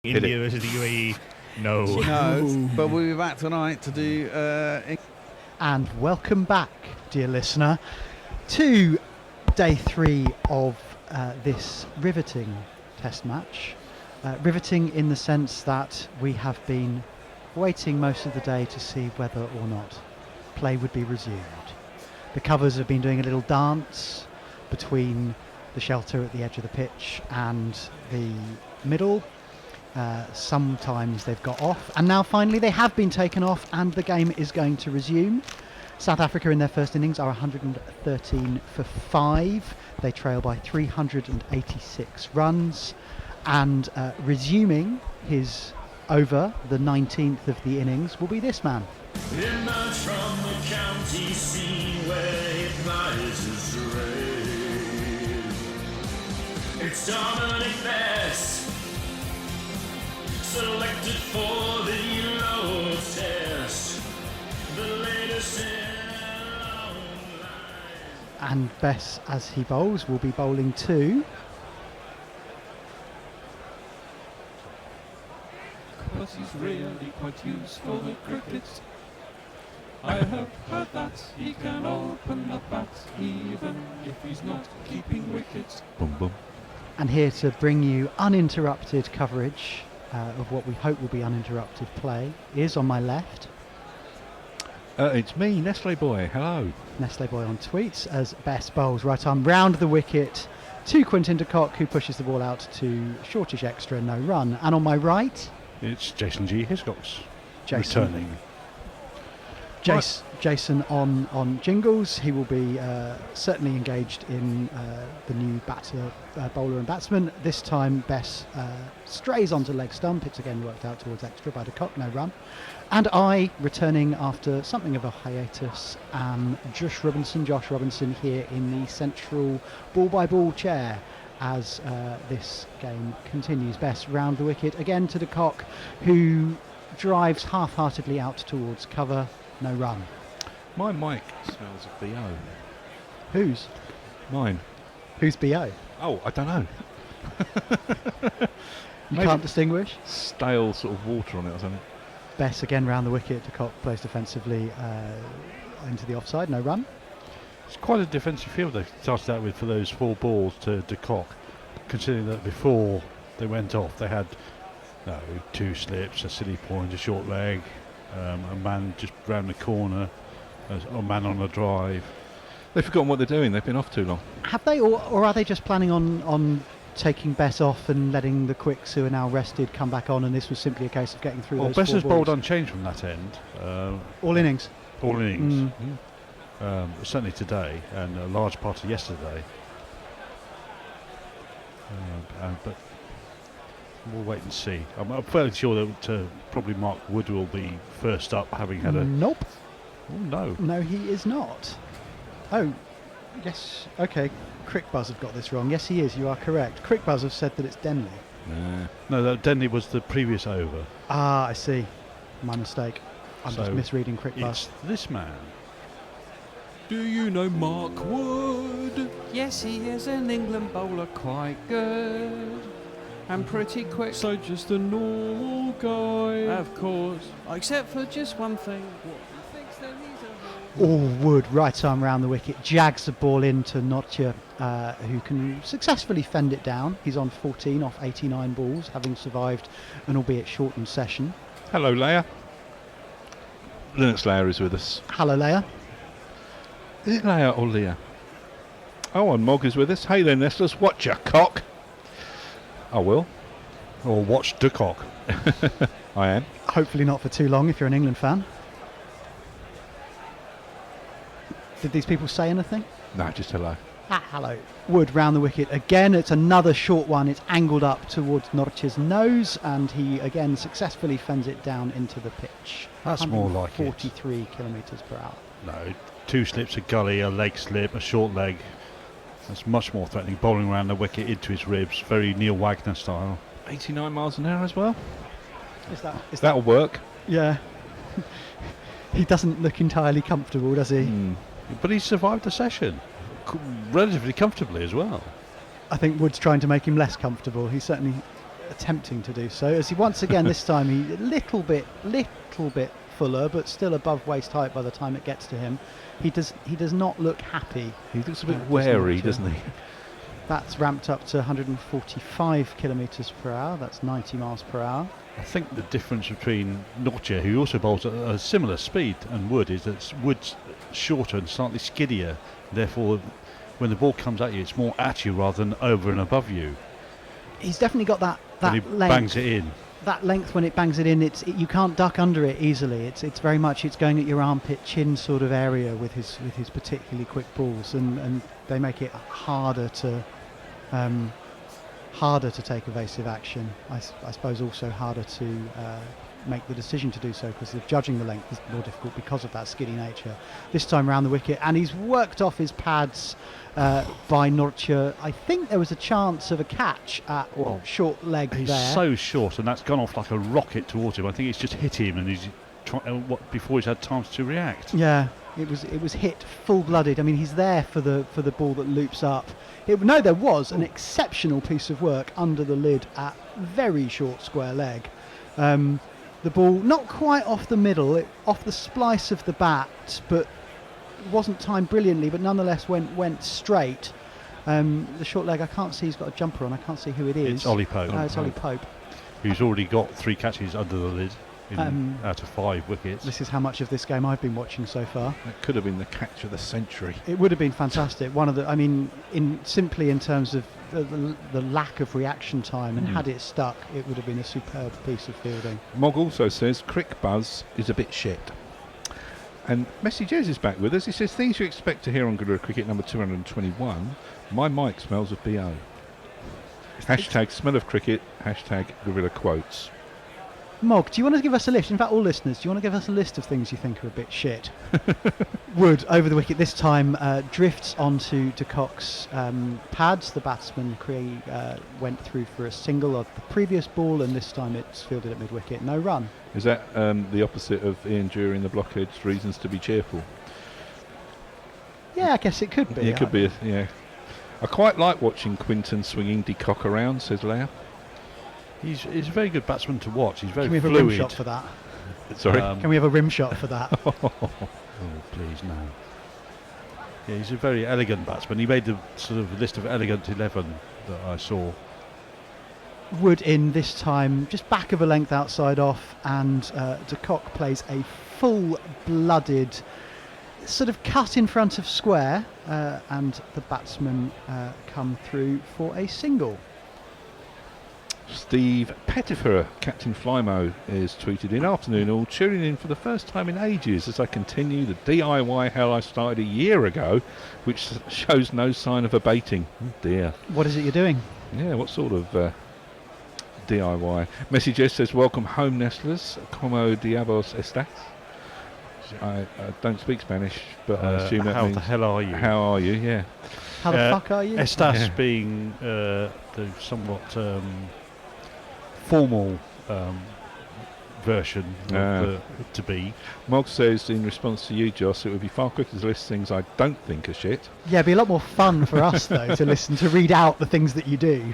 India versus the UAE. No. No, but we'll be back tonight to do. And welcome back, dear listener, to day 3 of this riveting test match. Riveting in the sense that we have been waiting most of the day to see whether or not play would be resumed. The covers have been doing a little dance between the shelter at the edge of the pitch and the middle. Sometimes they've got off, and now finally they have been taken off, and the game is going to resume. South Africa in their first innings are 113 for 5. They trail by 386 runs, and resuming his over, the 19th of the innings, will be this man. Emerge from the county scene where hypnosis reign. It's Dominic Best, selected for the yellow test, the latest in online. And Bess, as he bowls, will be bowling too. Because he's really quite useful at cricket. I have heard that he can open the bat, even if he's not keeping wickets. Boom, boom. And here to bring you uninterrupted coverage of what we hope will be uninterrupted play is on my left. It's me, Nestle Boy. Hello. Nestle Boy on tweets as Bess bowls right arm round the wicket to Quintin de Kock, who pushes the ball out to shortish extra, no run. And on my right, It's Jason G. Hiscox. Jason. Returning. Jason on jingles. He will be certainly engaged in the new batter, bowler and batsman. This time Bess strays onto leg stump. It's again worked out towards extra by de Kock, no run. And I, returning after something of a hiatus, am Josh Robinson here in the central ball-by-ball chair as this game continues. Bess round the wicket again to de Kock, who drives half-heartedly out towards cover. No run. My mic smells of BO. Whose? Mine. Who's BO? Oh, I don't know. You Maybe can't distinguish? stale sort of water on it or something. Bess again round the wicket. De Kock plays defensively into the offside. No run. It's quite a defensive field they started out with for those 4 balls to de Kock, considering that before they went off they had 2 slips, a silly point, a short leg, a man just round the corner, a man on a drive. They've forgotten what they're doing. They've been off too long. Have they, or are they just planning on taking Bess off and letting the quicks who are now rested come back on, and this was simply a case of getting through Well, those Bess 4 has balls? bowled unchanged from that end. All innings. All innings. Certainly today and a large part of yesterday. But we'll wait and see. I'm fairly sure that probably Mark Wood will be first up, having had a... Nope. Oh, no. No, he is not. Oh, yes. Okay. Crickbuzz have got this wrong. Yes, he is. You are correct. Crickbuzz have said that it's Denley. No, that Denley was the previous over. Ah, I see. My mistake. I'm So just misreading Crickbuzz. It's this man. Do you know Mark Wood? Yes, he is an England bowler, quite good and pretty quick. So just a normal guy. Of course, except for just one thing. What he thinks that he's a All Wood, right arm round the wicket, jags the ball into Notya, who can successfully fend it down. He's on 14 off 89 balls, having survived an albeit shortened session. Hello, Leia. Linux Leia is with us. Hello, Leia. Is it Leia or Leah? Oh, and Mog is with us. Hey there, Nestlers. Watch your cock. I will. Or watch de Kock. I am. Hopefully not for too long if you're an England fan. Did these people say anything? No, just hello. Hello. Wood round the wicket again. It's another short one. It's angled up towards Norwich's nose, and he again successfully fends it down into the pitch. That's more like it. 43 kilometres per hour. No, 2 slips, a gully, a leg slip, a short leg. That's much more threatening. Bowling around the wicket into his ribs. Very Neil Wagner style. 89 miles an hour as well. That'll work. Yeah. He doesn't look entirely comfortable, does he? But he survived the session. Relatively comfortably as well. I think Wood's trying to make him less comfortable. He certainly attempting to do so. As he once again, this time he a little bit fuller, but still above waist height by the time it gets to him. He does not look happy. He looks a bit does wary, not, doesn't he? That's ramped up to 145 kilometres per hour. That's 90 miles per hour. I think the difference between Notcher, who also bowls at a similar speed, and Wood is that Wood's shorter and slightly skiddier. Therefore, when the ball comes at you, it's more at you rather than over and above you. He's definitely got that When he length. bangs it in. That length when it bangs it in, you can't duck under it easily. It's very much it's going at your armpit chin sort of area with his particularly quick balls, and they make it harder to take evasive action. I suppose also harder to make the decision to do so, because judging the length is more difficult because of that skiddy nature. This time round the wicket, and he's worked off his pads by Nortje. I think there was a chance of a catch at short leg He's there. so short, and that's gone off like a rocket towards him. I think it's just hit him, and he's before he's had time to react. Yeah, it was hit full-blooded. I mean, he's there for the ball that loops up. There was an exceptional piece of work under the lid at very short square leg. The ball not quite off the middle, off the splice of the bat, but wasn't timed brilliantly, but nonetheless went straight. The short leg, I can't see, he's got a jumper on. I can't see who it is. It's Ollie Pope. It's Ollie Pope. Who's already got 3 catches under the lid out of 5 wickets. This is how much of this game I've been watching so far. That could have been the catch of the century. It would have been fantastic. Simply in terms of the lack of reaction time, and had it stuck, it would have been a superb piece of fielding. Mog also says Crick Buzz is a bit shit. And Messi Jez is back with us. He says things you expect to hear on Gorilla Cricket number 221. My mic smells of BO. Hashtag smell of cricket. Hashtag Gorilla quotes. Mog, do you want to give us a list? In fact, all listeners, do you want to give us a list of things you think are a bit shit? Wood, over the wicket this time, drifts onto de Kock's pads. The batsman went through for a single of the previous ball, and this time it's fielded at mid-wicket. No run. Is that the opposite of Ian during the blockhead's reasons to be cheerful? Yeah, I guess it could be. It could be, yeah. I quite like watching Quinton swinging de Kock around, says Lau. He's a very good batsman to watch. He's very Can we have fluid. a rim shot for that? Sorry? Can we have a rim shot for that? Oh, please, no. Yeah, he's a very elegant batsman. He made the sort of list of elegant 11 that I saw. Wood in this time, just back of a length outside off, and de Kock plays a full-blooded sort of cut in front of square, and the batsmen come through for a single. Steve Pettifer, Captain Flymo, is tweeted in, afternoon all, tuning in for the first time in ages as I continue the DIY hell I started a year ago, which shows no sign of abating. Oh dear. What is it you're doing? Yeah, what sort of DIY? Messi Jess says, welcome home, Nestlers. Como diablos estas? I don't speak Spanish, but I assume that how means... the hell are you? How are you, yeah. How the fuck are you? Estas Yeah. being the somewhat formal version of to be. Mog says, in response to you, Joss, it would be far quicker to list things I don't think are shit. Yeah, it'd be a lot more fun for us, though, to read out the things that you do.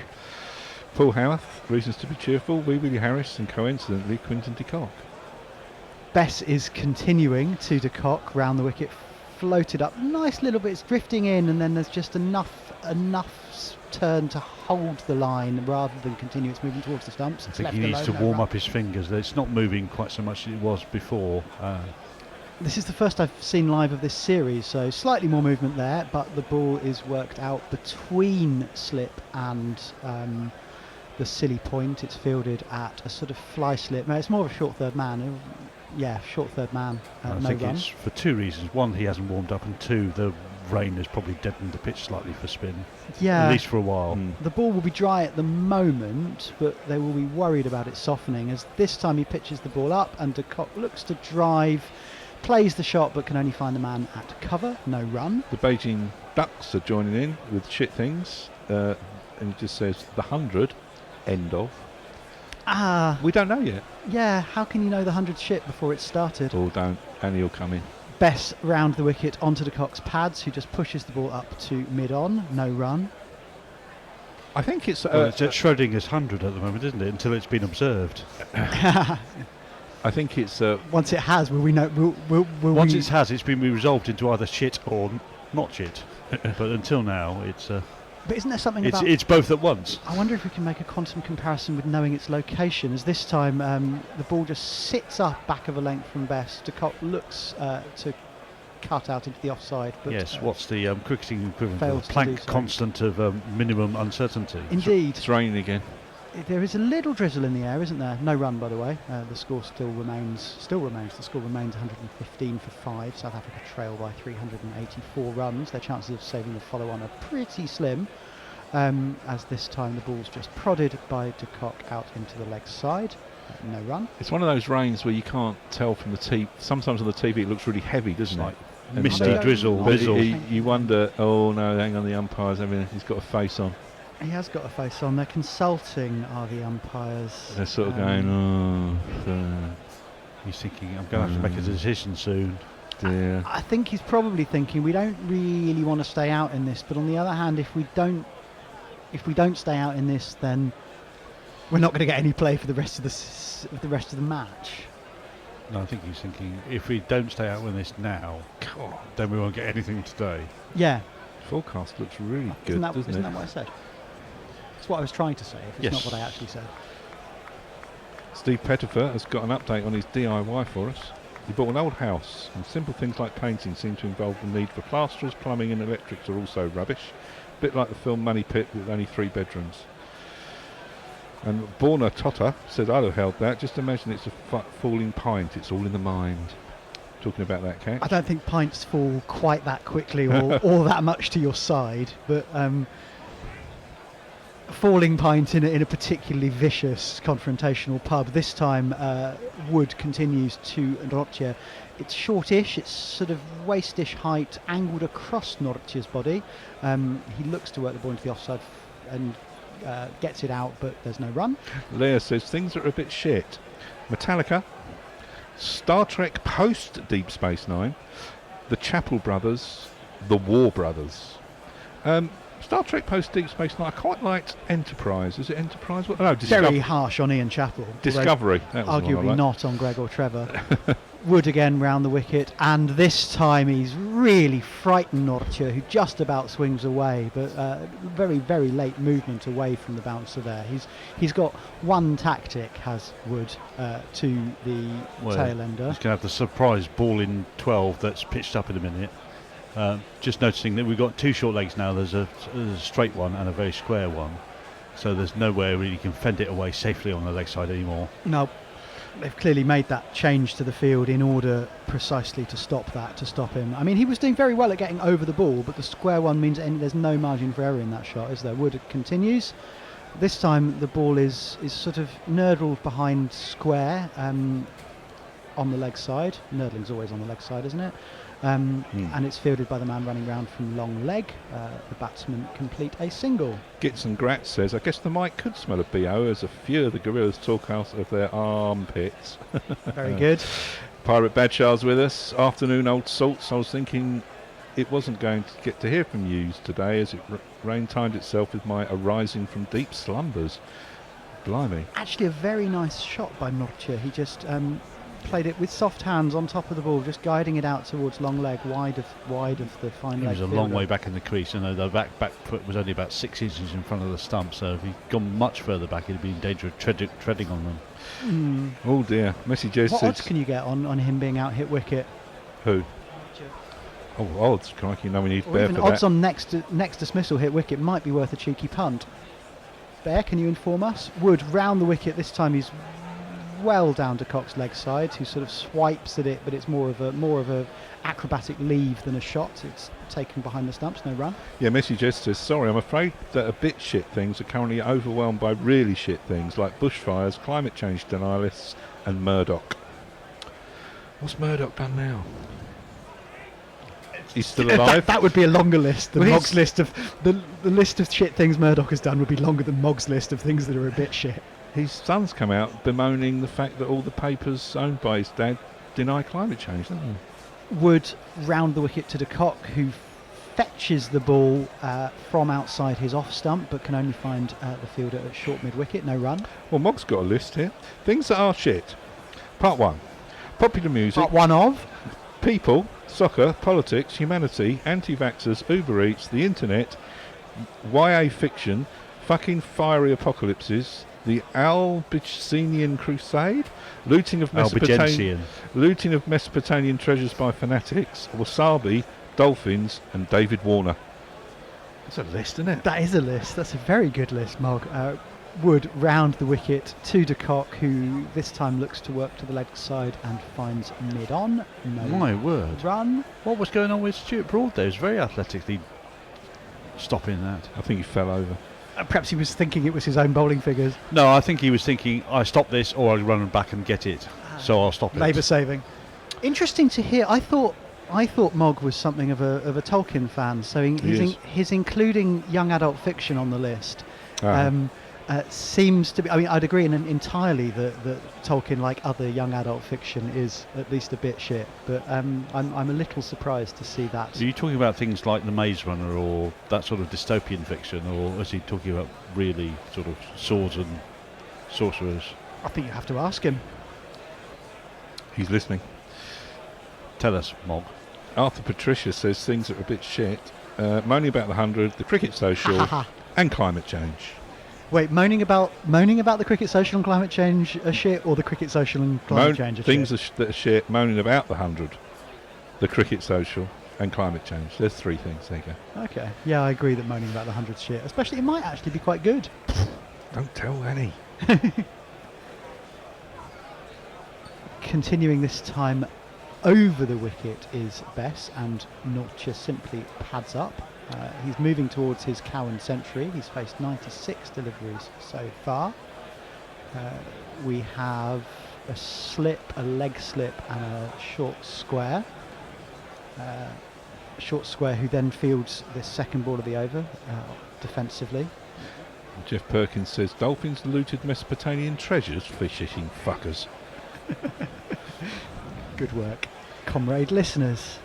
Paul Howarth, reasons to be cheerful, Wee Willie Harris, and coincidentally, Quinton de Kock. Bess is continuing to de Kock round the wicket, floated up, nice little bits, drifting in, and then there's just enough turn to hold the line rather than continue its movement towards the stumps. I think he needs to warm up his fingers. It's not moving quite so much as it was before. This is the first I've seen live of this series, so slightly more movement there, but the ball is worked out between slip and the silly point. It's fielded at a sort of fly slip. No, it's more of a short third man. Yeah, short third man. I no think run. it's for 2 reasons. 1, he hasn't warmed up, and 2, the rain has probably deadened the pitch slightly for spin. Yeah. At least for a while. The ball will be dry at the moment, but they will be worried about it softening, as this time he pitches the ball up and de Kock looks to drive, plays the shot but can only find the man at cover. No run. The Beijing Ducks are joining in with shit things, and it just says the 100, end of. We don't know yet. Yeah, how can you know the 100 shit before it started? Or don't, and he'll come in. Bess round the wicket onto de Kock's pads, who just pushes the ball up to mid-on. No run. I think it's. Well, it's at Schrodinger's 100 at the moment, isn't it? Until it's been observed. I think it's. Once it has, will we know? Will Once we, it has, it's been resolved into either shit or not shit. But until now, it's But isn't there something about? it's both at once. I wonder if we can make a quantum comparison with knowing its location. As this time, the ball just sits up back of a length from best. De Kock looks to cut out into the offside. But Yes, what's the cricketing equivalent failed of to Planck do so. constant of minimum uncertainty? Indeed, It's raining again. there is a little drizzle in the air, isn't there? No run, by the way. The score still remains. The score remains 115 for 5. South Africa trail by 384 runs. Their chances of saving the follow-on are pretty slim. As this time the ball's just prodded by De Kock out into the leg side. No run. It's one of those rains where you can't tell from the TV. Sometimes on the TV it looks really heavy, doesn't Like it? And, misty drizzle, But drizzle. you wonder, oh no, hang on, the umpire's having. He's got a face on. He has got a face on. They're consulting, are the umpires. They're sort of going, oh, He's thinking, I'm going to have to make a decision soon. dear. I think he's probably thinking we don't really want to stay out in this, but on the other hand, if we don't stay out in this, then we're not going to get any play for the rest of the match. No, I think he's thinking, if we don't stay out with this now, then we won't get anything today. Yeah, Forecast looks really good, isn't that doesn't it? what I said? That's what I was trying to say. If it's Yes. not what I actually said. Steve Pettifer has got an update on his DIY for us. He bought an old house, and simple things like painting seem to involve the need for plasterers, plumbing and electrics are also rubbish. A bit like the film Money Pit with only 3 bedrooms. And Borna Totta said, I'd have held that. Just imagine it's a falling pint. It's all in the mind. Talking about that catch. I don't think pints fall quite that quickly or that much to your side, but falling pint in a particularly vicious confrontational pub. This time Wood continues to Nortje. It's shortish, it's sort of waist-ish height, angled across Nortje's body. He looks to work the ball into the offside and gets it out, but there's no run. Leah says things are a bit shit. Metallica, Star Trek post Deep Space Nine, the Chapel Brothers, the War Brothers. Star Trek post Deep Space Nine. I quite liked Enterprise. Is it Enterprise? Well, no, Very harsh on Ian Chappell. although Discovery. That was the one I Arguably liked. not on Greg or Trevor. Wood again round the wicket, and this time he's really frightened Nortje, who just about swings away, but very, very late movement away from the bouncer there. He's got one tactic, has Wood, to the tail ender. He's going to have the surprise ball in 12 that's pitched up in a minute. Just noticing that we've got 2 short legs now. There's a straight one and a very square one. So there's nowhere really you can fend it away safely on the leg side anymore. No, they've clearly made that change to the field in order precisely to stop him. I mean, he was doing very well at getting over the ball, but the square one means there's no margin for error in that shot, is there? Wood continues. This time the ball is sort of nurdled behind square on the leg side. Nurdling's always on the leg side, isn't it? And it's fielded by the man running round from long leg. The batsmen complete a single. Gitson Gratz says, I guess the mic could smell of BO as a few of the gorillas talk out of their armpits. Very good. Pirate Badshaw's with us. Afternoon, old salts. I was thinking it wasn't going to get to hear from you today as it rain timed itself with my arising from deep slumbers. Blimey. Actually, a very nice shot by Nortje. He just played it with soft hands on top of the ball, just guiding it out towards long leg, wide of the fine He leg. was a long fielder. way back in the crease, and the back foot was only about 6 inches in front of the stump, so if he'd gone much further back, he'd be in danger of treading on them. Oh dear. Messages What says, odds can you get on him being out hit wicket? who? Oh, odds. Crikey, no, we need Or Bear even for odds that. on next dismissal hit wicket might be worth a cheeky punt. Bear, can you inform us? Wood round the wicket. This time he's well down to Cock's leg side, who sort of swipes at it, but it's more of a acrobatic leave than a shot. It's taken behind the stumps, no run. Yeah, Messages says, sorry, I'm afraid that a bit shit things are currently overwhelmed by really shit things like bushfires, climate change denialists and Murdoch. What's Murdoch done now? He's still alive? That would be a longer list than Well, Mog's list of the list of shit things Murdoch has done would be longer than Mog's list of things that are a bit shit. His son's come out bemoaning the fact that all the papers owned by his dad deny climate change, don't they? Wood round the wicket to De Kock, who fetches the ball from outside his off stump, but can only find the fielder at short mid wicket. No run. Well, Mog's got a list here. Things that are shit. Part 1. Popular music. Part 1 of. People, soccer, politics, humanity, anti-vaxxers, Uber Eats, the internet, YA fiction, fucking fiery apocalypses, the Albicenian Crusade, looting of Mesopotamian treasures by fanatics, wasabi, dolphins, and David Warner. That's a list, isn't it? That is a list. That's a very good list, Mog. Wood round the wicket to de Kock, who this time looks to work to the leg side and finds mid-on. No My word. run. What was going on with Stuart Broad there? He was very athletically stopping that. I think he fell over. Perhaps he was thinking it was his own bowling figures. No, I think he was thinking, I stop this or I'll run back and get it. So I'll stop it. Labour saving. Interesting to hear. I thought Mog was something of a Tolkien fan, so he's including young adult fiction on the list. Seems to be. I mean, I'd agree entirely that Tolkien, like other young adult fiction, is at least a bit shit. But I'm a little surprised to see that. Are you talking about things like The Maze Runner or that sort of dystopian fiction, or is he talking about really sort of swords and sorcerers? I think you have to ask him. He's listening. Tell us, Mog. Arthur Patricia says things that are a bit shit. Moaning about the 100, the cricket social, and climate change. Wait, moaning about the cricket social and climate change are shit, or the cricket social and climate change are things shit? that are shit. Moaning about the 100, the cricket social, and climate change. There's 3 things. There you go. Okay. Yeah, I agree that moaning about the 100's shit. Especially, it might actually be quite good. Don't tell any. Continuing this time over the wicket is Bess, and Nortje simply pads up. He's moving towards his Cowan century. He's faced 96 deliveries so far. We have a leg slip, and a short square. Short square who then fields this second ball of the over defensively. Jeff Perkins says dolphins looted Mesopotamian treasures, fish-eating fuckers. Good work, comrade listeners.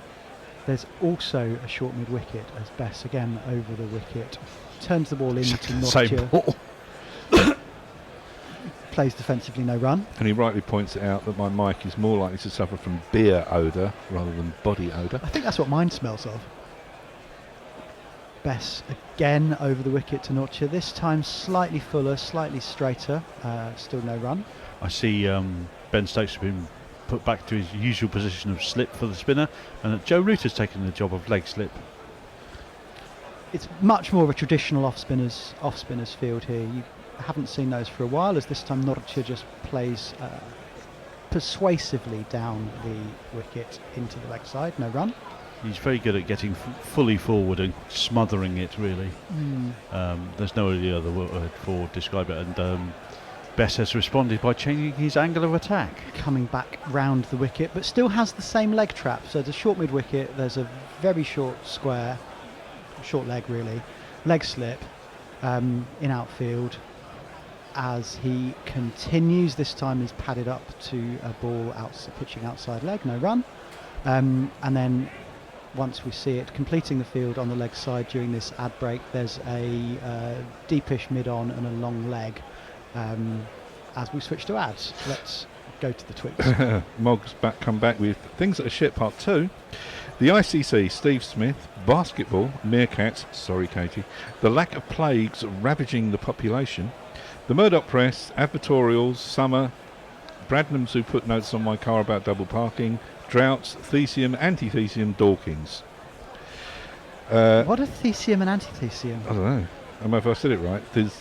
There's also a short mid-wicket as Bess again over the wicket turns the ball into Same Nortje. ball. Plays defensively, no run. And he rightly points out that my mic is more likely to suffer from beer odour rather than body odour. I think that's what mine smells of. Bess again over the wicket to Nortje. This time slightly fuller, slightly straighter. Still no run. I see Ben Stokes has been put back to his usual position of slip for the spinner, and that Joe Root has taken the job of leg slip. It's much more of a traditional off-spinners field here. You haven't seen those for a while, as this time Nortje just plays persuasively down the wicket into the leg side. No run. He's very good at getting fully forward and smothering it, really. There's no other word for describe it. And Bess has responded by changing his angle of attack. Coming back round the wicket, but still has the same leg trap. So the short mid-wicket, there's a very short square, short leg really, leg slip in outfield. As he continues, this time he's padded up to a ball pitching outside leg, no run. And then once we see it completing the field on the leg side during this ad break, there's a deepish mid-on and a long leg. As we switch to ads, let's go to the tweets. Mog's come back with things that are shit part 2. The ICC, Steve Smith, basketball, meerkats, sorry Katie, the lack of plagues ravaging the population, the Murdoch press, advertorials, summer, Bradnams who put notes on my car about double parking, droughts, thesium, antithesium, Dawkins. What are thesium and antithesium? I don't know. I don't know if I said it right. There's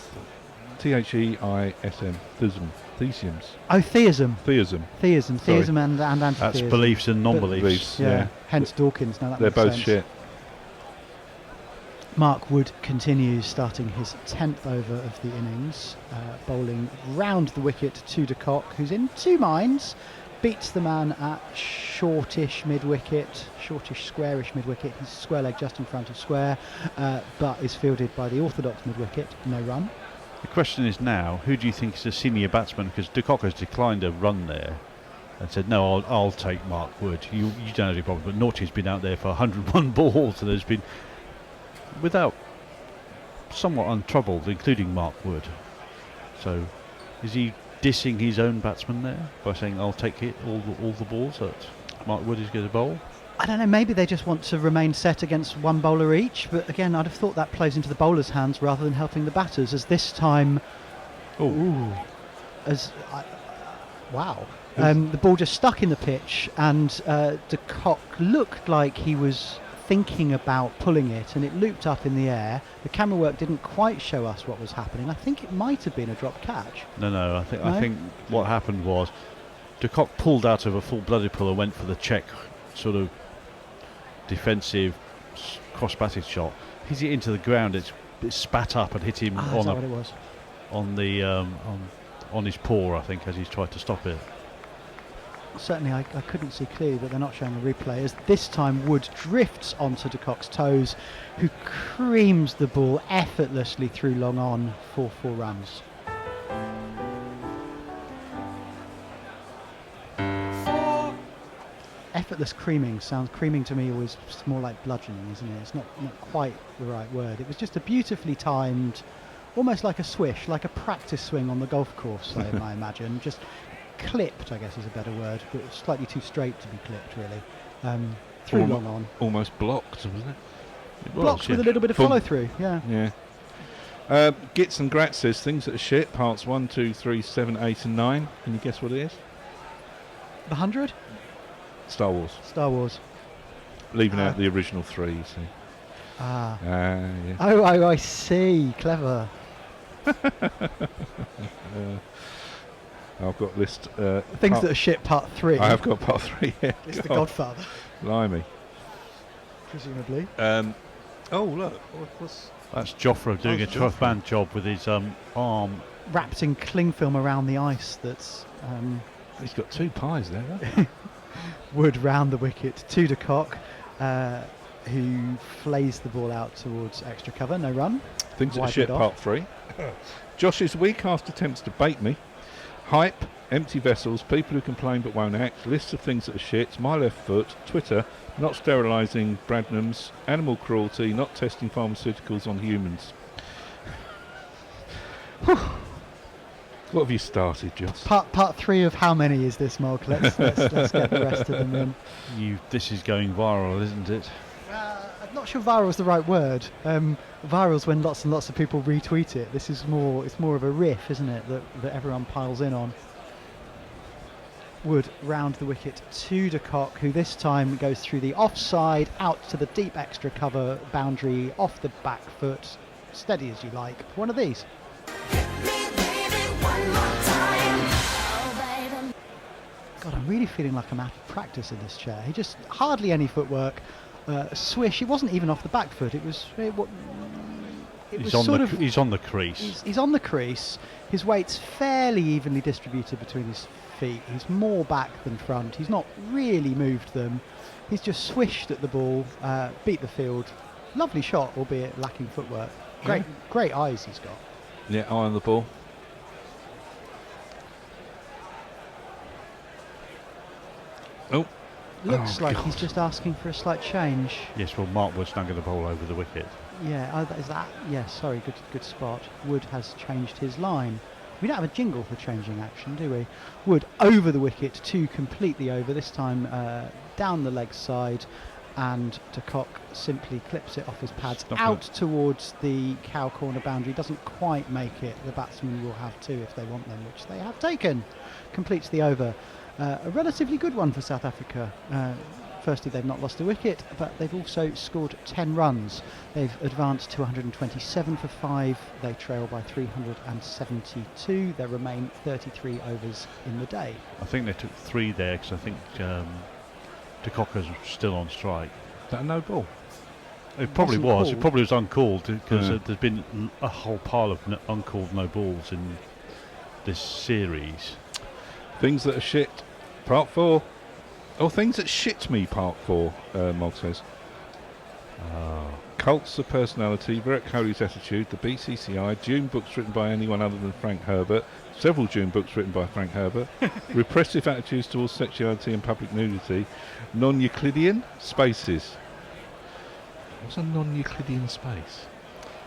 Theism. Thesiums. Oh, theism. Theism. Theism. Sorry. Theism and antitheism. That's beliefs and non-beliefs. Yeah. Hence Dawkins. Now that They're makes both sense. shit. Mark Wood continues, starting his 10th over of the innings, bowling round the wicket to de Kock, who's in 2 minds. Beats the man at shortish mid-wicket, shortish squarish mid-wicket. He's square leg just in front of square, but is fielded by the orthodox mid-wicket. No run. The question is now, who do you think is a senior batsman? Because de Kock has declined a run there and said, no, I'll take Mark Wood. You don't have any problem. But Nortje's been out there for 101 balls, and there's been without somewhat untroubled, including Mark Wood. So, is he dissing his own batsman there by saying, "I'll take it all the balls that Mark Wood is going to bowl"? I don't know, maybe they just want to remain set against one bowler each, but again, I'd have thought that plays into the bowler's hands rather than helping the batters, as this time... Wow. The ball just stuck in the pitch, and de Kock looked like he was thinking about pulling it, and it looped up in the air. The camera work didn't quite show us what was happening. I think it might have been a drop catch. No, I think what happened was de Kock pulled out of a full-blooded pull and went for the check sort of defensive cross-batted shot. Hit it into the ground. It spat up and hit him Is that what it was? on his paw, I think, as he's tried to stop it. Certainly I couldn't see clearly, but they're not showing a replay, as this time Wood drifts onto de Kock's toes, who creams the ball effortlessly through long on for 4 runs. Effortless creaming sounds, creaming to me always more like bludgeoning, isn't it? It's not quite the right word. It was just a beautifully timed, almost like a swish, like a practice swing on the golf course, I imagine. Just clipped, I guess is a better word, but slightly too straight to be clipped, really. Through long on. Almost blocked, wasn't it? Blocked with a little bit of follow through, yeah. Yeah. Gits and Grat says things that are shit, parts 1, 2, 3, 7, 8 and 9. Can you guess what it is? The 100? Star Wars. Star Wars. Leaving out the original 3, you see. Yeah. Oh, I see. Clever. I've got list... things that are shit, part 3. I have got part 3, yeah. It's The Godfather. Blimey. Presumably. Oh, look. What's... That's Joffre doing a 12-man job with his arm wrapped in cling film around the ice. That's he's got 2 pies there, hasn't he? Wood round the wicket to de Kock, who flays the ball out towards extra cover. No run. Things that are shit, part 3. Josh's weak-assed attempts to bait me. Hype, empty vessels, people who complain but won't act, lists of things that are shit, my left foot, Twitter, not sterilising Bradnams, animal cruelty, not testing pharmaceuticals on humans. What have you started, Joss? Part 3 of how many is this, Mark? Let's get the rest of them in. This is going viral, isn't it? I'm not sure viral is the right word. Viral's when lots and lots of people retweet it. This is it's more of a riff, isn't it, that everyone piles in on. Wood round the wicket to de Kock, who this time goes through the offside, out to the deep extra cover boundary, off the back foot, steady as you like. One of these. God, I'm really feeling like I'm out of practice in this chair. He just hardly any footwork. Swish. It wasn't even off the back foot. It was. He's on the crease. He's on the crease. His weight's fairly evenly distributed between his feet. He's more back than front. He's not really moved them. He's just swished at the ball, beat the field. Lovely shot, albeit lacking footwork. Great eyes he's got. Yeah, eye on the ball. Oh. Looks like God. he's just asking for a slight change. Yes, well, Mark Wood's now going to bowl over the wicket. Yeah, is that? Yeah, sorry, good spot. Wood has changed his line. We don't have a jingle for changing action, do we? Wood over the wicket to completely over, this time down the leg side, and de Kock simply clips it off his pads out towards the cow corner boundary. Doesn't quite make it. The batsmen will have 2 if they want them, which they have taken. Completes the over. A relatively good one for South Africa. Firstly, they've not lost a wicket, but they've also scored 10 runs. They've advanced to 127 for 5. They trail by 372. There remain 33 overs in the day. I think they took 3 there because I think de Kock is still on strike. Is that a no ball? It probably was. Called. It probably was uncalled because there's been a whole pile of uncalled no balls in this series. Things that are shit, part 4. Oh, things that shit me, part 4, Mog says. Cults of personality, Virat Kohli's attitude, the BCCI, Dune books written by anyone other than Frank Herbert, several Dune books written by Frank Herbert, repressive attitudes towards sexuality and public nudity, non-Euclidean, spaces. What's a non-Euclidean space?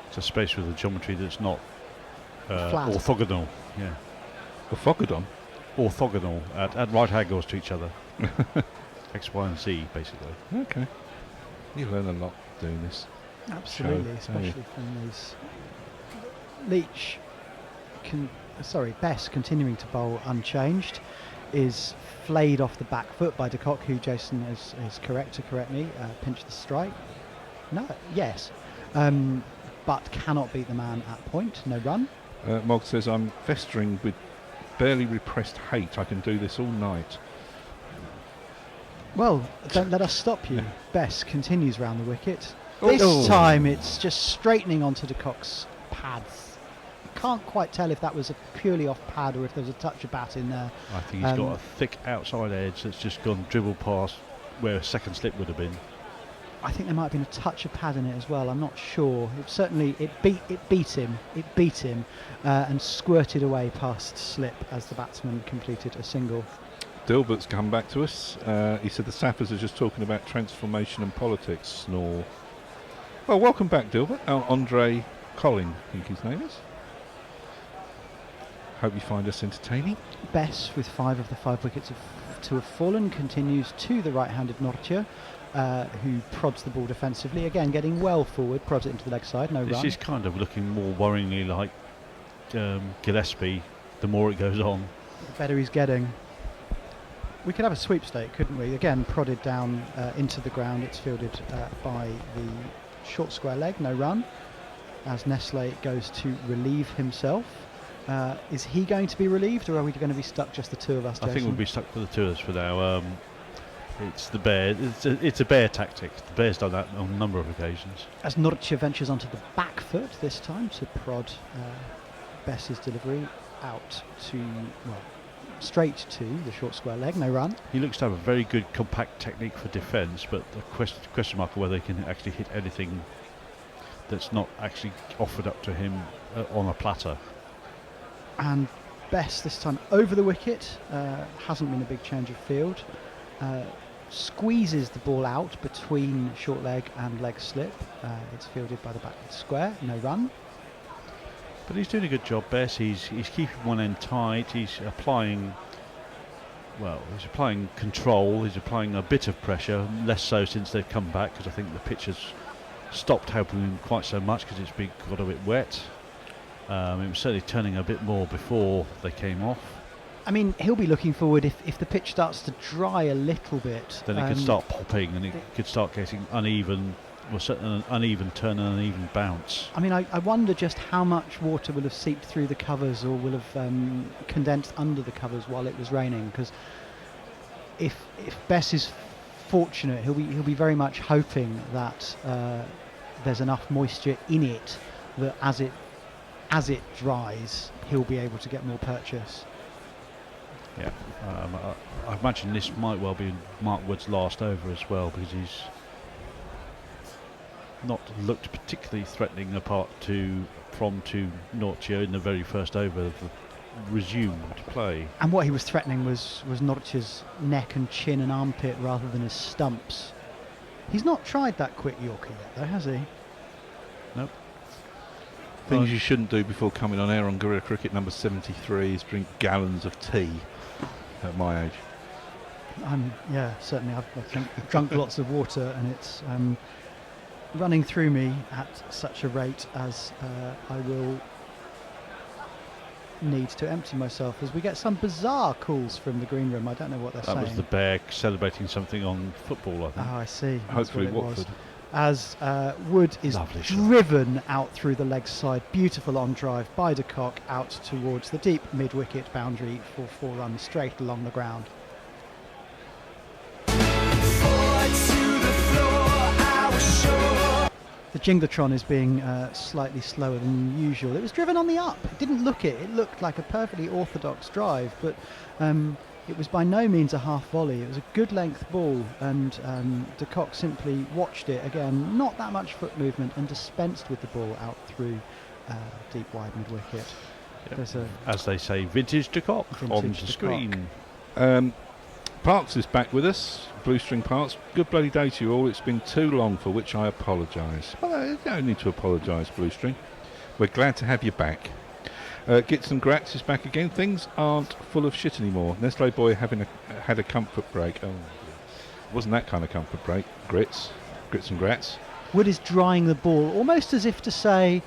It's a space with a geometry that's not Flat. orthogonal. Yeah, Orthogonal. orthogonal at right angles to each other. X, Y, and Z, basically. Okay. You learn a lot doing this. Absolutely, Show, especially from these. Leach, Bess continuing to bowl unchanged, is flayed off the back foot by De Kock, who Jason is correct to correct me, pinched the strike. No, yes. But cannot beat the man at point, no run. Mog says, I'm festering with barely repressed hate. I can do this all night. Well, don't let us stop you. Bess continues round the wicket. Oh. This Oh. time it's just straightening onto De Kock's pads. Can't quite tell if that was a purely off pad or if there was a touch of bat in there. I think he's got a thick outside edge that's just gone dribble past where a second slip would have been. I think there might have been a touch of pad in it as well. I'm not sure. It beat him, and squirted away past slip as the batsman completed a single. Dilbert's come back to us. He said the Sappers are just talking about transformation and politics. Snore. Well, welcome back, Dilbert. Andre Collin, I think his name is. Hope you find us entertaining. Bess, with 5 of the 5 wickets to have fallen, continues to the right-handed Nortje, who prods the ball defensively. Again, getting well forward, prods it into the leg side, no This run. is kind of looking more worryingly like Gillespie the more it goes on. The better he's getting. We could have a sweepstake, couldn't we? Again, prodded down into the ground. It's fielded by the short square leg, no run. As Nestle goes to relieve himself. Is he going to be relieved, or are we going to be stuck just the two of us, I think Jason? we'll be stuck for the two of us for now. It's the bear. It's a bear tactic. The bear's done that on a number of occasions. As Nortje ventures onto the back foot this time to prod Bess's delivery out to, well, straight to the short square leg, no run. He looks to have a very good compact technique for defence, but the question mark of whether he can actually hit anything that's not actually offered up to him on a platter. And Bess this time over the wicket, hasn't been a big change of field, squeezes the ball out between short leg and leg slip. It's fielded by the backward square, no run. But he's doing a good job, Bess. He's keeping one end tight. He's applying control. He's applying a bit of pressure, less so since they've come back, because I think the pitch has stopped helping him quite so much because it's got a bit wet. It was certainly turning a bit more before they came off. I mean, he'll be looking forward if the pitch starts to dry a little bit. Then it could start popping and it could start getting uneven, or certainly an uneven turn and an uneven bounce. I mean, I wonder just how much water will have seeped through the covers or will have condensed under the covers while it was raining. Because if Bess is fortunate, he'll be very much hoping that there's enough moisture in it that as it dries, he'll be able to get more purchase. Yeah, I imagine this might well be Mark Wood's last over as well, because he's not looked particularly threatening from Nortje in the very first over of the resumed play. And what he was threatening was Nortje's neck and chin and armpit rather than his stumps. He's not tried that quick Yorker yet, though, has he? Nope. Things you shouldn't do before coming on air on Guerrilla Cricket number 73 is drink gallons of tea at my age. Certainly. I've drunk lots of water, and it's running through me at such a rate as I will need to empty myself as we get some bizarre calls from the green room. I don't know what they're saying. That was the bear celebrating something on football, I think. Oh, I see. That's Hopefully what it was. Watford. As Wood is Lovely shot. driven out through the leg side. Beautiful on drive by De Kock out towards the deep mid-wicket boundary for 4 runs straight along the ground. The Jingletron is being slightly slower than usual. It was driven on the up. It didn't look it. It looked like a perfectly orthodox drive, but it was by no means a half volley. It was a good length ball, and De Kock simply watched it again. Not that much foot movement, and dispensed with the ball out through deep wide mid wicket. Yep. There's a As they say, vintage De Kock on Vintage the De screen. Parks is back with us. Blue String Parks. Good bloody day to you all. It's been too long, for which I apologise. Well, you don't need to apologise, Blue String. We're glad to have you back. Gits and Grats is back again. Things aren't full of shit anymore. Nestle Boy had a comfort break. Oh, it wasn't that kind of comfort break. Grits and Grats. Wood is drying the ball, almost as if to say,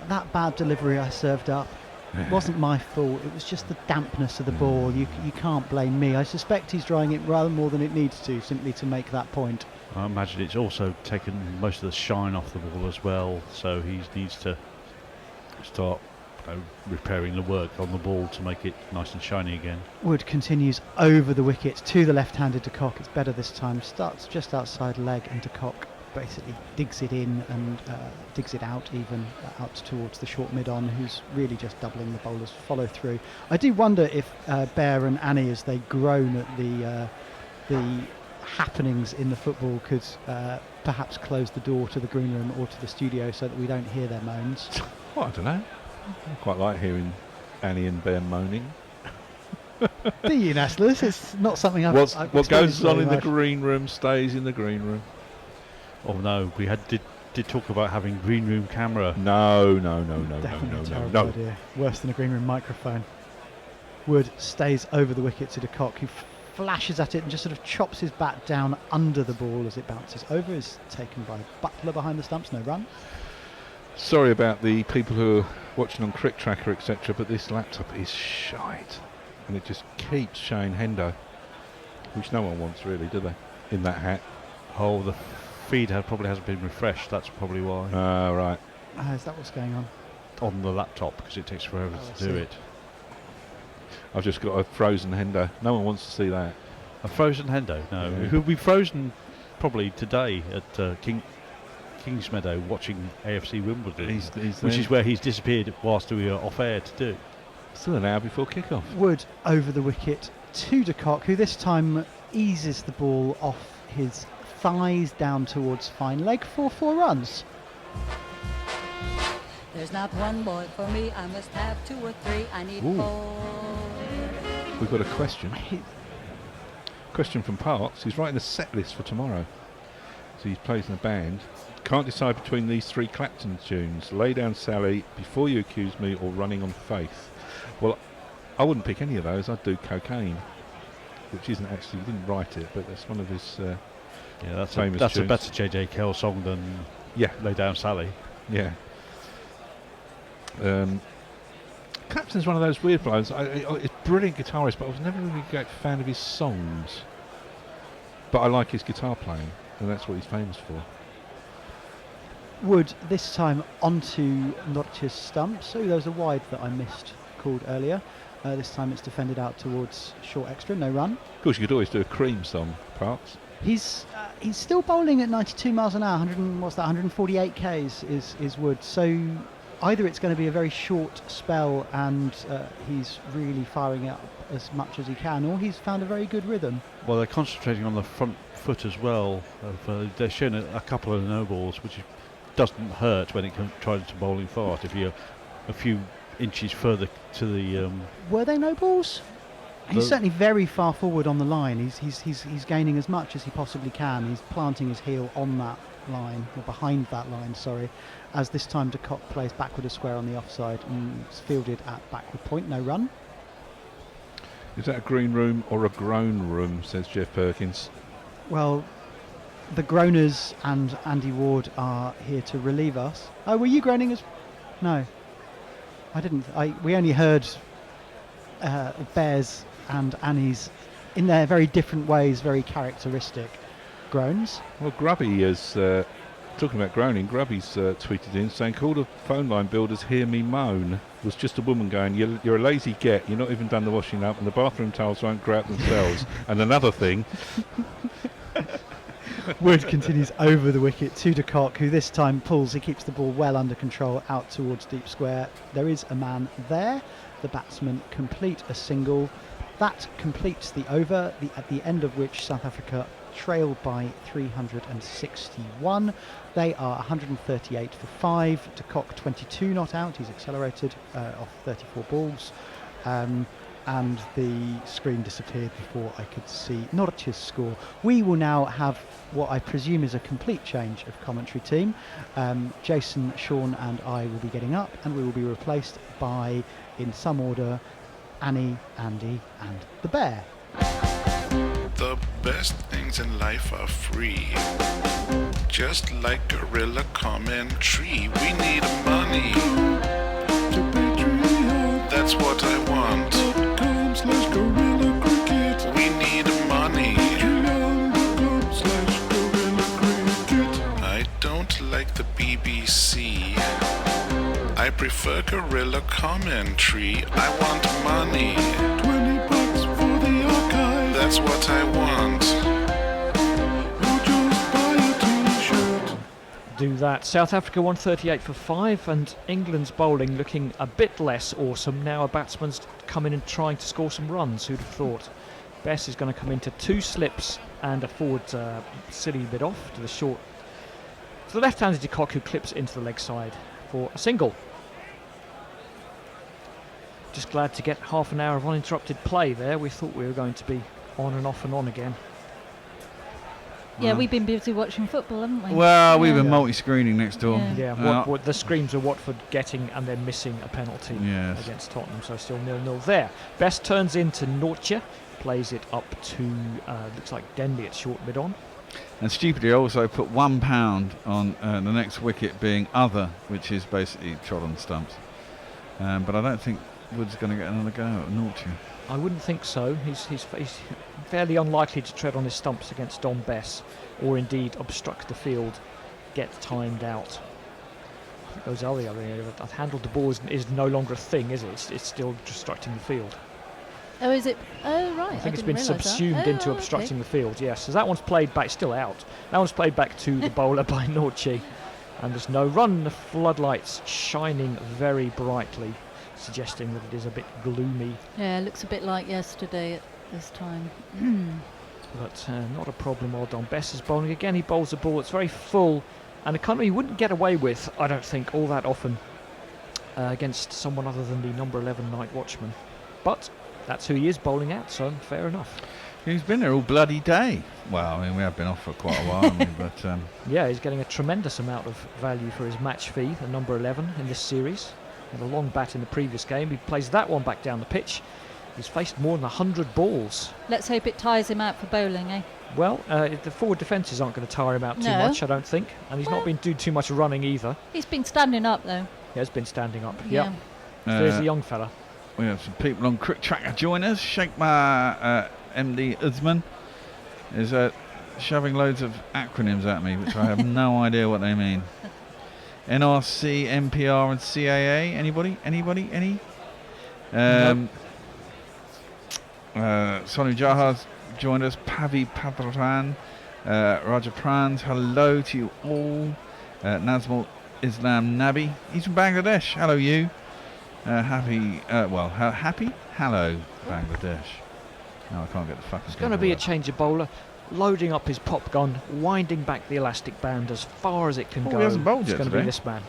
that bad delivery I served up wasn't my fault. It was just the dampness of the ball. You can't blame me. I suspect he's drying it rather more than it needs to, simply to make that point. I imagine it's also taken most of the shine off the ball as well, so he needs to start repairing the work on the ball to make it nice and shiny again. Wood continues over the wicket to the left-handed De Kock. It's better this time. Starts just outside leg, and De Kock basically digs it in and digs it out, even out towards the short mid-on, who's really just doubling the bowler's follow-through. I do wonder if Bear and Annie, as they groan at the happenings in the football, could perhaps close the door to the green room or to the studio so that we don't hear their moans. Well, I don't know. I quite like hearing Annie and Bear moaning. Do you, Nestlers? It's not something I've What experienced goes on very in the much. green room stays in the green room. Oh no, we did talk about having green room camera. No. Definitely a terrible idea. Worse than a green room microphone. Wood stays over the wicket to De Kock, who flashes at it and just sort of chops his bat down under the ball as it bounces over. Is taken by Butler behind the stumps. No run. Sorry about the people who are watching on Crick Tracker, etc., but this laptop is shite. And it just keeps showing Hendo, which no one wants really, do they? In that hat. Oh, the feed probably hasn't been refreshed. That's probably why. Right. Is that what's going on? On the laptop, because it takes forever Oh, I to do see. it. I've just got a frozen Hendo. No one wants to see that. A frozen Hendo? No. Yeah. He'll be frozen probably today at Kingsmeadow watching AFC Wimbledon, He's which there. is where he's disappeared whilst we were off air to do. Still an hour before kick-off. Wood over the wicket to De Kock, who this time eases the ball off his thighs down towards fine leg for 4 runs. There's not one boy for me, I must have 2 or 3, I need Ooh. 4. We've got a question. Question from Parks. He's writing a set list for tomorrow. So he plays in a band. Can't decide between these 3 Clapton tunes: Lay Down Sally, Before You Accuse Me, or Running on Faith. Well, I wouldn't pick any of those. I'd do Cocaine, which isn't actually, he didn't write it, but that's one of his Yeah, that's famous a tunes. better J.J. Kell song than Yeah, Lay Down Sally. yeah. Clapton's one of those weird blokes. He's a brilliant guitarist, but I was never really a great fan of his songs. But I like his guitar playing, and that's what he's famous for. Wood this time onto Nortjes stumps. So there was a wide that I missed called earlier. This time it's defended out towards short extra, no run. Of course, you could always do a Cream song, Parks. He's still bowling at 92 miles an hour. 148 k's is Wood. So either it's going to be a very short spell and he's really firing up as much as he can, or he's found a very good rhythm. Well, they're concentrating on the front foot as well. They're showing a couple of no balls, which doesn't hurt when it tries to bowling fast. If you're a few inches further to the Were they no balls? He's The- certainly very far forward on the line. He's gaining as much as he possibly can. He's planting his heel on that line, or behind that line, sorry, as this time De Kock plays backward a square on the offside and it's fielded at backward point, no run. Is that a green room or a groan room, says Jeff Perkins. Well, the groaners and Andy Ward are here to relieve us. Oh, were you groaning as... No. I didn't. We only heard Bears and Annie's, in their very different ways, very characteristic groans. Well, Grubby is, talking about groaning, Grubby's tweeted in saying, "Call the phone line builders, hear me moan." Was just a woman going, you're a lazy get, you're not even done the washing up, and the bathroom towels won't grow out themselves. And another thing, Wood continues over the wicket to De Kock, who this time pulls. He keeps the ball well under control out towards deep square. There is a man there. The batsmen complete a single. That completes the over, at the end of which South Africa trailed by 361. They are 138 for 5. De Kock 22 not out. He's accelerated off 34 balls. and the screen disappeared before I could see Norwch's score. We will now have what I presume is a complete change of commentary team. Jason, Sean and I will be getting up, and we will be replaced by, in some order, Annie, Andy and the Bear. The best things in life are free. Just like Gorilla Commentary, we need money. That's what I want. We need money. I don't like the BBC. I prefer Gorilla Commentary. I want money. $20 for the archive. That's what I want. Or just buy a t-shirt. Do that. South Africa 138 for 5, and England's bowling looking a bit less awesome. Now a batsman's coming in trying to score some runs. Who'd have thought? Bess is going to come into 2 slips and a forward silly bit off to the short. To the left-handed de Kock, who clips into the leg side for a single. Just glad to get half an hour of uninterrupted play there. We thought we were going to be on and off and on again. Yeah, we've been busy watching football, haven't we? Well, we've Yeah. been multi-screening next door. Yeah. Yeah, what the screams are Watford getting and then missing a penalty Yes. against Tottenham, so still 0-0 there. Best turns into Nortje, plays it up to, looks like Denley at short mid-on. And stupidly also put £1 on the next wicket being other, which is basically trod on stumps. But I don't think Wood's going to get another go at Nortje. I wouldn't think so. He's fairly unlikely to tread on his stumps against Don Bess, or indeed obstruct the field, get timed out. Those other I've handled the ball is no longer a thing, is it? It's still obstructing the field. Oh, is it? Oh, right. I think it's didn't been realise that. subsumed Oh, into okay. obstructing the field, yes. So that one's played back, still out. That one's played back to the bowler by Nortje. And there's no run. The floodlights shining very brightly, suggesting that it is a bit gloomy. Yeah, it looks a bit like yesterday at this time. But not a problem while Don Bess is bowling. Again, he bowls a ball that's very full, and a kind of he wouldn't get away with, I don't think, all that often against someone other than the number 11 night watchman. But that's who he is bowling at, so fair enough. He's been there all bloody day. Well, I mean, we have been off for quite a while, haven't we? But Yeah, he's getting a tremendous amount of value for his match fee, the number 11 in this series. Had a long bat in the previous game. He plays that one back down the pitch. He's faced more than 100 balls. Let's hope it tires him out for bowling, eh? Well, the forward defences aren't going to tire him out too No. much, I don't think. And he's not been doing too much running either. He's been standing up, though. He has been standing up. Yeah. Yeah. There's the young fella. we have some people on Crick Tracker join us. Sheikh Ma MD Uzman is shoving loads of acronyms at me, which I have no idea what they mean. NRC, NPR and CAA. Anybody? Any? Sonu Jahar's joined us. Pavi Padran, Raja Prans. Hello to you all. Nazmul Islam Nabi. He's from Bangladesh. Hello, you. Happy. Happy. Hello, Bangladesh. No, I can't get the fucking. It's going to be a change of bowler, loading up his pop gun, winding back the elastic band as far as it can go. He hasn't bowled It's yet going to be today. this man.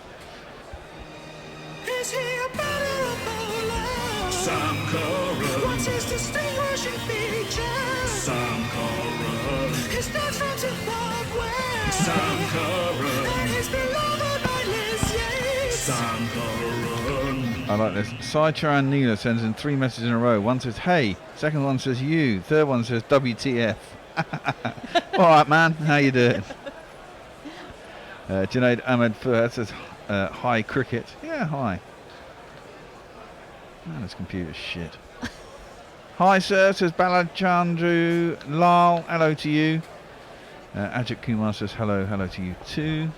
Is he a batter or bowler? Sam Curran. What's his distinguishing feature? Sam Curran. He starts from Zimbabwe. Sam Curran. And he's beloved by Liz Yates. Sam Curran. I like this. Saicharan Neela sends in 3 messages in a row. One says, hey. Second one says, you. Third one says, WTF. All right, man. How you doing? Junaid Ahmed Fuad says, hi, cricket. Yeah, hi. Man, this computer's shit. Hi, sir, says Balad Chandru Lal. Hello to you. Ajit Kumar says, hello to you too.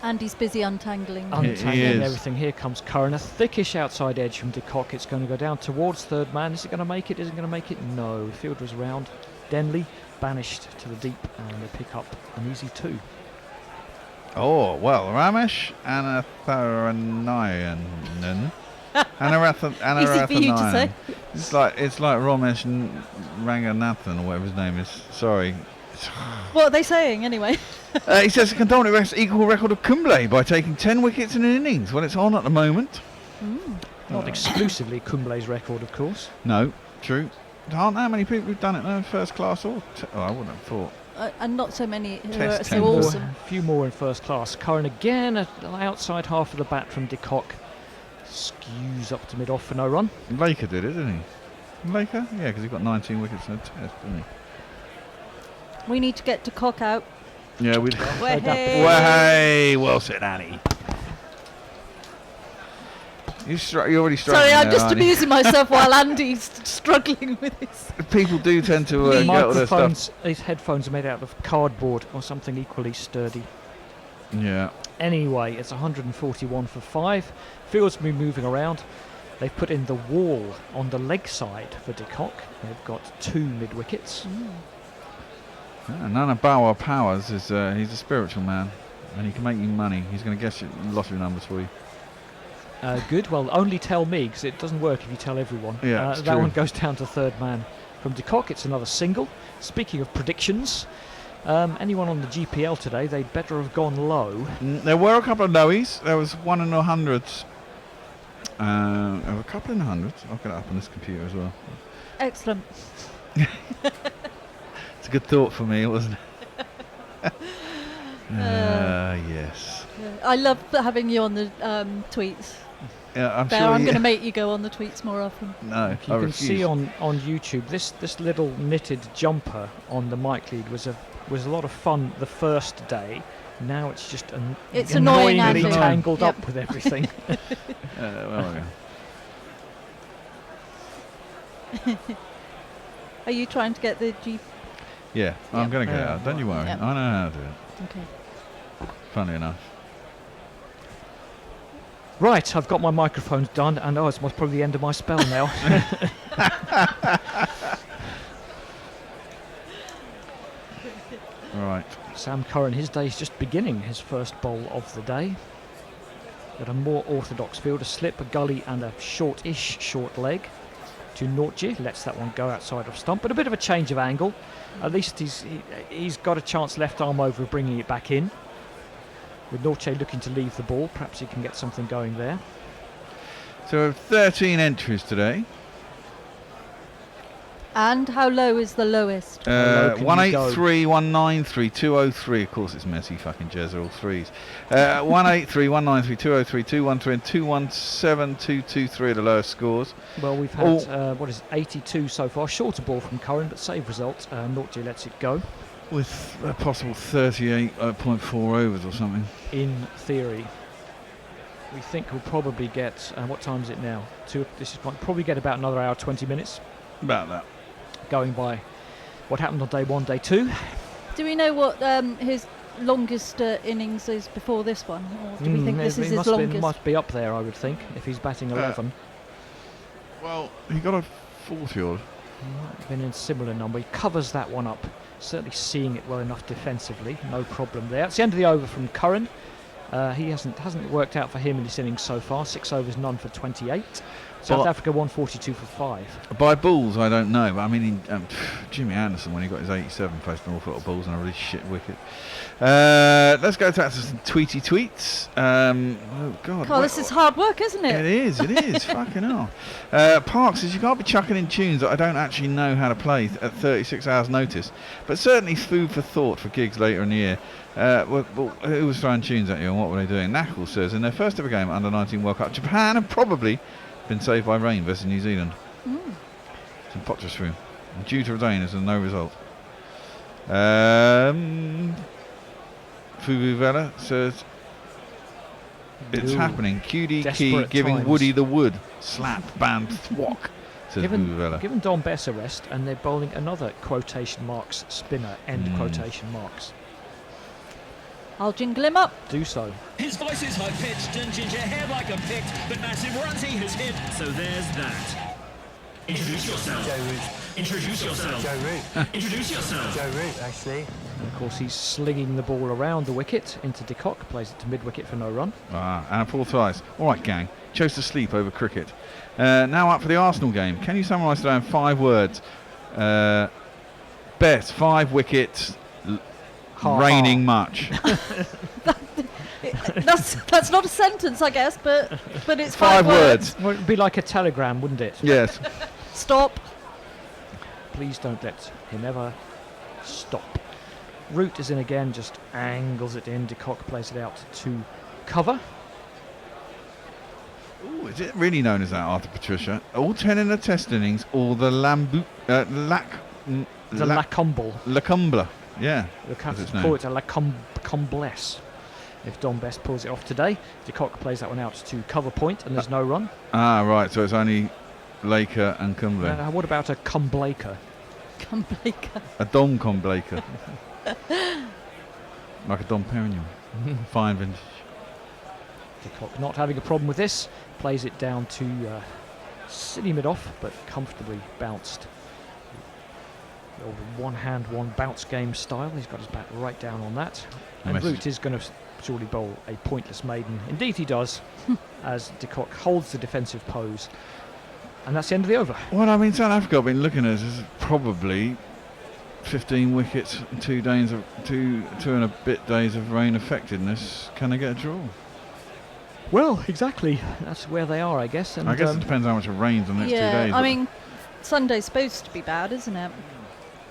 Andy's busy untangling. Untangling is. everything. Here comes Curran. A thickish outside edge from de Kock. It's going to go down towards third man. Is it going to make it? Is it going to make it? No. The fielder's round. Denley banished to the deep, and they pick up an easy 2. Oh, well, Ramesh Anatharanan. Easy for you to say. It's like Ramesh Ranganathan or whatever his name is. Sorry. What are they saying, anyway? He says the Cantonment equal record of Kumble by taking 10 wickets in an innings. Well, it's on at the moment. Not exclusively Kumble's record, of course. No, true. There aren't that many people who've done it though, in first class or... I wouldn't have thought. And not so many who Test are so tender. awesome. A few more in first class. Curran again, outside half of the bat from de Kock. Skews up to mid-off for no run. Laker did it, didn't he? Laker? Yeah, because he got 19 wickets in a test, didn't he? We need to get to Cock out. Yeah, we... Way. Way! Well said, Annie. You're already struggling. Sorry, I'm there, just aren't you? amusing myself while Andy's struggling with this. People do tend to His get all their stuff. microphones, his headphones are made out of cardboard or something equally sturdy. Yeah. Anyway, it's 141 for 5. Field's been moving around. They've put in the wall on the leg side for de Kock. They've got 2 mid-wickets. Nana Bawa Powers is he's a spiritual man, and he can make you money. He's going to guess your lottery numbers for you. Good. Well, only tell me, because it doesn't work if you tell everyone. Yeah, it's that true. one goes down to third man. From de Kock, it's another single. Speaking of predictions, anyone on the GPL today, they'd better have gone low. There were a couple of lowies. There was one in the hundreds. There were a couple in the hundreds. I'll get it up on this computer as well. Excellent. It's a good thought for me, wasn't it? Yes. I love having you on the tweets. Yeah, I'm Bear, sure. I'm going to make you go on the tweets more often. No, You I can refuse. see on YouTube this little knitted jumper on the mic lead was a lot of fun the first day. Now it's just It's annoying, annoyingly Andy. tangled Yep. up with everything. Well, okay. Are you trying to get the Yeah, I'm going to get it out. Don't you worry. Yep. I know how to do it. Okay. Funny enough. Right, I've got my microphones done, and it's probably the end of my spell now. Right. Sam Curran, his day's just beginning, his first bowl of the day. Got a more orthodox field, a slip, a gully, and a short-ish short leg. To Nortje, lets that one go outside of stump, but a bit of a change of angle. At least he's got a chance left arm over of bringing it back in. With Nortje looking to leave the ball, perhaps he can get something going there. So 13 entries today. And how low is the lowest? low can you 183, 193, 203. Of course, it's Messi fucking Jez, all threes. 183, 193, 203, 213, and 217, 223 are the lowest scores. Well, we've had, 82 so far. Shorter ball from Curran, but save result. Nortje lets it go. With a possible 38.4 overs or something. In theory. We think we'll probably get, what time is it now? Probably get about another hour, 20 minutes. About that. Going by what happened on day 1, day 2. Do we know what his longest innings is before this one? Or do we think this is his longest? Must be up there, I would think, if he's batting 11. Well, he got a 40-odd. Might have been in a similar number. He covers that one up. Certainly seeing it well enough defensively. No problem there. It's the end of the over from Curran. He hasn't worked out for him in this innings so far. 6 overs, none for 28. South Africa 142 for 5. By balls, I don't know, but I mean, Jimmy Anderson, when he got his 87, faced an awful lot of balls and a really shit wicket. Let's go to some tweety tweets. Oh God! Carl, this is hard work, isn't it? It is. Fucking hell. Parks says you can't be chucking in tunes that I don't actually know how to play at 36 hours' notice, but certainly food for thought for gigs later in the year. Well, who was throwing tunes at you and what were they doing? Knackle says in their first ever game under 19 World Cup, Japan have probably been saved by rain versus New Zealand. It's in Pottersroom. Due to rain is a no result. Fubu Vela says it's happening. QD Key Desperate giving times. Woody the wood. Slap, bam, thwack. Says Fubu Vela. Given Don Bess a rest, and they're bowling another quotation marks spinner, end quotation marks. I'll jingle him up. Do so. His voice is high-pitched and ginger hair like a pict, but massive runs he has hit, so there's that. Introduce yourself. Joe Root. Introduce yourself. Joe Root. Introduce yourself. Joe Root, actually. And of course, he's slinging the ball around the wicket into de Kock, plays it to mid-wicket for no run. And a full twice. All right, gang. Chose to sleep over cricket. Now up for the Arsenal game. Can you summarise today in 5 words? Best 5 wickets, raining much. That's not a sentence, I guess, but it's 5 words. Well, it'd be like a telegram, wouldn't it? Yes. Stop. Please don't let him ever stop. Root is in again, just angles it in. De Kock plays it out to cover. Ooh, is it really known as that, Arthur Patricia? All 10 in the test innings, or the The Lacomble. Lacumbla. Yeah. Call as it's it known. a Lacomblesse. If Don Best pulls it off today, De Kock plays that one out to cover point, and there's no run. Ah, right. So it's only Laker and Cumberland. What about a Cumblaker? Cumblaker. A Dom Cumblaker. Like a Dom Perignon. Fine vintage. De Kock not having a problem with this, plays it down to silly mid-off, but comfortably bounced. The old one-hand, one-bounce game style. He's got his back right down on that. And Root is going to surely bowl a pointless maiden. Indeed he does, as De Kock holds the defensive pose. And that's the end of the over. Well, I mean, South Africa, I've been looking at this, is probably 15 wickets, 2 and a bit days of rain effectiveness. Can they get a draw? Well, exactly. That's where they are, I guess. And I guess it depends how much it rains on the next 2 days. I mean, Sunday's supposed to be bad, isn't it?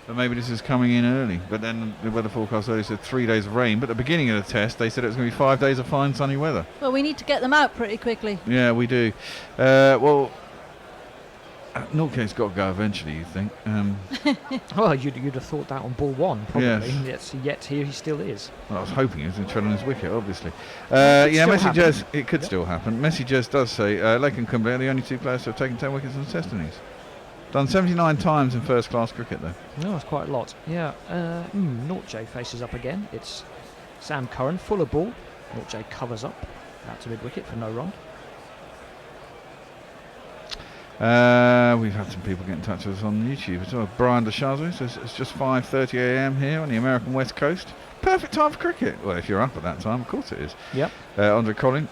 But maybe this is coming in early. But then the weather forecast earlier said 3 days of rain. But at the beginning of the test, they said it was going to be 5 days of fine sunny weather. Well, we need to get them out pretty quickly. Yeah, we do. Northgate's got to go eventually, you think. Well, you'd have thought that on ball 1, probably. Yes. Yet here he still is. Well, I was hoping he was going to tread on his wicket, obviously. It Yeah, still Messi happen. Jez, it could still happen. Messi Jez does say Lake and Cumberland are the only 2 players to have taken 10 wickets in the test innings. Done 79 times in first-class cricket, though. No, that's quite a lot. Yeah. Nortje faces up again. It's Sam Curran, fuller ball. Nortje covers up out to mid-wicket for no run. We've had some people get in touch with us on YouTube as well. Brian DeShazo says it's just 5:30 a.m. here on the American West Coast. Perfect time for cricket. Well, if you're up at that time, of course it is. Yep. Andre Colling,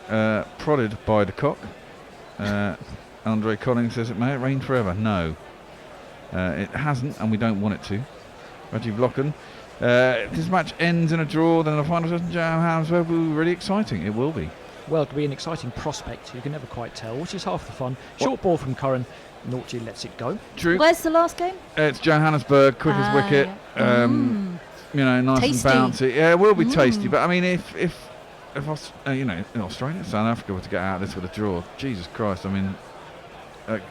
prodded by De Kock. Andre Colling says, may it rain forever? No. It hasn't, and we don't want it to. Rajiv Locken. If this match ends in a draw, then the final doesn't will be really exciting. It will be. Well, it'll be an exciting prospect. You can never quite tell, which is half the fun. Short ball from Curran. Nortje lets it go. True. Where's the last game? It's Johannesburg, quickest wicket. Yeah. You know, nice Tasty. and bouncy. Yeah, it will be tasty. But I mean, if in Australia, South Africa were to get out of this with a draw, Jesus Christ! I mean,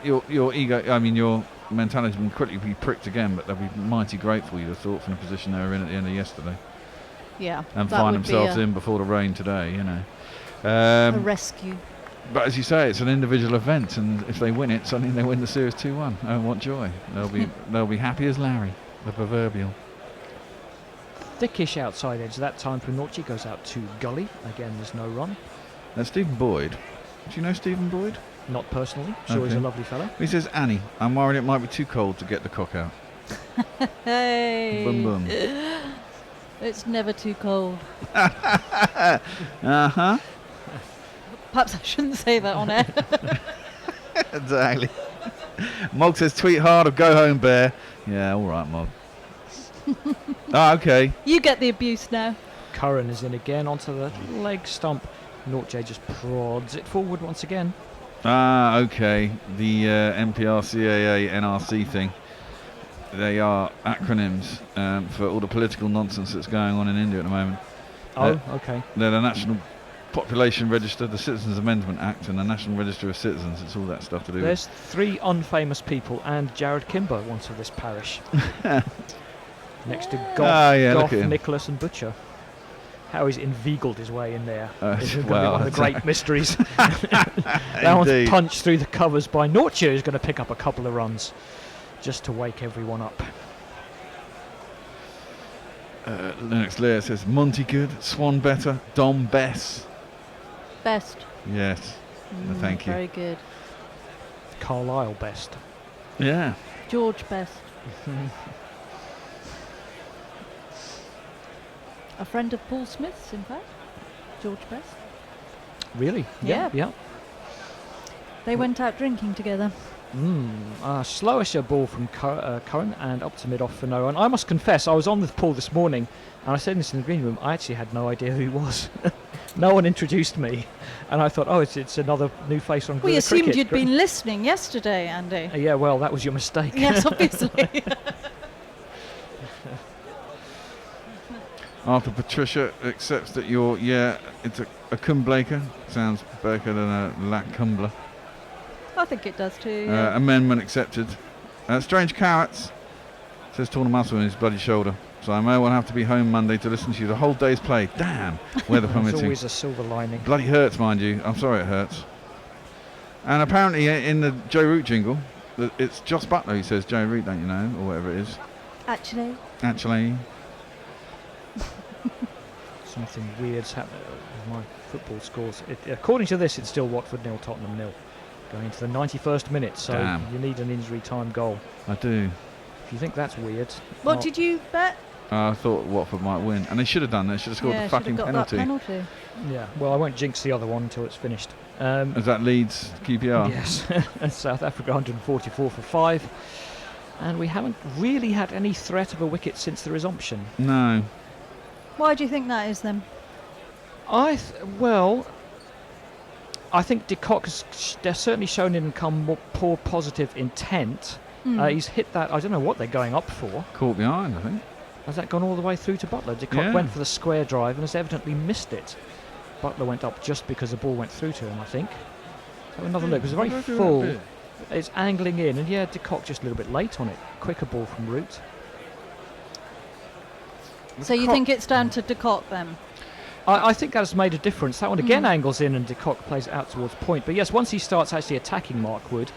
your ego. I mean, your mentality will quickly be pricked again. But they'll be mighty grateful, you'd have thought, from the position they were in at the end of yesterday, Yeah. and that find would be themselves in before the rain today. You know. a rescue. But as you say, it's an individual event, and if they win it, suddenly they win the series 2-1. Oh, what joy! They'll be happy as Larry, the proverbial. Thickish outside edge that time for Nortje. Goes out to Gully. Again, there's no run. Now, Stephen Boyd. Do you know Stephen Boyd? Not personally. Sure, he's a Okay. lovely fellow. He says, Annie, I'm worried it might be too cold to get the cock out. Hey. Boom, boom. It's never too cold. Uh-huh. Perhaps I shouldn't say that on air. Exactly. Mog says, tweet hard or go home, bear. Yeah, all right, Mog. Okay. You get the abuse now. Curran is in again onto the leg stump. Nortje just prods it forward once again. Okay. The NPR, CAA, NRC thing. They are acronyms for all the political nonsense that's going on in India at the moment. Oh, okay. They're the National Population Register, the Citizens Amendment Act, and the National Register of Citizens. It's all that stuff to do There's 3 unfamous people and Jared Kimber once of this parish. Next to Gough, look at him. Nicholas and Butcher. How he's inveigled his way in there. It's going to be well, one of the that's great mysteries. That one's Indeed. punched through the covers by Nortje, who's going to pick up a couple of runs just to wake everyone up. Lennox Lear says, Monty good, Swan better, Dom Bess. Best. Yes. Thank you. Very good. Carlisle best. Yeah. George Best. A friend of Paul Smith's, in fact. George Best. Really? Yeah. Yeah. They went out drinking together. Slowisher ball from Curran and up to mid-off for no run. I must confess, I was on with Paul this morning and I said this in the green room, I actually had no idea who he was. No one introduced me, and I thought, oh, it's another new face on. We Gorilla assumed Cricket. you'd been listening yesterday, Andy. Yeah, well, that was your mistake. Yes, obviously. After Patricia accepts that you're, it's a cumblaker. Sounds better than a lack cumbler. I think it does too. Yeah. Amendment accepted. Strange Carrots says torn a muscle in his bloody shoulder. So I may well have to be home Monday to listen to you the whole day's play. Damn, weather There's permitting. always a silver lining. Bloody hurts, mind you. I'm sorry it hurts. And apparently in the Joe Root jingle, it's Joss Butler who says Joe Root, don't you know, or whatever it is. Actually. Something weird's happening with my football scores. According to this, it's still Watford 0, Tottenham 0. Going into the 91st minute, so Damn. you need an injury time goal. I do. If you think that's weird. What did you bet? I thought Watford might win, and they should have done that. They should have scored the fucking got that penalty. penalty. Yeah, well, I won't jinx the other one until it's finished. Is that Leeds QPR? Yes, and South Africa 144 for 5. And we haven't really had any threat of a wicket since the resumption. No. Why do you think that is then? I think De Kock they're certainly shown him more poor positive intent. He's hit that, I don't know what they're going up for. Caught behind, I think. Has that gone all the way through to Butler? De Kock went for the square drive and has evidently missed it. Butler went up just because the ball went through to him, I think. Have another look. It was very full. It's angling in, and De Kock just a little bit late on it. Quicker ball from Root. So you think it's down to De Kock then? I think that has made a difference. That one again angles in and De Kock plays it out towards point. But yes, once he starts actually attacking Mark Wood,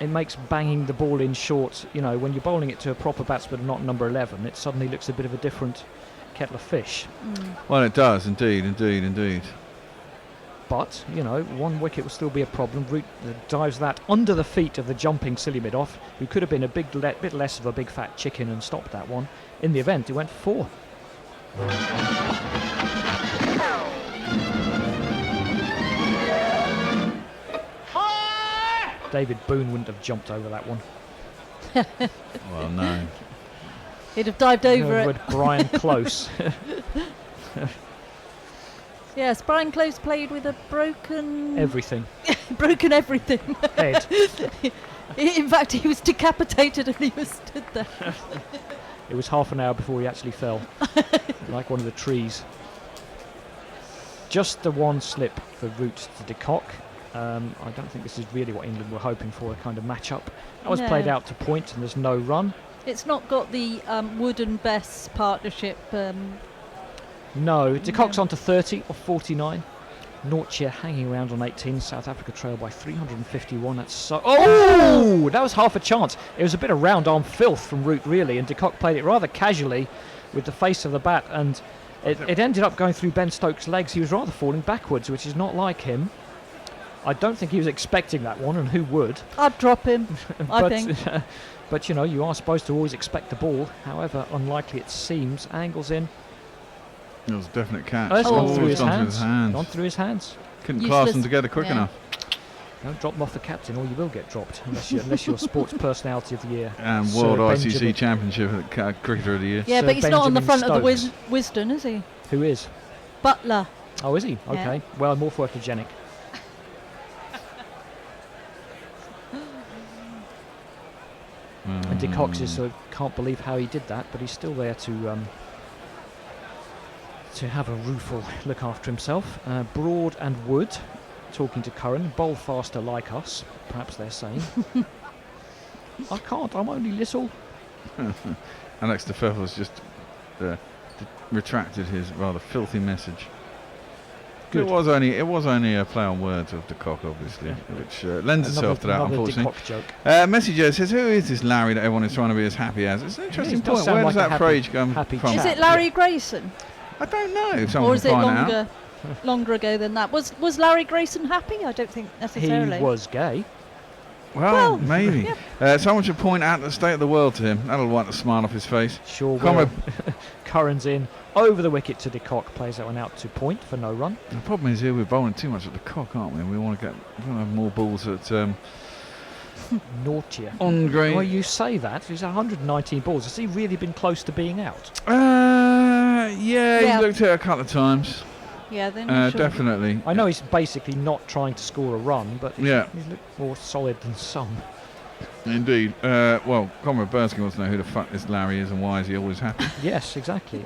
it makes banging the ball in short. You know, when you're bowling it to a proper batsman and not number 11, it suddenly looks a bit of a different kettle of fish. Well, it does, indeed. But, you know, one wicket will still be a problem. Root dives that under the feet of the jumping silly mid-off, who could have been a bit less of a big fat chicken and stopped that one. In the event, he went 4. David Boone wouldn't have jumped over that one. Well, no. He'd have dived over it. With Brian Close. Yes, Brian Close played with a broken... Everything. broken everything. Head. In fact, he was decapitated and he was stood there. It was half an hour before he actually fell. Like one of the trees. Just the one slip for Root to De Kock. I don't think this is really what England were hoping for, a kind of match-up. That was played out to point and there's no run. It's not got the Wood and Bess partnership. No, De Kock's on to 30 or 49. Nortje hanging around on 18. South Africa trail by 351. That's so... Oh! That was half a chance. It was a bit of round arm filth from Root, really, and De Kock played it rather casually with the face of the bat, and it ended up going through Ben Stokes' legs. He was rather falling backwards, which is not like him. I don't think he was expecting that one, and who would? I'd drop him, I think. But, you know, you are supposed to always expect the ball. However unlikely it seems. Angles in. It was a definite catch. Oh, it's gone it's through his gone hands. through his hands. Gone through his hands. Couldn't class them together quick enough. Don't drop them off the captain, or you will get dropped, unless you're Sports Personality of the Year. And Sir World Benjamin. ICC Championship Cricketer of the Year. Yeah, Sir but he's not on the front Benjamin of the Wisden, is he? Who is? Butler. Oh, is he? Yeah. Okay. Well, more photogenic. And De Kock can't believe how he did that, but he's still there to have a rueful look after himself. Broad and Wood talking to Curran. Bowl faster like us, perhaps they're saying. I can't, I'm only little. Alex de Pfeffel's just retracted his rather filthy message. Good. It was only a play on words of De Kock, obviously, which lends itself to that, unfortunately. De Kock joke. Messenger says, "Who is this Larry that everyone is trying to be as happy as?" It's an interesting He does point. sound Where like does a that phrase come from? Is it Larry Grayson? I don't know. If someone Or is can it find out. longer ago than that? Was Larry Grayson happy? I don't think necessarily. He was gay. Well, maybe. Someone should point out the state of the world to him. That'll wipe the smile off his face. Sure will. Curran's in. Over the wicket to De Kock. Plays that one out to point for no run. The problem is here we're bowling too much at De Kock, aren't we? We want to have more balls at Naughtier. on green. Well, you say that. He's 119 balls. Has he really been close to being out? Yeah, he looked at it a couple of times. Yeah, the initial. Definitely. I know he's basically not trying to score a run, but he's Yeah. looked more solid than some. Indeed. Well, Comrade Bursky wants to know who the fuck this Larry is and why is he always happy. Yes, exactly.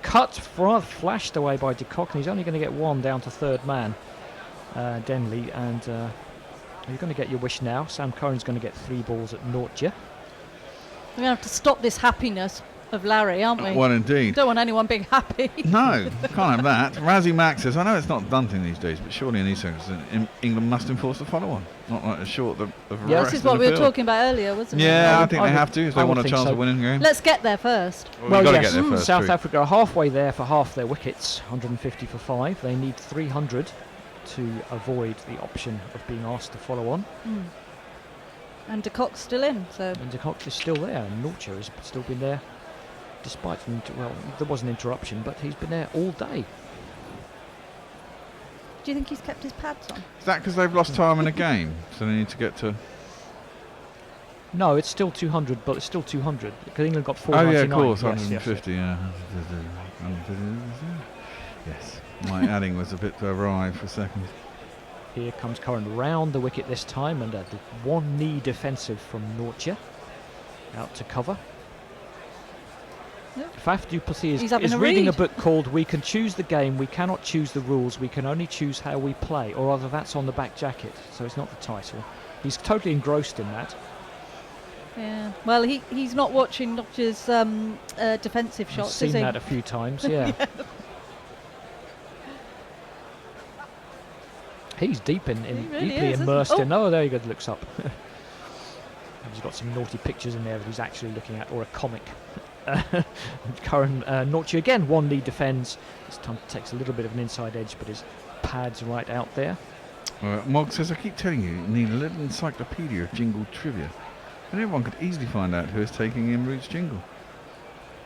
Cut, flashed away by De Kock, and he's only going to get one down to third man, Denley, and you're going to get your wish now. Sam Curran's going to get 3 balls at Nortje. We're going to have to stop this happiness of Larry, aren't we? Well, indeed. Don't want anyone being happy. No, can't have that. Razzie Max says, I know it's not done thing these days, but surely in these circumstances, England must enforce the follow-on. Not like a short of the Yeah, rest This is of what the we were field. talking about earlier, wasn't it? Yeah, I think I they would- have to if I they would want a think chance so. of winning the game. Let's get there first. Well, we've got to yes, get there first. South true. Africa are halfway there for half their wickets, 150 for 5. They need 300 to avoid the option of being asked to follow on. Mm. And De Kock's still in, so And De Kock is still there, and Nortje has still been there, despite there was an interruption, but he's been there all day. do you think he's kept his pads on? Is that because they've lost time in a game? So they need to get to... No, it's still 200, but it's still 200 because England got 499. Oh, yeah, of course, Yes, yes, 150, yeah. Yes, my adding was a bit awry for a second. Here comes Curran round the wicket this time, and the one knee defensive from Nortje out to cover. Yep. Faf du Plessis He's is having a reading a read. book called We Can Choose the Game, We Cannot Choose the Rules, We Can Only Choose How We Play, or rather that's on the back jacket, so it's not the title. He's totally engrossed in that. Yeah. Well, he's not watching Notch's defensive I've shots, seen is he? that a few times, yeah. He's deep in He really deeply is, isn't immersed he? in. Oh, there he goes, looks up. He's got some naughty pictures in there that he's actually looking at, or a comic. Curran Nortje again, one lead defends. This time takes a little bit of an inside edge, but his pad's right out there. Mog says, I keep telling you need a little encyclopedia of jingle trivia. And everyone could easily find out who is taking En route's jingle.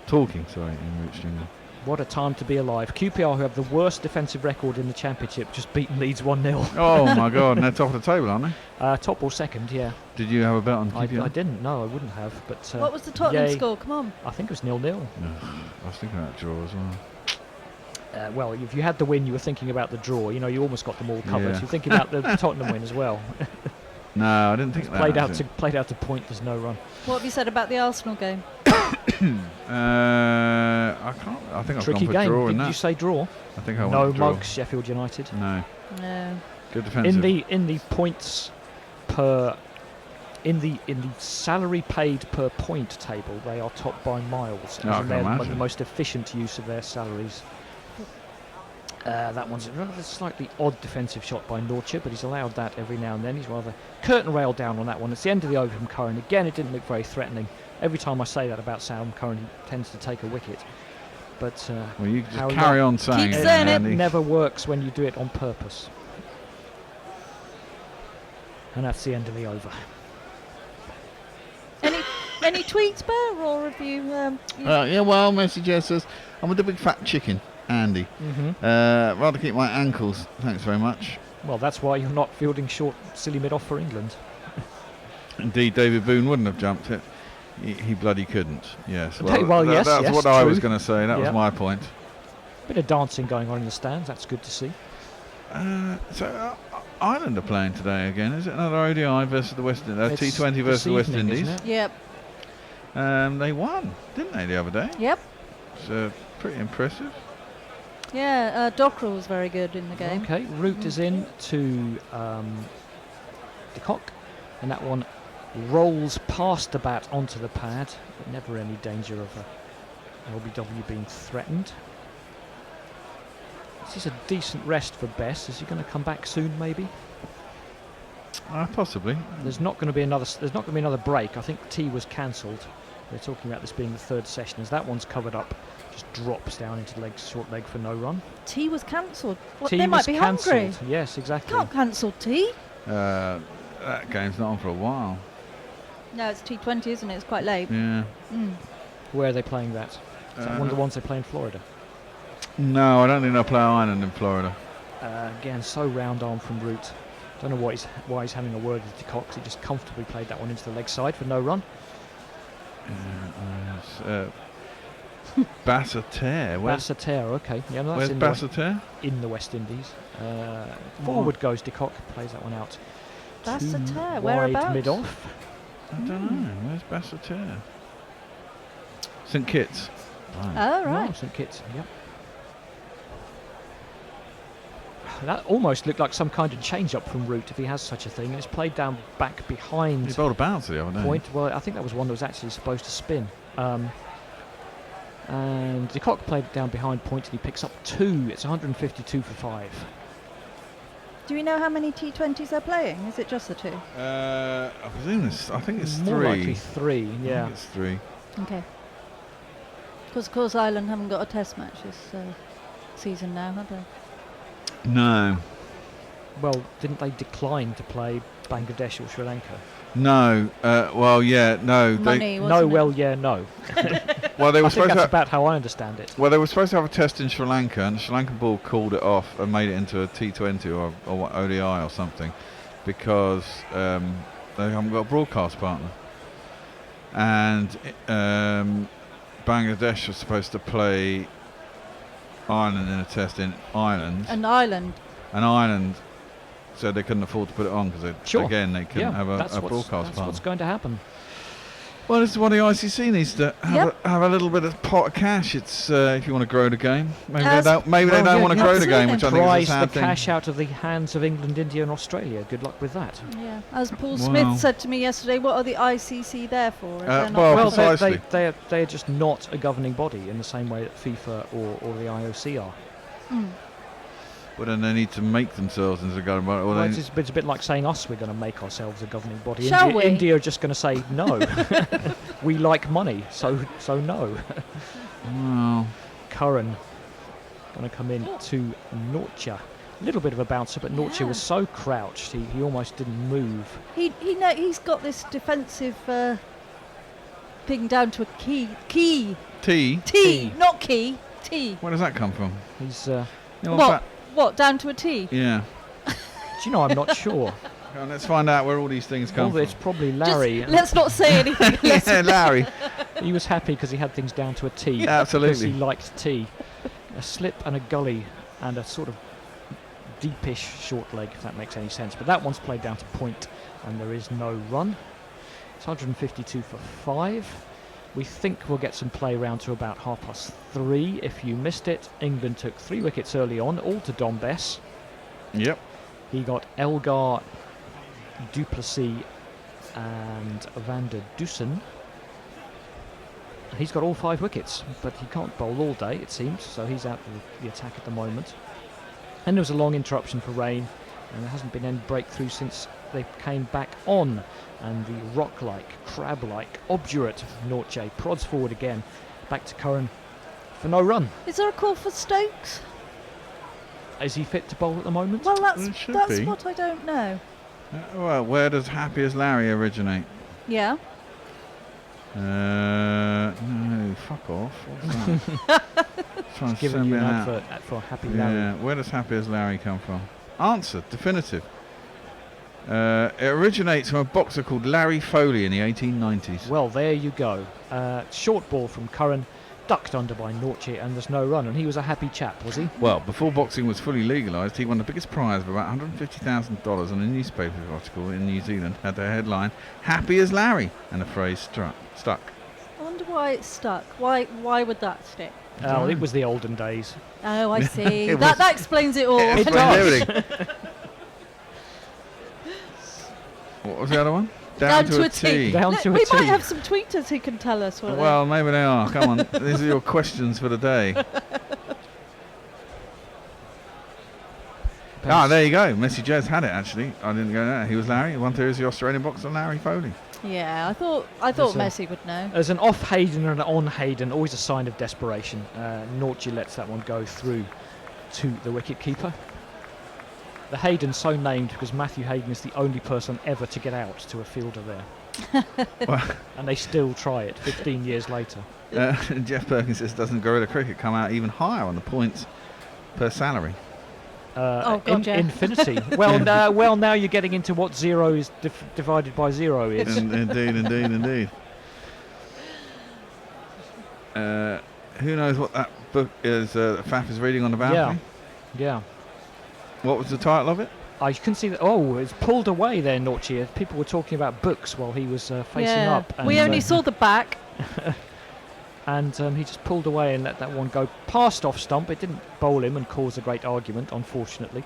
Talking, sorry, En route's jingle. What a time to be alive. QPR, who have the worst defensive record in the Championship, just beaten Leeds 1-0. Oh my God, and they're top of the table, aren't they? Top or second, yeah. Did you have a bet on QPR? I didn't, no, I wouldn't have. But What was the Tottenham yay. score? Come on. I think it was 0-0. I was thinking about draw as well. Well, if you had the win, you were thinking about the draw. You know, you almost got them all covered. Yeah. You're thinking about the Tottenham win as well. No, I didn't think that. Played out to point. There's no run. What have you said about the Arsenal game? I can't. I think I've Tricky gone for game. draw in Did that. you say draw? I think I No went draw. mugs. Sheffield United. No. No. Good defensive. In the points per. In the salary paid per point table, they are top by miles. Oh, I as can they're imagine. the most efficient use of their salaries. That one's a rather slightly odd defensive shot by Nortje, but he's allowed that every now and then. He's rather curtain rail down on that one. It's the end of the over from Curran. Again, it didn't look very threatening. Every time I say that about Sam Curran, he tends to take a wicket. But Well, you just how carry lo- on saying Keep it. saying it. Andy. never works when you do it on purpose. And that's the end of the over. Any tweets, Bear, or have you? Yeah, well, Messi says, I'm with the big fat chicken, Andy. Rather keep my ankles. Thanks very much. Well, that's why you're not fielding short, silly mid-off for England. Indeed, David Boone wouldn't have jumped it. He bloody couldn't. Yes. Yes, that's yes, what I was true. going to say. That was Yeah. my point. Bit of dancing going on in the stands. That's good to see. Ireland are playing today again. Is it another ODI versus the West Indies? It's T20 versus this the West evening, Indies? isn't it? Yep. They won, didn't they, the other day? Yep. It's pretty impressive. Yeah. Dockrell was very good in the game. Okay, Root is in to De Kock, and that one rolls past the bat onto the pad, but never any danger of a LBW being threatened. This is a decent rest for Bess. Is he going to come back soon? Maybe. Possibly. There's not going to be another break. I think tea was cancelled. They're talking about this being the third session. As that one's covered up, just drops down into short leg for no run. Tea was cancelled. Tea They might was be hungry. cancelled. Yes, exactly. Can't cancel tea. That game's not on for a while. No, it's T20, isn't it? It's quite late. Yeah. Where are they playing that? Is that one of the ones they play in Florida? No, I don't think they'll play Ireland in Florida. Again, so round arm from Root. Don't know why he's having a word with De Kock. He just comfortably played that one into the leg side for no run. Basseterre. Basseterre, okay. Yeah, no, that's Where's in Basseterre? in the West Indies. Forward goes de Kock, plays that one out. Basseterre, Too whereabouts? wide mid-off. I don't know. Where's Basseterre? St Kitts. Oh, right. No, St Kitts, yep. That almost looked like some kind of change-up from route, if he has such a thing. And it's played down back behind He bowled a bounce the other day. point. Well, I think that was one that was actually supposed to spin. And de Kock played it down behind point, and he picks up 2. It's 152 for 5. Do we know how many T20s they're playing? Is it just the 2? I presume I think it's More 3. likely 3, I yeah. think it's 3. Okay. Because, of course, Ireland haven't got a test match this season now, have they? No. Well, didn't they decline to play Bangladesh or Sri Lanka? No. Well, yeah, no. Money, wasn't No, it? well, yeah, no. Well, they were I think supposed that's to. about how I understand it. Well, they were supposed to have a test in Sri Lanka, and the Sri Lankan ball called it off and made it into a T20 or ODI or something because they haven't got a broadcast partner. And Bangladesh was supposed to play Ireland in a test in Ireland. And Ireland. And Ireland said they couldn't afford to put it on because, again, they couldn't have a broadcast partner. That's what's going to happen. Well, this is what the ICC needs to have a little bit of pot of cash. It's if you want to grow the game. Maybe they don't. Maybe they don't want to grow the game, which I think is a Prize sad the thing. cash out of the hands of England, India, and Australia. Good luck with that. Yeah. As Paul Smith said to me yesterday, what are the ICC there for? Well, precisely. They're just not a governing body in the same way that FIFA or the IOC are. Mm. But then they need to make themselves into a governing body. Well, it's a bit like saying us, we're going to make ourselves a governing body. Shall we? India are just going to say no. We like money, so no. Well, Curran going to come in to Nortje. A little bit of a bouncer, but Nortje was so crouched he almost didn't move. He's got this defensive thing down to a key. T. T, not key. T. Where does that come from? He's What, down to a T? Yeah. do you know, I'm not sure. Go on, let's find out where all these things come Well, it's from. probably Larry. Just, let's not say anything. Yeah, Larry. He was happy because he had things down to a T. Absolutely. Because he liked T. A slip and a gully and a sort of deepish short leg, if that makes any sense. But that one's played down to point and there is no run. It's 152 for 5. We think we'll get some play round to about 3:30. If you missed it, England took 3 wickets early on, all to Dom Bess. Yep. He got Elgar, Duplessis and Van der Dusen. He's got all 5 wickets, but he can't bowl all day, it seems, so he's out of the attack at the moment. And there was a long interruption for rain, and there hasn't been any breakthrough since they came back on. And the rock-like, crab-like, obdurate Nortje prods forward again, back to Curran for no run. Is there a call for Stokes? Is he fit to bowl at the moment? Well, that's be. what I don't know. Well, where does Happy as Larry originate? Yeah. No, fuck off. What's that? Trying to Giving send you me an out. advert for Happy Yeah, Larry. where does Happy as Larry come from? Answer, definitive. It originates from a boxer called Larry Foley in the 1890s. Well, there you go. Short ball from Curran, ducked under by Nortje, and there's no run. And he was a happy chap, was he? Well, before boxing was fully legalised, he won the biggest prize of about $150,000 on a newspaper article in New Zealand. Had the headline, "Happy as Larry," and the phrase stuck. I wonder why it stuck. Why would that stick? Oh, it was the olden days. Oh, I see. It that explains it all. It does. What was the other one? Down to a T. Down Look, to a we T. might have some tweeters who can tell us what Well, maybe they are. Come on. These are your questions for the day. There you go. Messi Jez had it, actually. I didn't go there. He was Larry. 1-2 is the Australian boxer Larry Foley. Yeah, I thought Messi would know. There's an off Hayden and an on Hayden, always a sign of desperation. Nortje lets that one go through to the wicket-keeper. The Hayden's so named because Matthew Hayden is the only person ever to get out to a fielder there. And they still try it 15 years later. Jeff Perkins says, doesn't Gorilla Cricket come out even higher on the points per salary? Infinity. Well, now you're getting into what 0 is divided by 0 is. Indeed. Who knows what that book is that Faf is reading on the balcony? Yeah. What was the title of it? I can see that. Oh, it's pulled away there, Nortje. People were talking about books while he was facing up. And, we only saw the back. And he just pulled away and let that one go past off stump. It didn't bowl him and cause a great argument, unfortunately.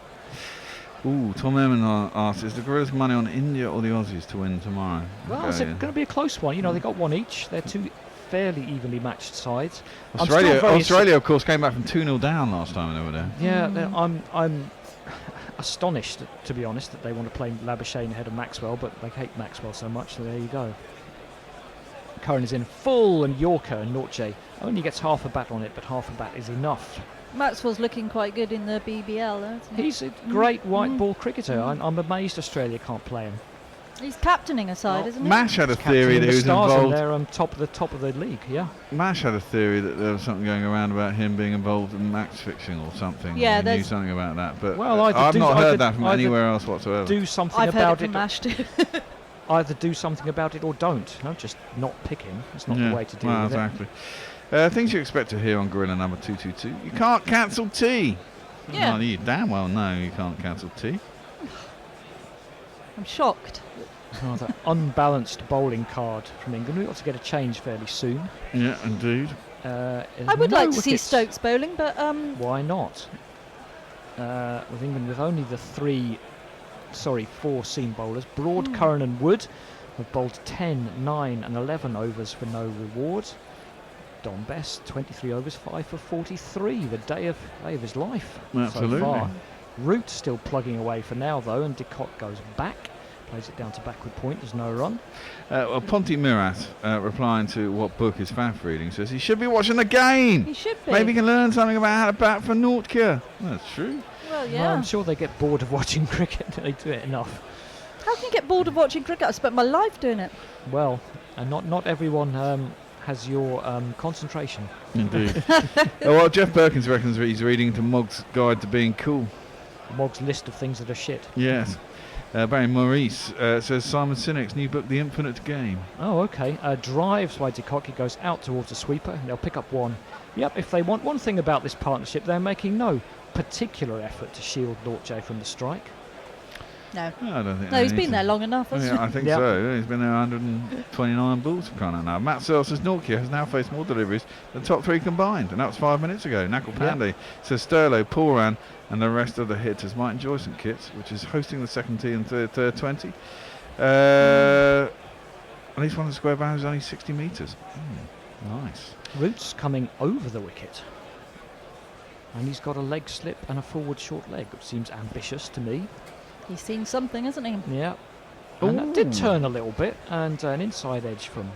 Ooh, Tom Eamon asks, is the Gorillas money on India or the Aussies to win tomorrow? Well, it's going to be a close one. You know, they got one each. They're two fairly evenly matched sides. Australia, of course, came back from 2-0 down last time they were there. Yeah, I'm astonished, to be honest, that they want to play Labuschagne ahead of Maxwell, but they hate Maxwell so much, so there you go. Curran is in full, and Yorker and Nortje only gets half a bat on it, but half a bat is enough. Maxwell's looking quite good in the BBL, though, isn't he? He's a great white ball cricketer. I'm amazed Australia can't play him. He's captaining a side, isn't he? Mash had a theory that he was Stars involved. They're top of the league, yeah. Mash had a theory that there was something going around about him being involved in match fixing or something. Yeah, he knew something about that, but well, I've not heard that from anywhere else whatsoever. Do something I've about heard it from Mash too. Either do something about it or don't. No, just not pick him. It's not the way to deal with exactly. Things you expect to hear on Gorilla number 222. You can't cancel tea. Yeah. Well, you damn well know you can't cancel tea. I'm shocked. Rather unbalanced bowling card from England. We've got to get a change fairly soon. Yeah, indeed. I would like to see Stokes bowling, but why not? With England with only the four seam bowlers, Broad, Curran and Wood have bowled 10, 9 and 11 overs for no reward. Don Best, 23 overs, 5 for 43, the day of his life. Absolutely. So far. Root still plugging away for now though, and Decock goes back. Plays it down to backward point, there's no run. Well, Ponty Murat, replying to what book is Faf reading, says he should be watching the game. He should be. Maybe he can learn something about how to bat for Nortje. That's true. Well, yeah. Well, I'm sure they get bored of watching cricket. They do it enough. How can you get bored of watching cricket? I spent my life doing it. Well, and not everyone has your concentration. Indeed. Well, Jeff Perkins reckons he's reading to Mog's Guide to Being Cool. Mog's list of things that are shit. Yes. Barry Maurice says Simon Sinek's new book, The Infinite Game. Oh, okay. Drives by Decock. He goes out towards a sweeper, and they'll pick up one. Yep, if they want one thing about this partnership, they're making no particular effort to shield Nortje from the strike. No. I don't think he's been there long enough, hasn't he? I think so. He's been there 129 balls for crying out loud. Matt Searle says Nortje has now faced more deliveries than the top three combined, and that was 5 minutes ago. Nakul Pandey says Sterlo, Pooran, and the rest of the hitters. Martin Joyce and Kits, which is hosting the second tee and third 20. At least one of the square boundaries is only 60 metres. Nice. Root's coming over the wicket. And he's got a leg slip and a forward short leg, which seems ambitious to me. He's seen something, hasn't he? Yeah. And that did turn a little bit, and an inside edge from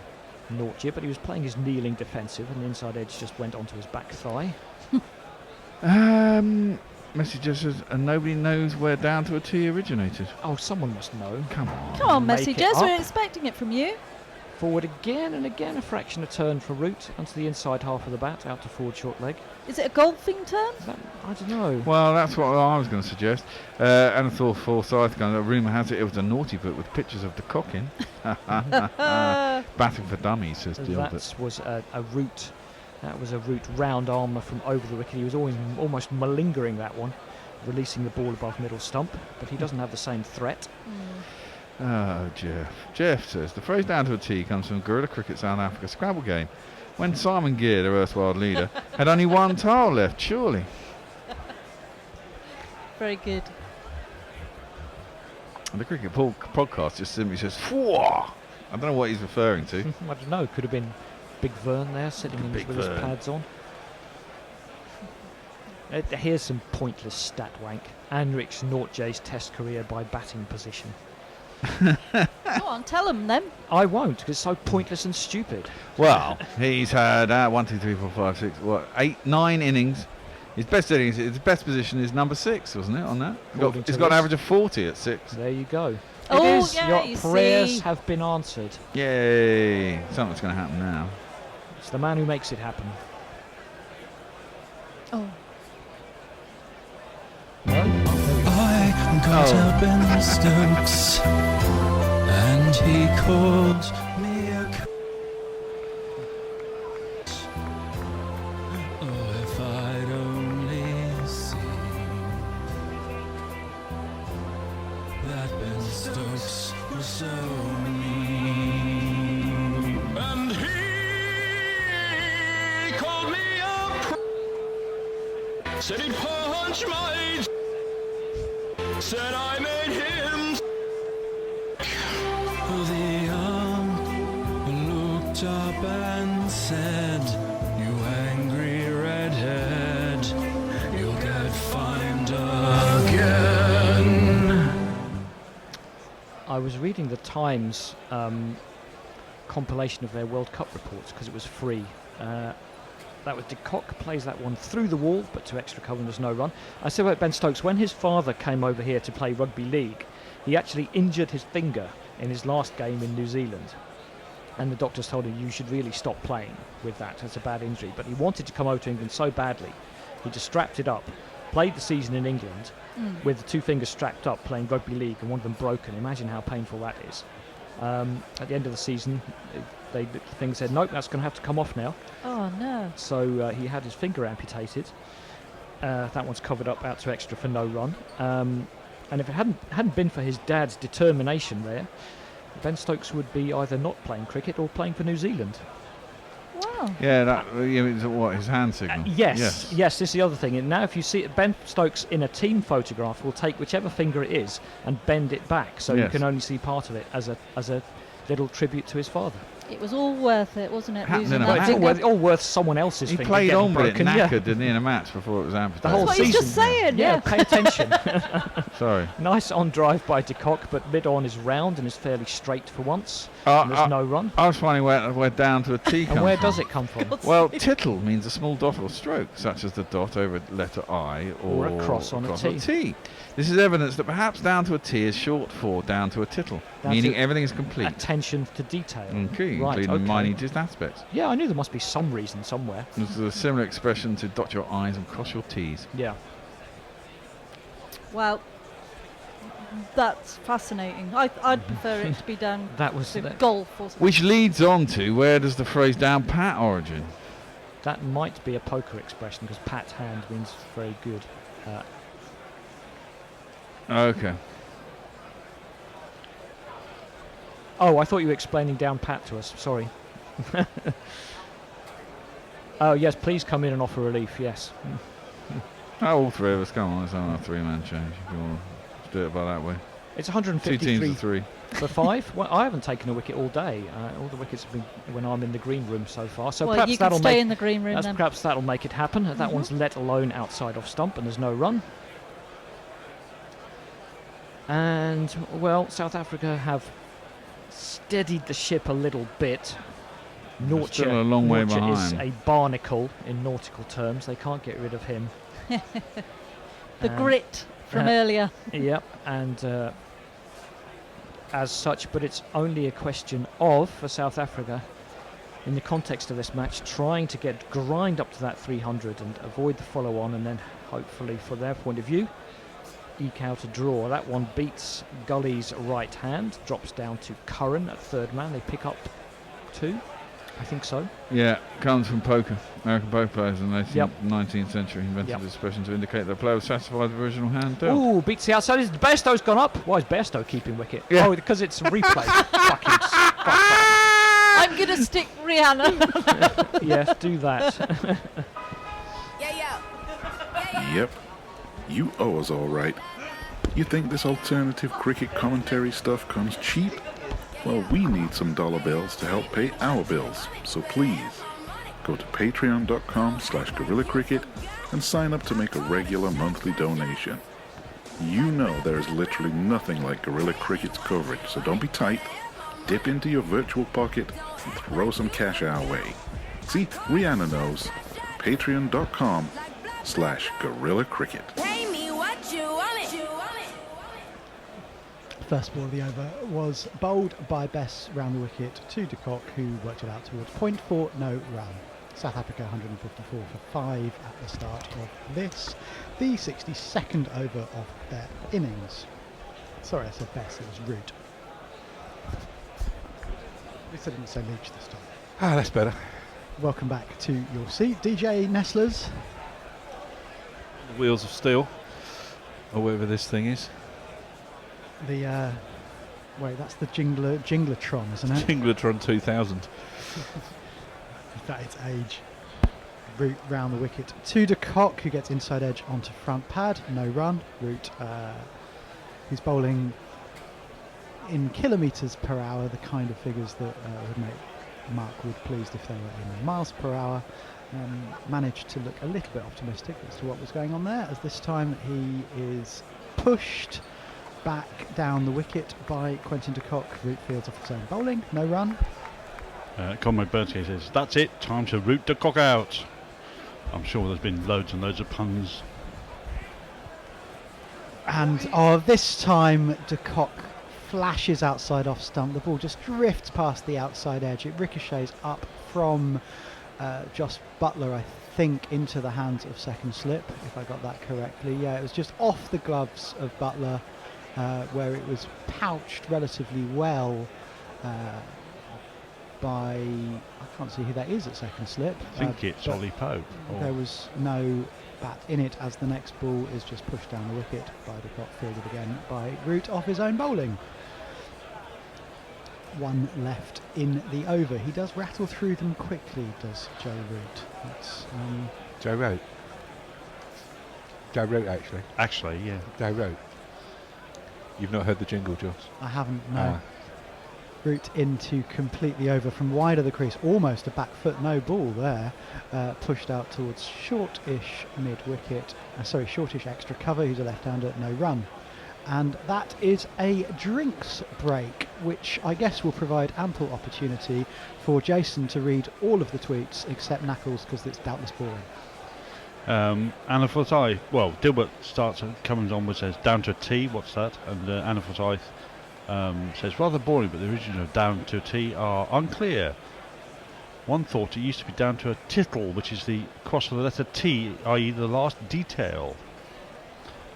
Nortje, but he was playing his kneeling defensive, and the inside edge just went onto his back thigh. Message just says, and nobody knows where Down to a T originated. Oh, someone must know. Come on. Come on, messages. We're expecting it from you. Forward again and again, a fraction of turn for Root onto the inside half of the bat, out to forward short leg. Is it a golfing turn? I don't know. Well, that's what I was going to suggest. Anatole Forsyth, a rumour has it was a naughty book with pictures of the cock in. Batting for dummies, says Gilbert. That was a Root. That was a Root round armour from over the wicket. He was almost malingering that one, releasing the ball above middle stump, but he doesn't have the same threat. Oh, Jeff. Jeff says, the phrase down to a T comes from Guerrilla Cricket South Africa Scrabble game, when Simon Gear, the erstwhile leader, had only one tile left, surely. Very good. And the Cricket podcast just simply says, Fwah! I don't know what he's referring to. I don't know, could have been Big Vern there, sitting with his pads on. Here's some pointless stat wank. Anrich Nortje's test career by batting position. Go on, tell him then. I won't, because it's so pointless and stupid. Well, he's had 1, 2, 3, 4, 5, 6, 8, 9 innings. His best innings, his best position is number 6, wasn't it? On that, he's got an average of 40 at 6. There you go. Oh, it is. Your prayers have been answered. Yay! Something's going to happen now. It's the man who makes it happen. Oh. I got up in Stokes, and he called me a Said he'd punch my... Said I made him... The young looked up and said, "You angry redhead, you'll get fined again." I was reading the Times compilation of their World Cup reports because it was free. That was de Kock plays that one through the wall, but to extra cover and there's no run. I said about Ben Stokes, when his father came over here to play rugby league, he actually injured his finger in his last game in New Zealand. And the doctors told him, you should really stop playing with that, that's a bad injury. But he wanted to come over to England so badly, he just strapped it up, played the season in England with the two fingers strapped up playing rugby league and one of them broken. Imagine how painful that is. At the end of the season, the thing said, nope, that's going to have to come off now. Oh no. So he had his finger amputated. That one's covered up out to extra for no run. And if it hadn't been for his dad's determination there, Ben Stokes would be either not playing cricket or playing for New Zealand. Wow. Yeah, that what his hand signal. Yes. This is the other thing. And now, if you see it, Ben Stokes in a team photograph will take whichever finger it is and bend it back, so you can only see part of it as a little tribute to his father. It was all worth it, wasn't it? Happened losing in a that match. finger? It's all worth someone else's He finger played getting on with it broken. knackered, didn't he, in a match before it was amputated. The whole That's what he's season. just saying, yeah. Pay attention. Sorry. Nice on drive by de Kock, but mid-on is round and is fairly straight for once. And there's no run. I was finding where down to a T comes And where from. does it come from? Well, tittle means a small dot or stroke, such as the dot over letter I Or a cross on a T. This is evidence that perhaps down to a T is short for down to a tittle, Down meaning to everything is complete. Attention to detail. Okay, Right, including okay. minutest aspects. Yeah, I knew there must be some reason somewhere. There's a similar expression to dot your I's and cross your T's. Yeah. Well, that's fascinating. I'd prefer it to be down That was to that, golf or something. Which leads on to, where does the phrase down pat origin? that might be a poker expression because pat hand means very good. Okay. Oh, I thought you were explaining down pat to us. Sorry. Oh yes, please come in and offer relief. Yes. All three of us, come on, let's have a three-man change. If you want to do it by that way. It's 2 teams 153 of 3. for 5. Well, I haven't taken a wicket all day. All the wickets have been when I'm in the green room so far. So Well, perhaps you can that'll stay make in the green room then. perhaps that'll make it happen. That one's let alone outside off stump, and there's no run. And well, South Africa have steadied the ship a little bit. They're still a long way Nortje is behind. a barnacle in nautical terms. They can't get rid of him. The grit from earlier. Yep, and as such, but it's only a question of, for South Africa, in the context of this match, trying to grind up to that 300 and avoid the follow-on, and then hopefully, for their point of view, eke out a draw. That one beats Gully's right hand, drops down to Curran at third man. They pick up 2, I think so. Yeah, comes from poker. American poker players in the Yep. 19th century invented Yep. this expression to indicate the player was satisfied with the original hand dealt. Ooh, beats the outsiders. Bairstow's gone up. Why is Bairstow keeping wicket? Yeah. Oh, because it's replay. Fucking fuck I'm going to stick Rihanna. off. Yes, do that. Yep. You owe us all right. You think this alternative cricket commentary stuff comes cheap? Well, we need some dollar bills to help pay our bills. So please, go to patreon.com/GorillaCricket and sign up to make a regular monthly donation. You know there is literally nothing like Gorilla Cricket's coverage, so don't be tight. Dip into your virtual pocket and throw some cash our way. See, Rihanna knows. Patreon.com/GorillaCricket. Pay me what you want it. First ball of the over was bowled by Bess round the wicket to de Kock, who worked it out towards point for no run. South Africa 154 for 5 at the start of this, the 62nd over of their innings. Sorry, I said Bess, it was Root. At least I didn't say Leach this time. Ah, that's better. Welcome back to your seat, DJ Nestlers. Wheels of Steel, or whatever this thing is. The wait, that's the Jingletron, isn't it? Jingletron 2000. That its age. Root round the wicket to de Kock, who gets inside edge onto front pad. No run. Root, he's bowling in kilometres per hour, the kind of figures that would make Mark Wood pleased if they were in miles per hour. Managed to look a little bit optimistic as to what was going on there, as this time he is pushed back down the wicket by Quentin de Kock. Root fields off his own bowling. No run. Comrade Burnsky says, that's it, time to root de Kock out. I'm sure there's been loads and loads of puns. And this time de Kock flashes outside off stump. The ball just drifts past the outside edge. It ricochets up from Josh Buttler, I think, into the hands of second slip, if I got that correctly. Yeah, it was just off the gloves of Buttler, where it was pouched relatively well by, I can't see who that is at second slip. I think it's Ollie Pope. There was no bat in it, as the next ball is just pushed down the wicket by de Kock, fielded again by Root off his own bowling. One left in the over. He does rattle through them quickly, does Joe Root. That's, Joe Root. Joe Root, actually. Actually, yeah. Joe Root. You've not heard the jingle, Joss? I haven't, no. Root into completely over from wide of the crease, almost a back foot, no ball there. Pushed out towards shortish mid-wicket, shortish extra cover, who's a left-hander, no run. And that is a drinks break, which I guess will provide ample opportunity for Jason to read all of the tweets except Knuckles, because it's doubtless boring. Anna Forsyth, well, Dilbert comes on with says down to a T, what's that? And Anna Forsyth says rather boring, but the origin of down to a T are unclear. One thought it used to be down to a tittle, which is the cross of the letter T, i.e. the last detail.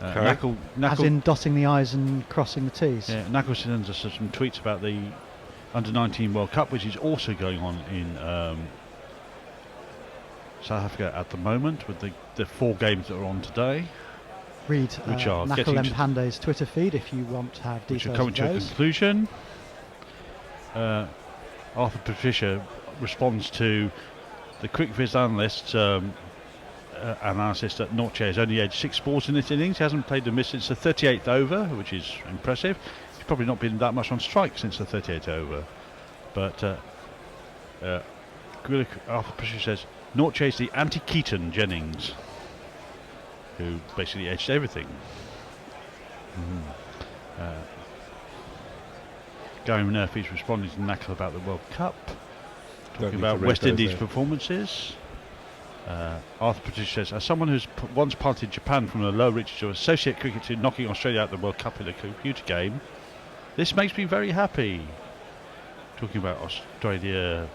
Knuckle, as in dotting the I's and crossing the T's. Yeah, Knuckles sends us some tweets about the Under-19 World Cup, which is also going on in South Africa at the moment, with the 4 games that are on today. Read which are Knuckle Mpande's Twitter feed if you want to have details. Which are coming to a conclusion. Arthur Patricia responds to the Quick Viz analyst's analysis that Nortje has only edged 6 balls in this innings. He hasn't played a miss since the 38th over, which is impressive. He's probably not been that much on strike since the 38th over. But Arthur Patricia says Nortje is the anti-Keaton Jennings, who basically edged everything. Gary Murphy's responding to Knuckle about the World Cup, talking about West Indies performances. Arthur Patricia says, as someone who's once parted Japan from the low reaches of associate cricket to knocking Australia out of the World Cup in a computer game, this makes me very happy. Talking about Australia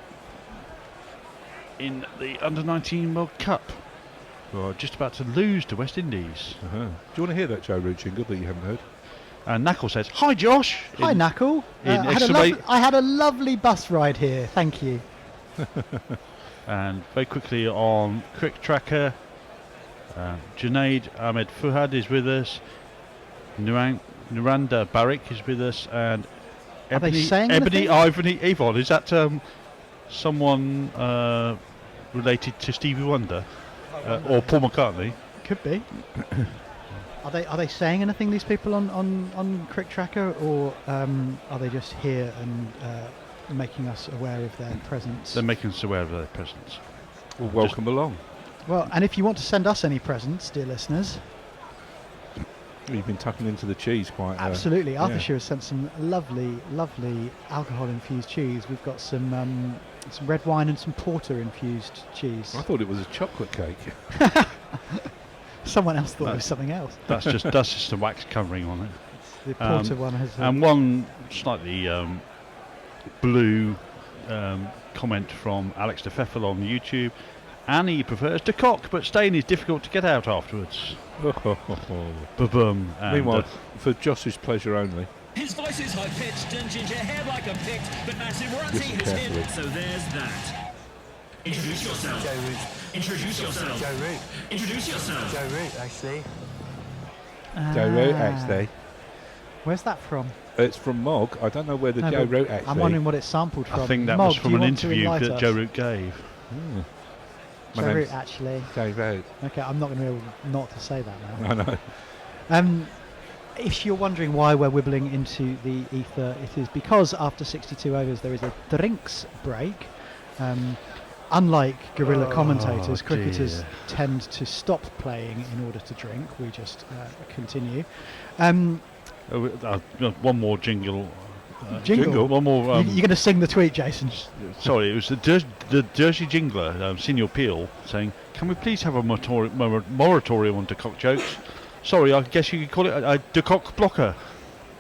in the Under-19 World Cup, who are just about to lose to West Indies. Do you want to hear that Joe Root jingle that you haven't heard? And Knuckle says, hi Josh! Hi Knuckle! I had a lovely bus ride here, thank you. And very quickly on Crick Tracker, Junaid Ahmed Fuhad is with us, Nuranda Barik is with us, and Ebony Avon. Is that someone related to Stevie Wonder or Paul McCartney? Could be. Are they saying anything, these people on Crick Tracker, or are they just here and making us aware of their presence? They're making us aware of their presence. Well, welcome along. Well, and if you want to send us any presents, dear listeners, you've been tucking into the cheese quite. Absolutely. Arthurshire has sent some lovely alcohol-infused cheese. We've got some red wine and some porter-infused cheese. I thought it was a chocolate cake. Someone else thought it was something else. That's just the wax covering on it. The porter one has. And one slightly blue comment from Alex de Pfeffel on YouTube. Annie prefers de Kock, but staying is difficult to get out afterwards. Ba-boom. Meanwhile, for Josh's pleasure only. His voice is high-pitched and ginger hair like a pict, but massive Runty has hit, so there's that. Introduce yourself. Joe Root. Introduce yourself. Joe Root. Introduce yourself. Joe Root, actually. Joe Root, actually. Where's that from? It's from Mog. I don't know where the Joe Root actually. I'm wondering what it's sampled from. I think that Mog, was from an interview that Joe Root gave. Joe name's Root, actually. Joe Root. Okay, I'm not going to be able not to say that now. I know. If you're wondering why we're wibbling into the ether, it is because after 62 overs there is a drinks break. Unlike guerrilla commentators, cricketers dear. tend to stop playing in order to drink. We just continue. One more jingle. Jingle? One more. You're going to sing the tweet, Jason. Sorry, it was the Jersey Jingler, Senior Peel, saying, "Can we please have a moratorium on de Kock jokes?" Sorry, I guess you could call it a de Kock blocker.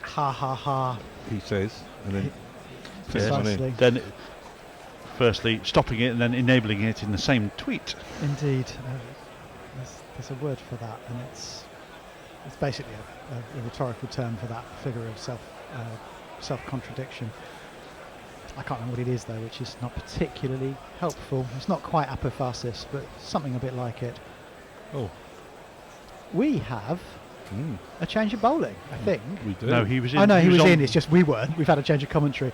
Ha ha ha. He says, and then Precisely. Then, firstly, stopping it and then enabling it in the same tweet. Indeed. There's a word for that, and it's basically a rhetorical term for that figure of self-contradiction. I can't remember what it is though, which is not particularly helpful. It's not quite apophasis, but something a bit like it. Oh. We have a change of bowling, I think. We do. No, he was in. Oh no, he was in. It's just we weren't. We've had a change of commentary.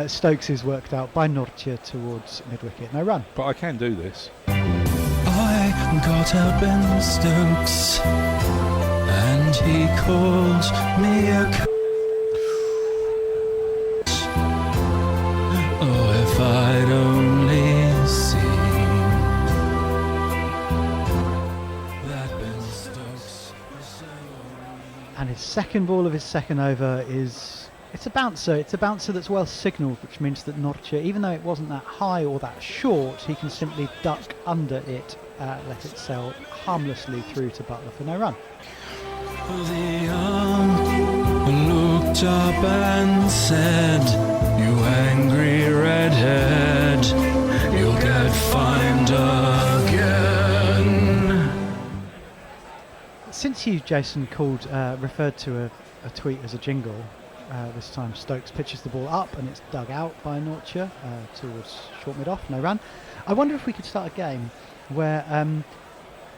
Stokes is worked out by Nortje towards mid-wicket. No run. But I can do this. I got up in Stokes, and he called me a oh, if I'd only seen that Ben Stokes was so. And his second ball of his second over is it's a bouncer. It's a bouncer that's well signalled, which means that Nortje, even though it wasn't that high or that short, he can simply duck under it, let it sail harmlessly through to Butler for no run. The arm looked up and said, "You angry redhead, you'll get fined again." Since you, Jason, referred to a tweet as a jingle, this time Stokes pitches the ball up and it's dug out by Nortje towards short mid off, no run. I wonder if we could start a game where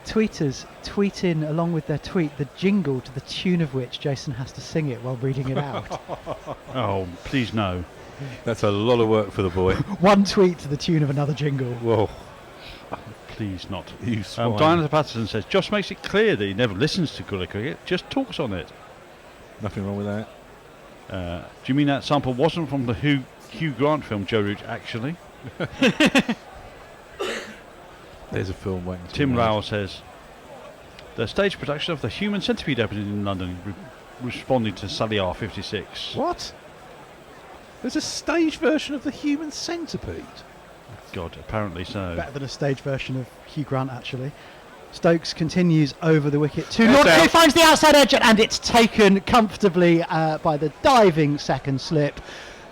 tweeters tweet in along with their tweet the jingle to the tune of which Jason has to sing it while reading it out. Oh, please no. That's a lot of work for the boy. One tweet to the tune of another jingle. Whoa. Please not. You swine. Diana Patterson says, Josh makes it clear that he never listens to guerrilla cricket, just talks on it. Nothing wrong with that. Do you mean that sample wasn't from the Hugh Grant film, Joe Root, actually? There's a film waiting to Tim be made. Rowell says, the stage production of the Human Centipede opened in London, responding to Sally R 56. What? There's a stage version of the Human Centipede. God, apparently so. Better than a stage version of Hugh Grant, actually. Stokes continues over the wicket to That's Nortje, out. finds the outside edge, and it's taken comfortably by the diving second slip.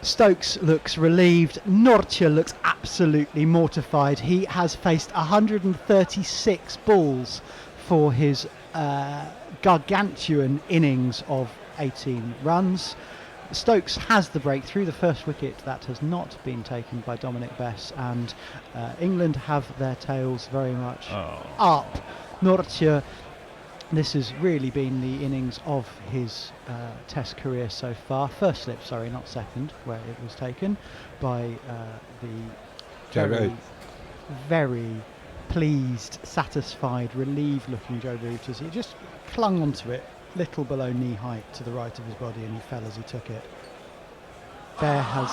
Stokes looks relieved. Nortje looks absolutely mortified. He has faced 136 balls for his gargantuan innings of 18 runs. Stokes has the breakthrough, the first wicket that has not been taken by Dominic Bess, and England have their tails very much up. Nortje, this has really been the innings of his Test career so far. First slip, sorry, not second, where it was taken by the Joe very, Root. very pleased, satisfied, relieved-looking Joe Root as he just clung onto it, little below knee height to the right of his body, and he fell as he took it. Bear has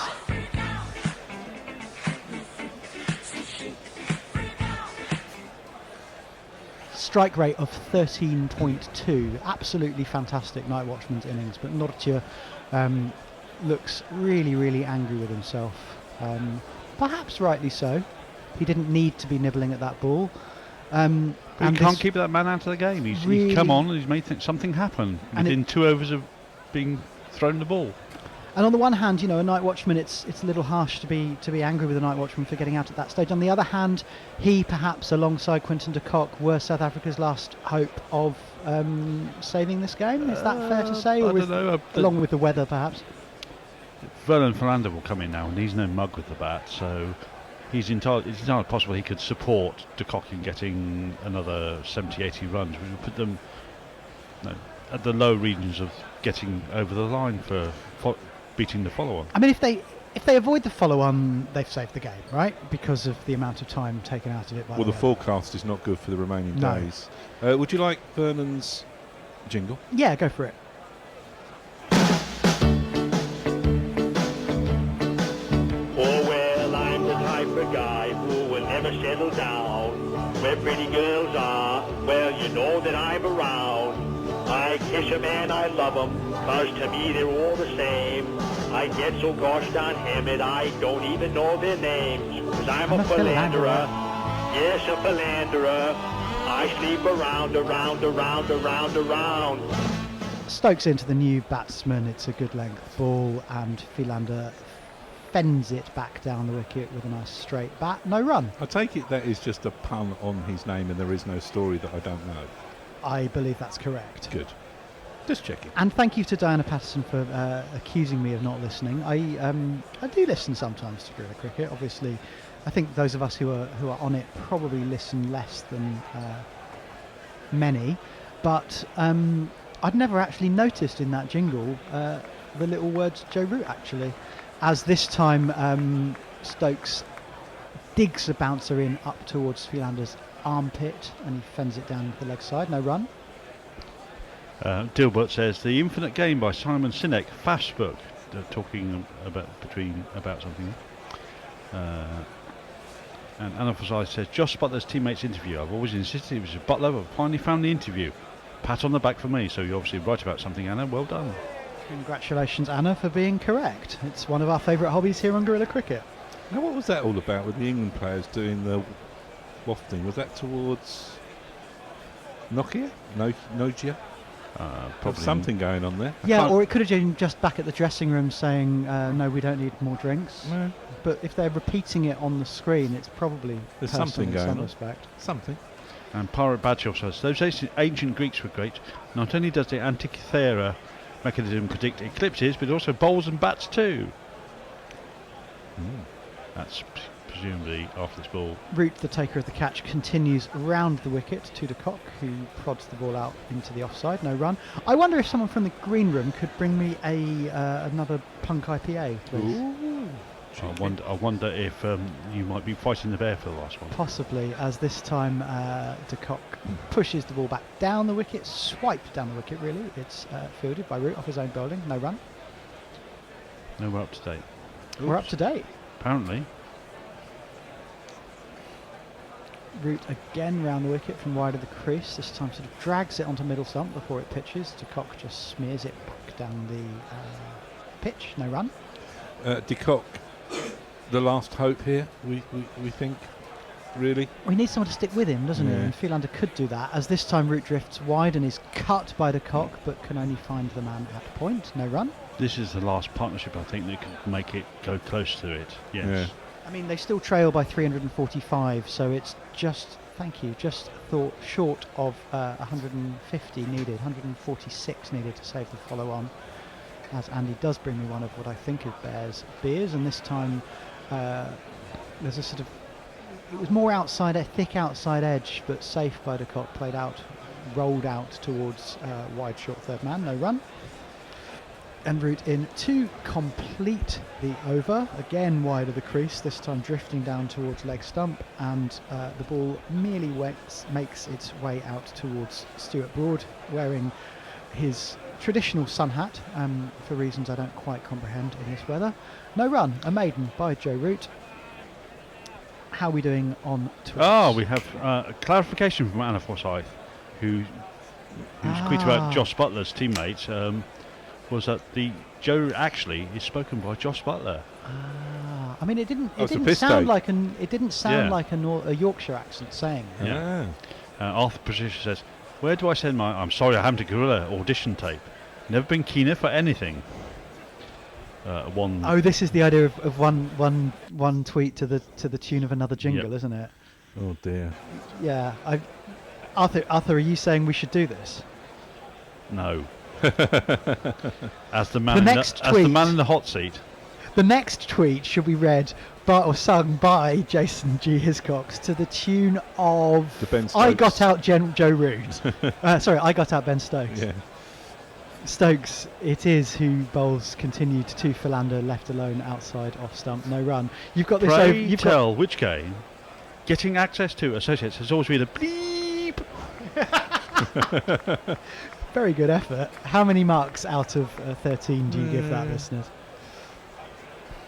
strike rate of 13.2. Absolutely fantastic night watchman's innings, but Nortje looks really, really angry with himself. Perhaps rightly so. He didn't need to be nibbling at that ball. But he can't keep that man out of the game. He's come on and he's made something happen within 2 overs of being thrown the ball. And on the one hand, you know, a night watchman, it's a little harsh to be angry with a night watchman for getting out at that stage. On the other hand, he perhaps, alongside Quinton de Kock, were South Africa's last hope of saving this game. Is that fair to say? Or I don't know. along with the weather, perhaps? Vernon Philander will come in now, and he's no mug with the bat, so it's entirely possible he could support de Kock in getting another 70-80 runs, which would put them at the low regions of getting over the line for beating the follower. I mean, if they avoid the follow-on, they've saved the game, right? Because of the amount of time taken out of it. By Well, the other. forecast is not good for the remaining No. days. Would you like Vernon's jingle? Yeah, go for it. Oh, well, I'm the type of guy who will never settle down. Where pretty girls are, well, you know that I'm around. I kiss 'em and I love 'em, 'cause to me they're all the same. I get so gosh darn hammered, I don't even know their names. 'Cause I'm a philanderer, yes, a philanderer. I sleep around. Stokes into the new batsman. It's a good length ball, and Philander fends it back down the wicket with a nice straight bat. No run. I take it that is just a pun on his name and there is no story that I don't know. I believe that's correct. Good. Just checking. And thank you to Diana Patterson for accusing me of not listening. I do listen sometimes to Guerrilla Cricket. Obviously, I think those of us who are on it probably listen less than many. But I'd never actually noticed in that jingle the little words Joe Root, actually. As this time Stokes digs a bouncer in up towards Philander's armpit and he fends it down the leg side. No run. Dilbert says the Infinite Game by Simon Sinek, fast book. They're talking about something. And Anna Fasai says Josh Butler's teammates interview. I've always insisted it was Butler, but finally found the interview. Pat on the back for me. So you're obviously right about something, Anna. Well done. Congratulations, Anna, for being correct. It's one of our favourite hobbies here on Guerrilla Cricket. Now, what was that all about with the England players doing the wafting? Was that towards Nokia? Nokia? Probably something going on there. Yeah, or it could have been just back at the dressing room saying, no, we don't need more drinks. No. But if they're repeating it on the screen, it's probably There's personal something in going some on. respect. Something. And Pirate Badger says those ancient Greeks were great. Not only does the Antikythera mechanism predict eclipses, but also bowls and bats too. That's presumably after this ball. Root, the taker of the catch, continues round the wicket to de Kock, who prods the ball out into the offside. No run. I wonder if someone from the green room could bring me another punk IPA, please. Ooh. I wonder if you might be fighting the bear for the last one. Possibly, as this time de Kock pushes the ball back down the wicket, swiped down the wicket really. It's fielded by Root off his own bowling. No run. No, we're up to date. We're up to date. Apparently. Root again round the wicket from wide of the crease. This time sort of drags it onto middle stump before it pitches. De Kock just smears it back down the pitch. No run. De Kock, the last hope here, we think, really. We need someone to stick with him, doesn't he? Yeah. And Philander could do that, as this time Root drifts wide and is cut by de Kock, but can only find the man at point. No run. This is the last partnership, I think, that can make it go close to it. Yes. Yeah. I mean, they still trail by 345, so it's just, just thought short of 150 needed, 146 needed to save the follow-on. As Andy does bring me one of what I think is Bears beers, and this time there's a sort of, it was more thick outside edge, but safe by de Kock, played out, rolled out towards wide short third man. No run. And Root in to complete the over, again wide of the crease, this time drifting down towards leg stump, and the ball merely makes its way out towards Stuart Broad, wearing his traditional sun hat, for reasons I don't quite comprehend in this weather. No run, a maiden by Joe Root. How are we doing on Twitter? We have a clarification from Anna Forsyth, who's tweeted about Josh Butler's teammates. Was that the Joe actually is spoken by Josh Butler? I mean, it didn't sound like a Yorkshire accent saying that. Yeah. Arthur Patricia says, "Where do I send my? I'm sorry, I haven't a Gorilla audition tape. Never been keener for anything." This is the idea of one tweet to the tune of another jingle, isn't it? Oh dear. Yeah. Arthur, are you saying we should do this? No. As the man in the hot seat. The next tweet should be read or sung by Jason G. Hiscox to the tune of The Ben Stokes. I Got Out Joe Root. Sorry, I Got Out Ben Stokes. Yeah. Stokes, it is who bowls continued to Philander, left alone outside off stump, no run. You've got this over. Pray tell which game getting access to associates has always been a bleep. Very good effort. How many marks out of 13 do you give that, listeners?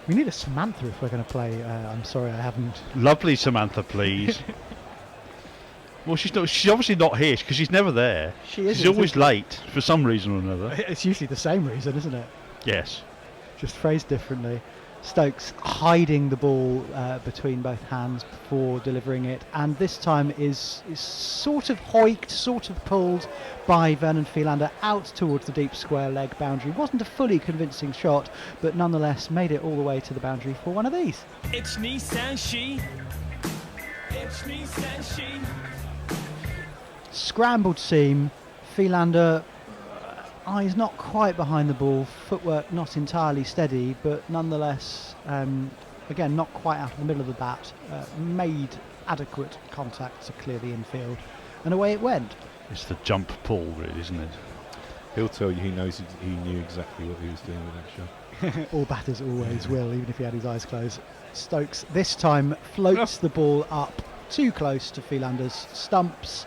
We need a Samantha if we're going to play. I'm sorry, I haven't. Lovely Samantha, please. Well, she's obviously not here because she's never there. She's always late for some reason or another. It's usually the same reason, isn't it? Yes. Just phrased differently. Stokes hiding the ball between both hands before delivering it, and this time is sort of hoiked, sort of pulled by Vernon Philander out towards the deep square leg boundary. Wasn't a fully convincing shot, but nonetheless made it all the way to the boundary for one of these. It's me, says she. It's me, says she. Scrambled seam, Philander, eyes not quite behind the ball, footwork not entirely steady, but nonetheless, again, not quite out of the middle of the bat, made adequate contact to clear the infield, and away it went. It's the jump pull, really, isn't it? He'll tell you he knew exactly what he was doing with that shot. All batters always will, even if he had his eyes closed. Stokes this time floats the ball up too close to Philander's stumps.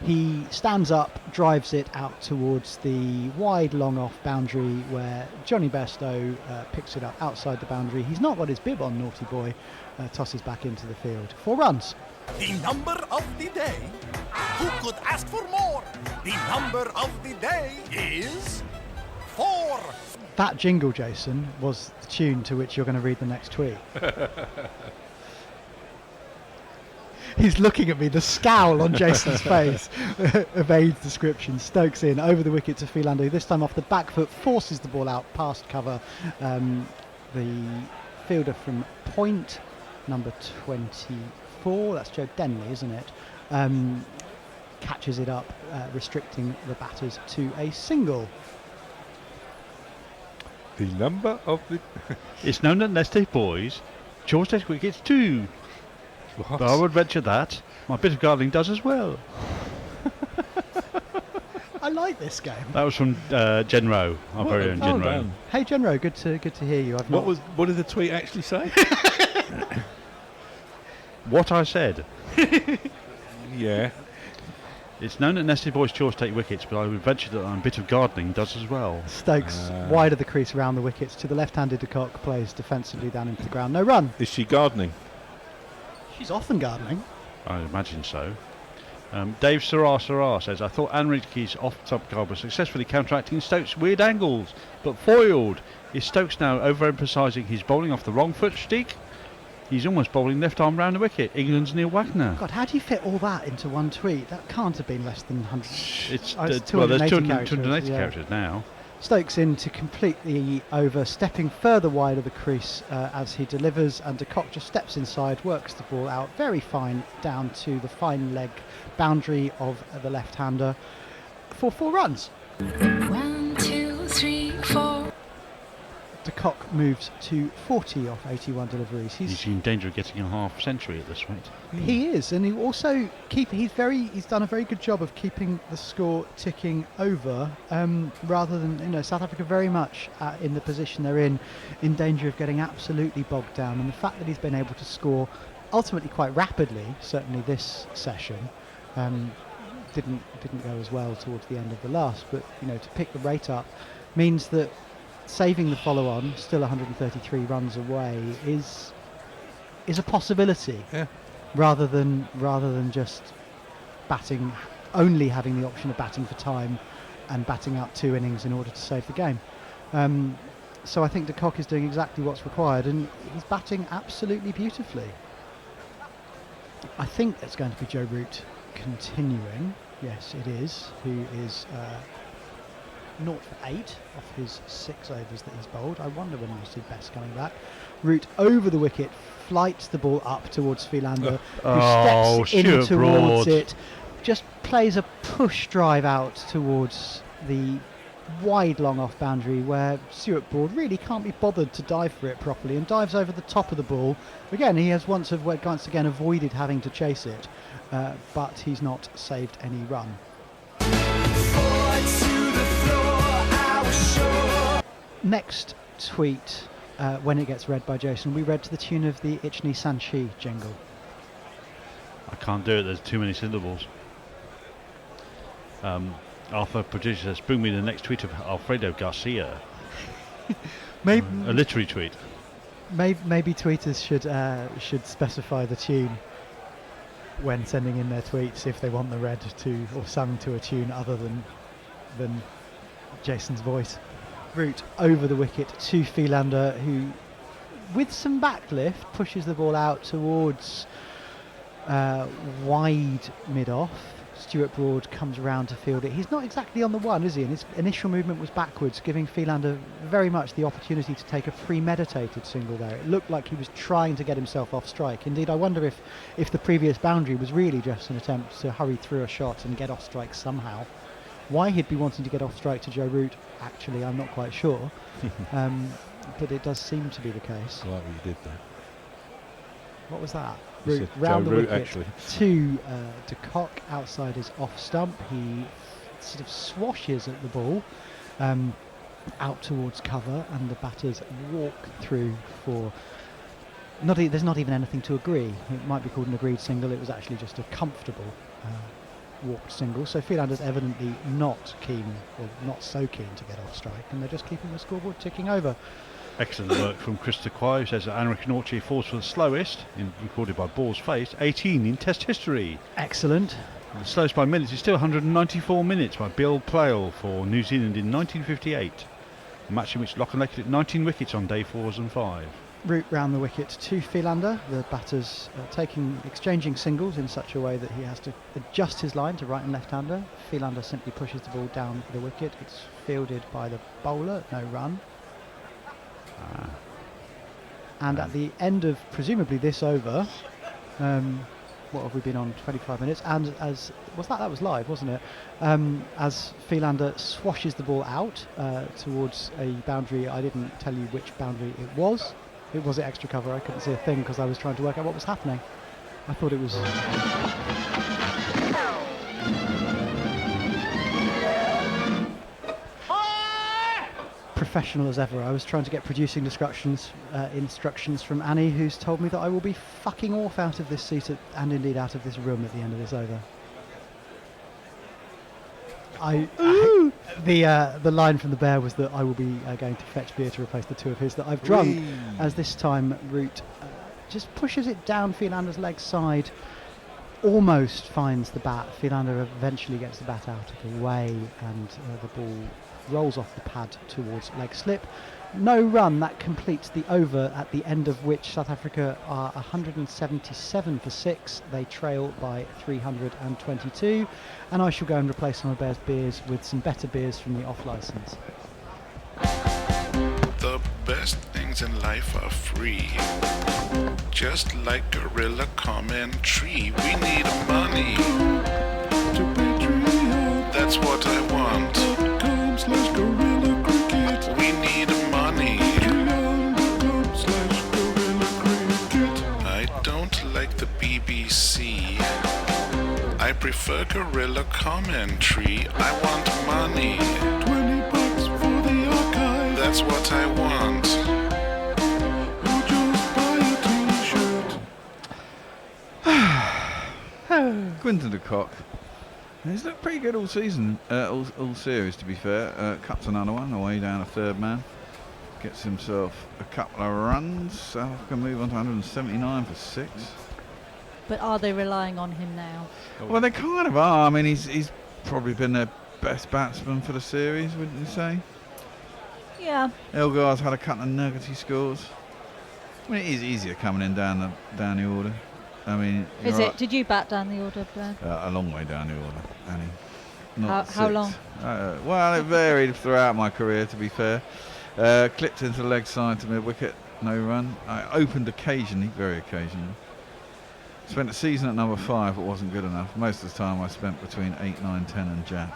He stands up, drives it out towards the wide long off boundary where Johnny Bairstow picks it up outside the boundary. He's not got his bib on, naughty boy, tosses back into the field. 4 runs. The number of the day. Who could ask for more? The number of the day is 4. That jingle, Jason, was the tune to which you're going to read the next tweet. He's looking at me, the scowl on Jason's face evades description. Stokes in, over the wicket to Philander, this time off the back foot, forces the ball out past cover. The fielder from point, number 24, that's Joe Denley, isn't it? Catches it up, restricting the batters to a single. The number of the... It's known that Neste boys, George takes wickets too. What? But I would venture that my bit of gardening does as well. I like this game. That was from Jen Rowe, our very own Jen Rowe. Hey Jen Rowe, good to hear you. What did the tweet actually say? What I said. Yeah. It's known that Nested boys chores take wickets, but I would venture that my bit of gardening does as well. Stokes wide of the crease around the wickets to the left-handed de Kock, plays defensively down into the ground. No run. Is she gardening? She's often gardening. I imagine so. Dave Sarah says, I thought Anriki's off-top guard was successfully counteracting Stokes' weird angles, but foiled. Is Stokes now overemphasising his bowling off the wrong foot shtick? He's almost bowling left arm round the wicket. England's Neil Wagner. God, how do you fit all that into one tweet? That can't have been less than 100. It's there's 280 characters now. Stokes in to complete the over, stepping further wide of the crease as he delivers, and de Kock just steps inside, works the ball out very fine down to the fine leg boundary of the left-hander for 4 runs. 1, 2, 3, 4. De Kock moves to 40 off 81 deliveries. He's in danger of getting a half century at this rate. He is, and he also he's done a very good job of keeping the score ticking over, rather than South Africa very much in the position they're in danger of getting absolutely bogged down. And the fact that he's been able to score ultimately quite rapidly, certainly this session, didn't go as well towards the end of the last, but to pick the rate up means that saving the follow-on, still 133 runs away, is a possibility. Yeah. Rather than just batting, only having the option of batting for time and batting out 2 innings in order to save the game. So I think de Kock is doing exactly what's required, and he's batting absolutely beautifully. I think it's going to be Joe Root continuing. Yes, it is. Who is 0 for 8 off his 6 overs that he's bowled. I wonder when we see Best coming back. Root over the wicket, flights the ball up towards Philander, who steps in towards it, just plays a push drive out towards the wide long off boundary where Stuart Broad really can't be bothered to dive for it properly, and dives over the top of the ball. Again, he has once again avoided having to chase it, but he's not saved any run. Forward to the floor. Next tweet, when it gets read by Jason, we read to the tune of the Ichni Sanchi jingle. I can't do it, there's too many syllables. Arthur Prodigious says, bring me the next tweet of Alfredo Garcia. Maybe, A literary tweet. maybe tweeters should specify the tune when sending in their tweets if they want the read to or sung to a tune other than Jason's voice. Root over the wicket to Philander, who with some backlift pushes the ball out towards wide mid-off. Stuart Broad comes around to field it. He's not exactly on the one, is he? And his initial movement was backwards, giving Philander very much the opportunity to take a premeditated single there. It looked like he was trying to get himself off strike. Indeed, I wonder if the previous boundary was really just an attempt to hurry through a shot and get off strike somehow. Why he'd be wanting to get off strike to Joe Root, actually, I'm not quite sure. But it does seem to be the case. I like what you did there. What was that? You Root said round Joe the Root, wicket actually. to De Kock outside his off stump. He sort of swashes at the ball out towards cover, and the batters walk through for. There's not even anything to agree. It might be called an agreed single. It was actually just a comfortable walked single. So Philander's evidently not keen, or not so keen to get off strike, and they're just keeping the scoreboard ticking over. Excellent work from Chris Taquai, who says that Anrik Nortje falls for the slowest, recorded by Ball's Face, 18 in Test history. Excellent. And the slowest by minutes is still 194 minutes by Bill Plale for New Zealand in 1958. A match in which Lockenleck hit 19 wickets on day 4s and 5. Root round the wicket to Philander. The batters exchanging singles in such a way that he has to adjust his line to right and left-hander. Philander simply pushes the ball down the wicket. It's fielded by the bowler, no run. And at the end of presumably this over, what have we been on, 25 minutes, and as that was live, wasn't it, as Philander swashes the ball out towards a boundary. I didn't tell you which boundary it was. It was at extra cover. I couldn't see a thing because I was trying to work out what was happening. I thought it was professional as ever. I was trying to get producing instructions from Annie, who's told me that I will be fucking off out of this seat and indeed out of this room at the end of this over. The line from the bear was that I will be going to fetch beer to replace the two of his that I've drunk, as this time Root just pushes it down Philander's leg side, almost finds the bat. Philander eventually gets the bat out of the way, and the ball rolls off the pad towards leg slip. No run. That completes the over, at the end of which South Africa are 177 for 6. They trail by 322, and I shall go and replace some of Bear's beers with some better beers from the off licence. The best things in life are free. Just like Gorilla Commentary, we need money. To Patreon, that's what I want. .com/Gorilla Cricket. We need money. I don't like the BBC. I prefer Gorilla Commentary. I want money. $20 for the archive. That's what I want. Or just buy a t-shirt. Quinton de Kock. He's looked pretty good all season, all series to be fair. Cuts another one away down a third man. Gets himself a couple of runs. South Africa move on to 179 for 6. But are they relying on him now? Well, they kind of are. I mean, he's probably been their best batsman for the series, wouldn't you say? Yeah. Elgar's had a couple of nuggety scores. I mean, it is easier coming in down the order. I mean, Is it? Did you bat down the order, Blair? A long way down the order, Annie. How long? Well, it varied throughout my career, to be fair. Clipped into the leg side to mid wicket, no run. I opened occasionally, very occasionally. Spent a season at number 5, but wasn't good enough. Most of the time I spent between 8, 9, 10 and Jack.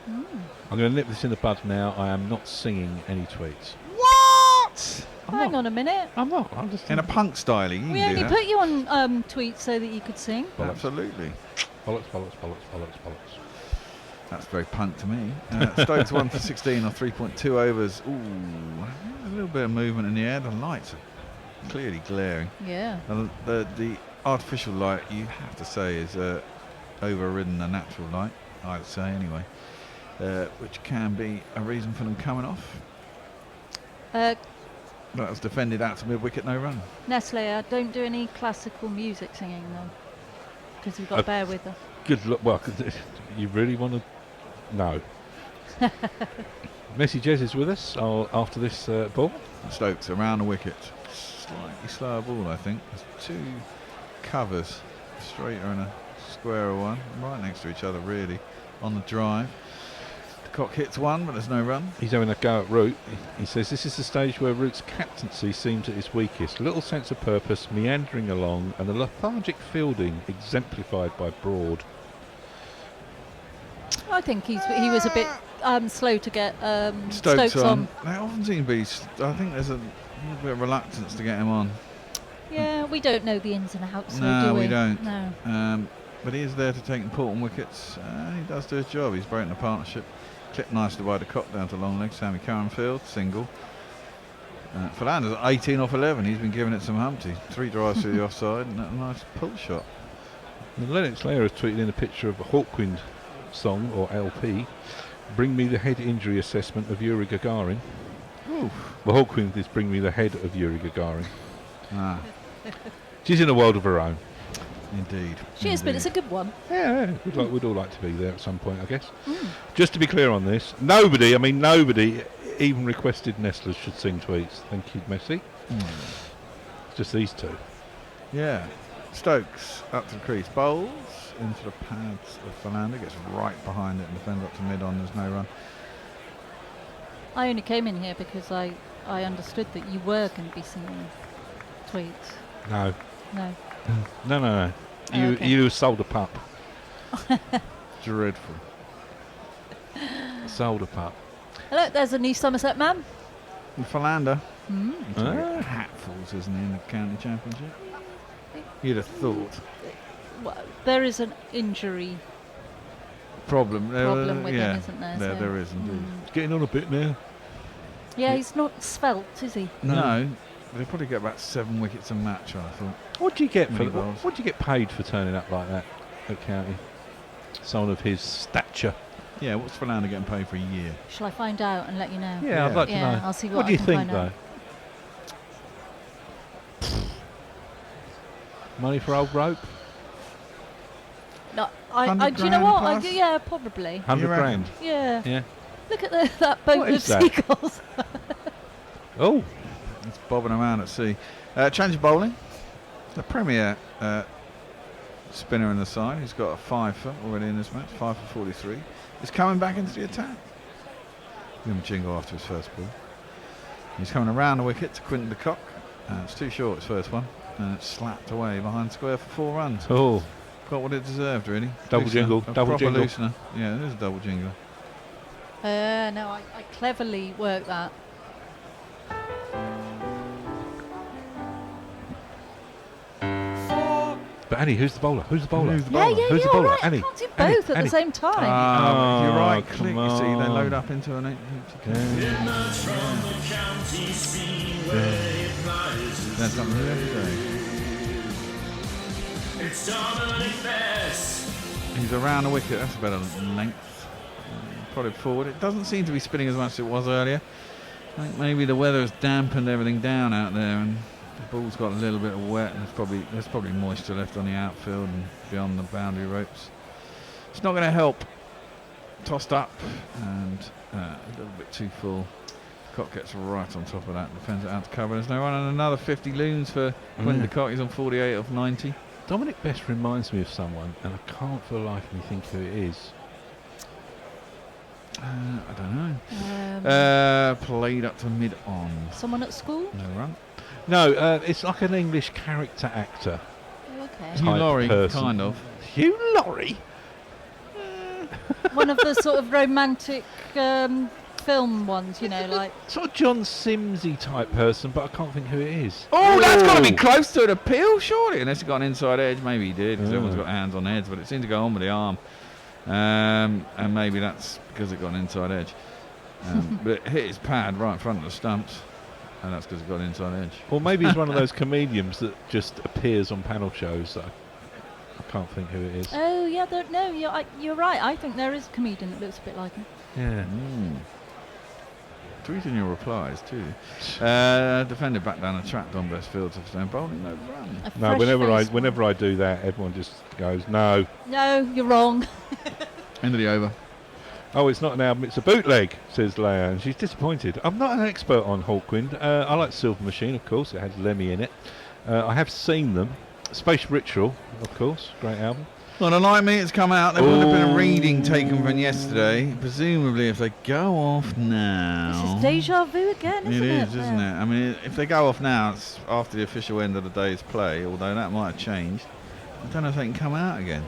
I'm going to nip this in the bud now. I am not singing any tweets. What? Hang on a minute. I'm not. I'm just in a punk style. You we can only do put you on tweets so that you could sing. Absolutely. Bollocks, bollocks, bollocks, bollocks, bollocks. That's very punk to me. Stokes 1 for 16 on 3.2 overs. Ooh, a little bit of movement in the air. The lights are clearly glaring. Yeah. The artificial light, you have to say, is overridden the natural light, I'd say anyway, which can be a reason for them coming off. That was defended out to mid-wicket, no run. Nestle, don't do any classical music singing though, because you've got to bear with us. Good luck. Well, you really want to? No. Messi Jez is with us after this ball. Stokes around the wicket. Slightly slower ball, I think. There's two covers, a straighter and a squarer one, right next to each other, really, on the drive. De Kock hits one, but there's no run. He's having a go at Root. He says this is the stage where Root's captaincy seems at its weakest. Little sense of purpose, meandering along, and a lethargic fielding exemplified by Broad. I think he was a bit slow to get Stokes on. They often seem to be. I think there's a little bit of reluctance to get him on. Yeah, we don't know the ins and outs. No, do we? we don't. No. But he is there to take important wickets. He does do his job. He's broken the partnership. Clipped nicely by De Kock down to long leg. Sammy Curranfield, single. Philander's 18 off 11. He's been giving it some Humpty. 3 drives through the offside and a nice pull shot. Lennox Layer has tweeted in a picture of a Hawkwind song, or LP. Bring me the head injury assessment of Yuri Gagarin. Ooh. Well, Hawkwind is Bring Me the Head of Yuri Gagarin. Ah. She's in a world of her own. Indeed. She is, but it's a good one. Yeah, we'd all like to be there at some point, I guess. Just to be clear on this, nobody even requested Nestlers should sing tweets. Thank you, Messi. Just these two. Yeah. Stokes up to the crease, bowls into the pads of Philander, gets right behind it and defends up to mid on. There's no run. I only came in here because I understood that you were going to be singing tweets. No. No. No. Oh, okay. You sold a pup. Dreadful. Sold a pup. Hello, there's a new Somerset man. And Philander. Ah. Hatfuls, isn't he, in the county championship? You'd have thought. Well, there is an injury problem with him, isn't there? So. There is indeed. He's getting on a bit now. Yeah, he's not svelte, is he? No. They probably get about 7 wickets a match, I thought. What do you get for Mini bowls. what do you get paid for turning up like that at county? Someone of his stature. Yeah, what's Philander getting paid for a year? Shall I find out and let you know? Yeah, I'd like to know. I'll see What I do you can think, find though? out. Money for old rope? No, do you 100 know what? grand Yeah, probably. 100 grand. Yeah. Yeah. Look at that boat What of is that? seagulls. Oh. It's bobbing around at sea. Change of bowling. The premier spinner in the side. He's got a 5-for already in this match. 5 for 43. He's coming back into the attack. Give him a jingle after his first ball. He's coming around the wicket to Quinton de Kock. It's too short, his first one. And it's slapped away behind square for 4 runs. Oh. Got what it deserved, really. Double Loosener. jingle, A double proper jingle. loosener. Yeah, it is a double jingle. No, I cleverly worked that. But Annie, who's the bowler? Who's the bowler? Who's the Yeah, bowler? yeah, Who's the yeah, bowler? right. Annie. I can't do Annie, both at Annie. the same time. You're right. come Click. You see, they on. load up into an 8. There's something new every day. It's Dominic Bess. He's around the wicket. That's a better length. Prodded forward. It doesn't seem to be spinning as much as it was earlier. I think maybe the weather has dampened everything down out there, and the ball's got a little bit of wet. And there's probably moisture left on the outfield and beyond the boundary ropes. It's not going to help. Tossed up and a little bit too full. Kock gets right on top of that. Defends it out to cover. There's no run, and another 50 loons for Quinton de Kock. He's on 48 of 90. Dominic Best reminds me of someone, and I can't for the life of me think who it is. I don't know. Played up to mid on. Someone at school? No run. No, it's like an English character actor. Oh, okay. Hugh type Laurie, person. kind of. Hugh Laurie? One of the sort of romantic film ones, you know, like. Sort of John Simsy type person, but I can't think who it is. Oh, that's got to be Ooh. close to an appeal, surely. Unless he got an inside edge. Maybe he did, because Oh. everyone's got hands on heads, but it seemed to go on with the arm. And maybe that's because it got an inside edge. But it hit his pad right in front of the stumps, and that's because it got an inside edge. Or maybe he's one of those comedians that just appears on panel shows. That I can't think who it is. Oh yeah, no, you're right. I think there is a comedian that looks a bit like him. Yeah. Tweet in your replies too. Defender back down the track, Don Best Fields of Stone bowling, no run. No, whenever I do that, everyone just goes, no. No, you're wrong. End of the over. Oh, it's not an album, it's a bootleg, says Leia, and she's disappointed. I'm not an expert on Hawkwind. I like Silver Machine, of course, it has Lemmy in it. I have seen them. Space Ritual, of course, great album. Well, the light meters come out. There would have been a reading taken from yesterday. Presumably, if they go off now... This is deja vu again, isn't it? It is, isn't it? I mean, if they go off now, it's after the official end of the day's play, although that might have changed. I don't know if they can come out again.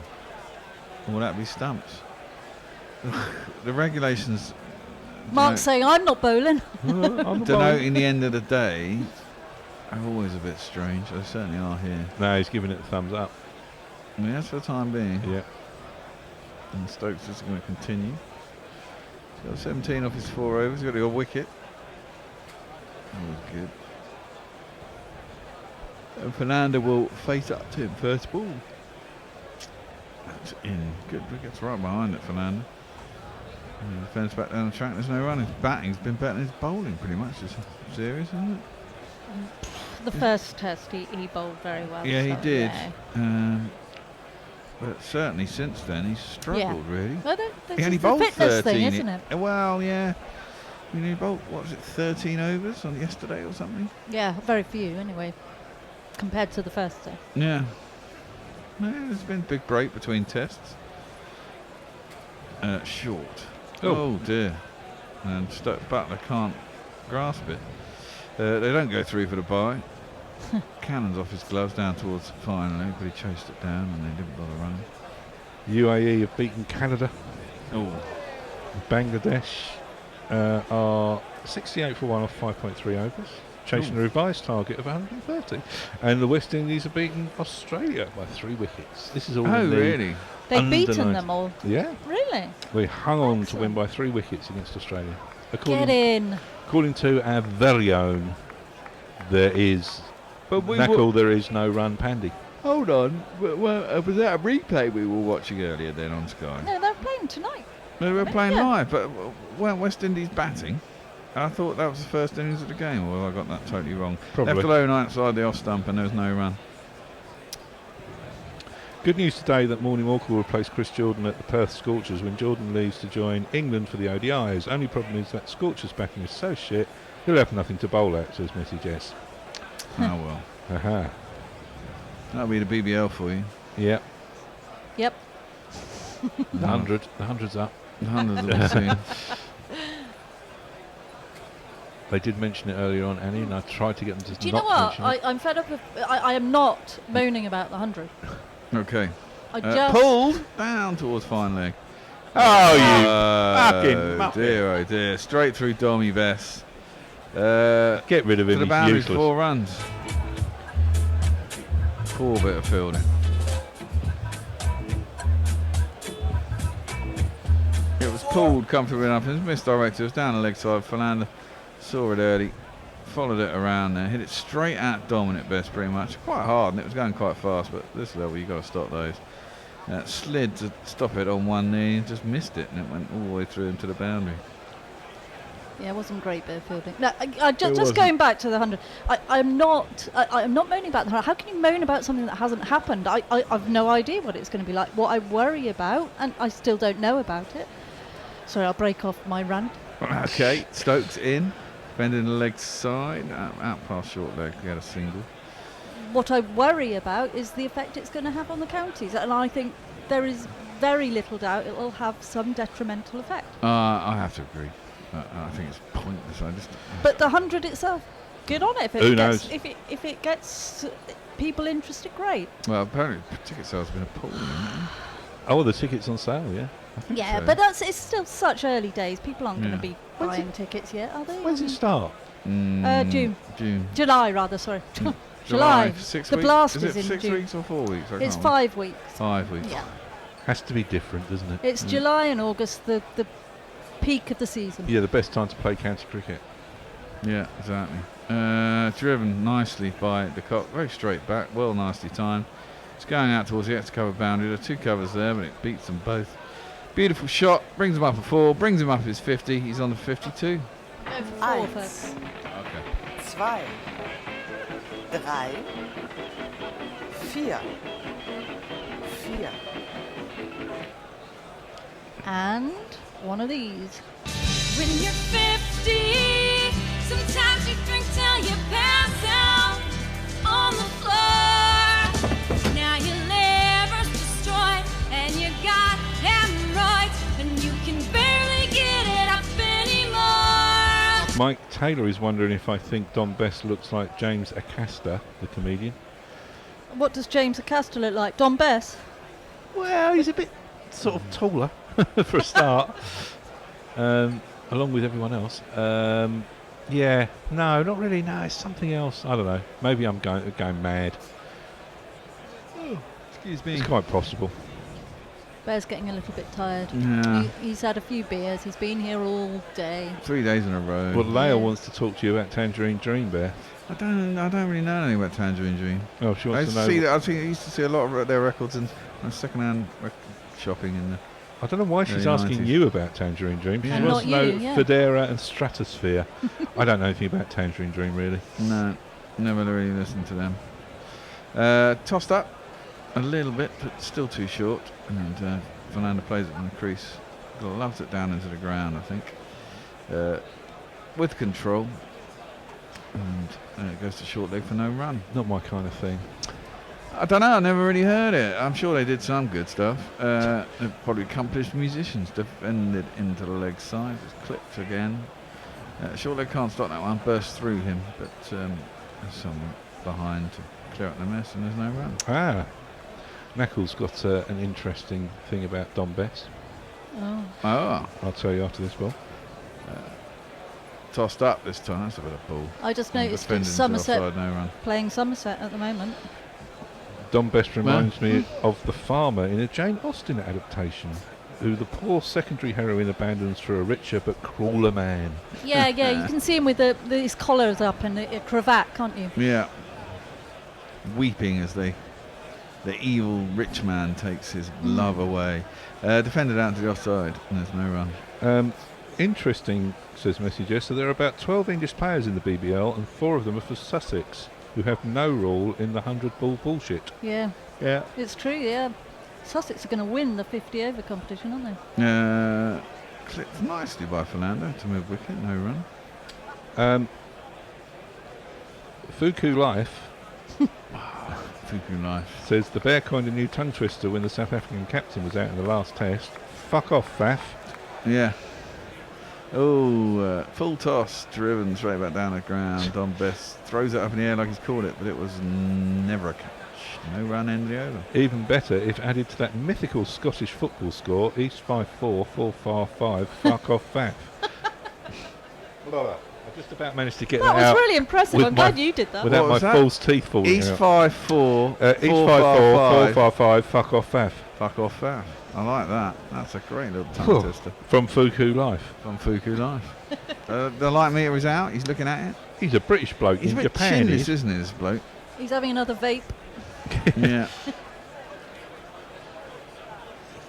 Or will that be stumps? The regulations... Mark's saying, I'm not bowling. Denoting the end of the day are always a bit strange. They certainly are here. No, he's giving it a thumbs up. Yes, for the time being. Yeah. And Stokes is going to continue. He's got 17 off his 4 overs. He's got the odd wicket. Always good. And Fernando will face up to him first ball. That's in. Good wickets right behind it, Fernando. And the defence back down the track. There's no run. His batting's been better than his bowling pretty much this series, isn't it? The first test, he bowled very well. Yeah, he so, did. Yeah. But certainly since then he's struggled really. Well, He only it's a bowled fitness 13. thing, isn't it? Well, yeah. He bowled, what was it, 13 overs on yesterday or something? Yeah, very few anyway, compared to the first day. Yeah. No, there's been a big break between tests. Short. Oh dear. And Butler can't grasp it. They don't go through for the bye. Cannons off his gloves down towards the final, but he chased it down and they didn't bother running. UAE have beaten Canada. Oh. Bangladesh are 68 for 1 off 5.3 overs, chasing a revised target of 130. And the West Indies have beaten Australia by 3 wickets. This is all in the really? They've beaten them all? Yeah. Really? We hung on to win by 3 wickets against Australia. Get in. According to our very own, there is there is no run Pandy. Hold on. Was that a replay we were watching earlier then on Sky? No, they're playing tonight. They were playing live, but weren't West Indies batting? I thought that was the first innings of the game, or I got that totally wrong. Probably. Left alone outside the off stump and there was no run. Good news today that Morning Walker will replace Chris Jordan at the Perth Scorchers when Jordan leaves to join England for the ODIs. Only problem is that Scorchers batting is so shit, he'll have nothing to bowl at, says Missy Jess. Oh well. Aha. That'll be the BBL for you. Yep. Yep. The 100's up. The 100's will be soon. They did mention it earlier on, Annie, and I tried to get them to Do you know what? I'm fed up with... I am not moaning about the 100. Okay. I just... Pulled down towards fine leg. Oh, you fucking muppet. Dear, oh dear. Straight through Dommy Bess. Get rid of him, to the he's boundary, useless. 4 runs. Poor bit of fielding. It was pulled comfortably enough. It was misdirected. It was down the leg side. Fernando saw it early, followed it around there, hit it straight at Dominic Best pretty much. Quite hard, and it was going quite fast, but this level you've got to stop those. Slid to stop it on one knee and just missed it, and it went all the way through into the boundary. Yeah, it wasn't great bit of fielding. No, just going back to the 100. I'm not moaning about the 100. How can you moan about something that hasn't happened? I've no idea what it's going to be like. What I worry about, and I still don't know about it. Sorry, I'll break off my rant. Okay, Stokes in, bending the leg side, out past short leg. He had a single. What I worry about is the effect it's going to have on the counties, and I think there is very little doubt it will have some detrimental effect. I have to agree. I think it's pointless. But the 100 itself, good on it. Who knows? If it gets people interested, great. Well, apparently ticket sales have been appalling. Oh, the tickets on sale, yeah. Yeah, so. but it's still such early days. People aren't going to be buying tickets yet, are they? When's it start? June. June. July, rather, sorry. July. The 6 weeks. blast is is it in 6 June. weeks or 4 weeks? It's 5 weeks. 5 weeks. Yeah. Has to be different, doesn't it? It's July and August, the peak of the season. Yeah, the best time to play county cricket. Yeah, exactly. Driven nicely by the cock, very straight back, well nicely timed. It's going out towards the extra cover boundary. There are 2 covers there, but it beats them both. Beautiful shot, brings him up at 4, brings him up his 50. He's on the 52. Go for 4 first. Okay. 2, 3, 4, 4. And one of these. When you're 50, sometimes you drink till you pass out on the floor. Now your liver's destroyed and you got hemorrhoids and you can barely get it up anymore. Mike Taylor is wondering if I think Don Best looks like James Acaster, the comedian. What does James Acaster look like? Don Bess? Well, he's a bit sort of taller for a start, along with everyone else. Yeah, no, not really. No, it's something else. I don't know. Maybe I'm going mad. Oh, excuse me. It's quite possible. Bear's getting a little bit tired. Yeah. He's had a few beers. He's been here all day. 3 days in a row. Well, Leia wants to talk to you about Tangerine Dream, Bear. I don't really know anything about Tangerine Dream. Oh, she wants to know. I used to see a lot of their records in second-hand shopping in the. I don't know why she's asking 90s. you about Tangerine Dream. She And wants to not know you, yeah. Federa and Stratosphere. I don't know anything about Tangerine Dream, really. No, never really listened to them. Tossed up a little bit, but still too short. And Fernando plays it on the crease. Loves it down into the ground, I think. With control. And it goes to short leg for no run. Not my kind of thing. I don't know, I never really heard it. I'm sure they did some good stuff. They're probably accomplished musicians. Defended into the leg side. It's clipped again. Short leg can't stop that one. Burst through him, but there's someone behind to clear up the mess, and there's no run. Ah. Knackle's got an interesting thing about Don Bess. Oh. I'll tell you after this ball. Tossed up this time. That's a bit of ball. I just And noticed defended it's into the Somerset offside, no run. playing Somerset at the moment. Don Best reminds me of the farmer in a Jane Austen adaptation, who the poor secondary heroine abandons for a richer but crueler man. Yeah, you can see him with his collars up and a cravat, can't you? Yeah. Weeping as the evil rich man takes his love away. Defended out to the offside, and there's no run. Interesting, says Messenger. So there are about 12 English players in the BBL, and 4 of them are for Sussex, who have no role in the 100-ball bullshit. Yeah. Yeah. It's true, yeah. Sussex are going to win the 50-over competition, aren't they? Clipped nicely by Fernando to move wicket, no run. Fuku Life Fuku Life says the Bear coined a new tongue twister when the South African captain was out in the last test. Fuck off, Faf. Yeah. Oh, full toss, driven straight back down the ground. Don Best throws it up in the air like he's caught it, but it was never a catch. No run, end of the over. Even better if added to that mythical Scottish football score, East 5-4, 4-5, fuck off, Faf. I just about managed to get that out. That was really impressive. I'm glad you did that. Without my false teeth falling East out. 5-4, East 5-4, 4-5, fuck off, Faf. Fuck off, Faf. I like that. That's a great little tongue twister. From Fuku Life. From Fuku Life. The light meter is out. He's looking at it. He's a British bloke He's in a bit Japan. chinless, isn't he, this bloke? He's having another vape. Yeah.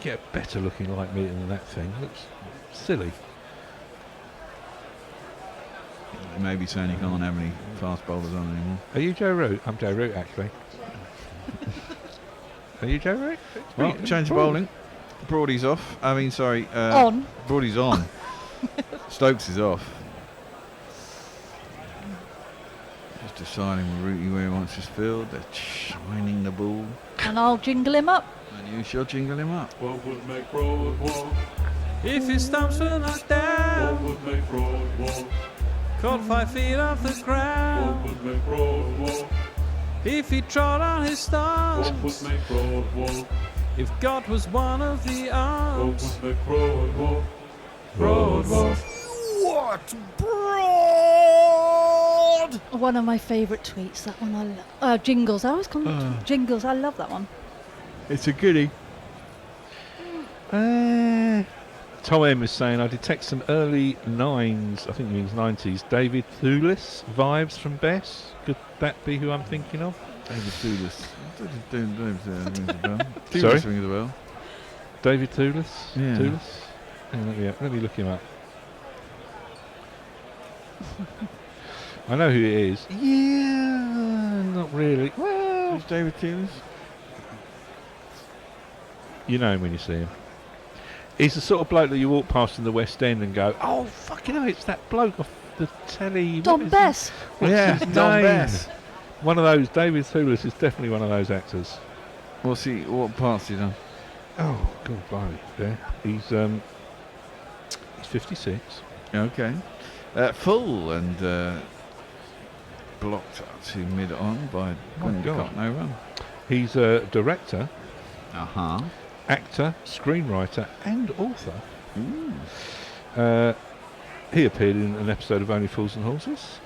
Get a better looking light meter than that thing. Looks silly. Maybe saying you can't have any fast bowlers on anymore. Are you Joe Root? I'm Joe Root, actually. Are you Joe Root? Well, change of bowling. Broadie's off. I mean, sorry. On. Broadie's on. Stokes is off. Just deciding where he wants his field. They're shining the ball. And I'll jingle him up. And you shall jingle him up. What would make Broad walk? If his stumps were knocked down. What would make Broad walk? Caught 5 feet off the ground. What would make Broad walk? If he trod on his stars. What would make Broad walk? If God was one of the arms. What would make Broad walk? Broad walk. What broad? One of my favourite tweets, that one I love. Jingles, I always call it jingles, I love that one. It's a goodie. Tom M is saying, I detect some early 9s, I think it means 90s, David Thewlis vibes from Bess. Could that be who I'm thinking of? David Thewlis. Sorry? Rings a bell. David Thewlis? Yeah. Thewlis? Let me look him up. I know who it is. Yeah, not really. Well, Who's David Thewlis? You know him when you see him. He's the sort of bloke that you walk past in the West End and go, oh, fucking hell, it's that bloke off the telly. Don Bess. Yeah, his Don name? Bess. One of those. David Thewlis is definitely one of those actors. What parts he done? Oh, God, blimey. Yeah. He's 56. Okay. Full and blocked up to mid-on by God. no run. He's a director, actor, screenwriter, and author. He appeared in an episode of Only Fools and Horses.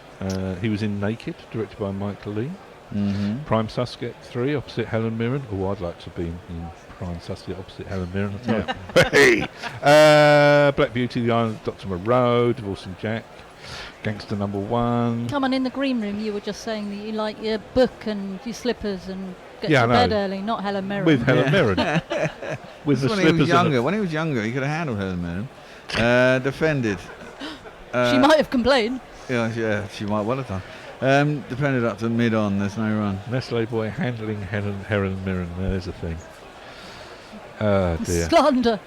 He was in Naked, directed by Michael Lee. Prime Suspect 3, opposite Helen Mirren. Oh, I'd like to be in Prime Suspect opposite Helen Mirren. I'll tell you. Hey! Black Beauty, The Island of Dr. Moreau, Divorcing Jack, Gangster Number 1. Come on, in the green room, you were just saying that you like your book and your slippers and get Yeah, to I bed know. early, not Helen Mirren. With Helen Mirren. With the when slippers he was and younger. the- When he was younger, he could have handled Helen Mirren. Defended. She might have complained. Yeah, she might well have done. Defended up to mid-on. There's no run. Nestle boy handling Helen Mirren. There's a thing. Oh, dear. Slander.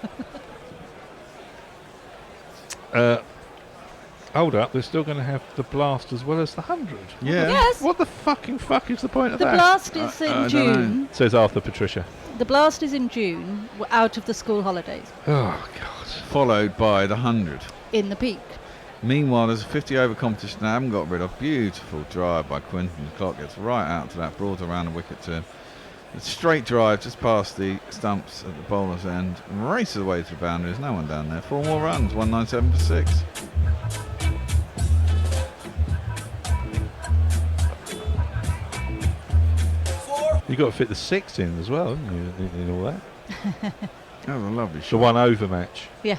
Hold up, they're still going to have the Blast as well as the 100. Yeah. Yes. What the fucking fuck is the point of The that? Blast is I in don't June. Says Arthur Patricia. The Blast is in June, out of the school holidays, Oh, God. Followed by the 100. in the peak. Meanwhile, there's a 50 over competition I haven't got rid of. Beautiful drive by Quinton. The clock gets right out to that broad around the wicket turn. A straight drive just past the stumps at the bowler's end and races away to the boundaries. No one down there. 4 more runs. 197 for 6. You've got to fit the 6 in as well, haven't you, in all that? That was a lovely The shot. 1 over match. Yeah.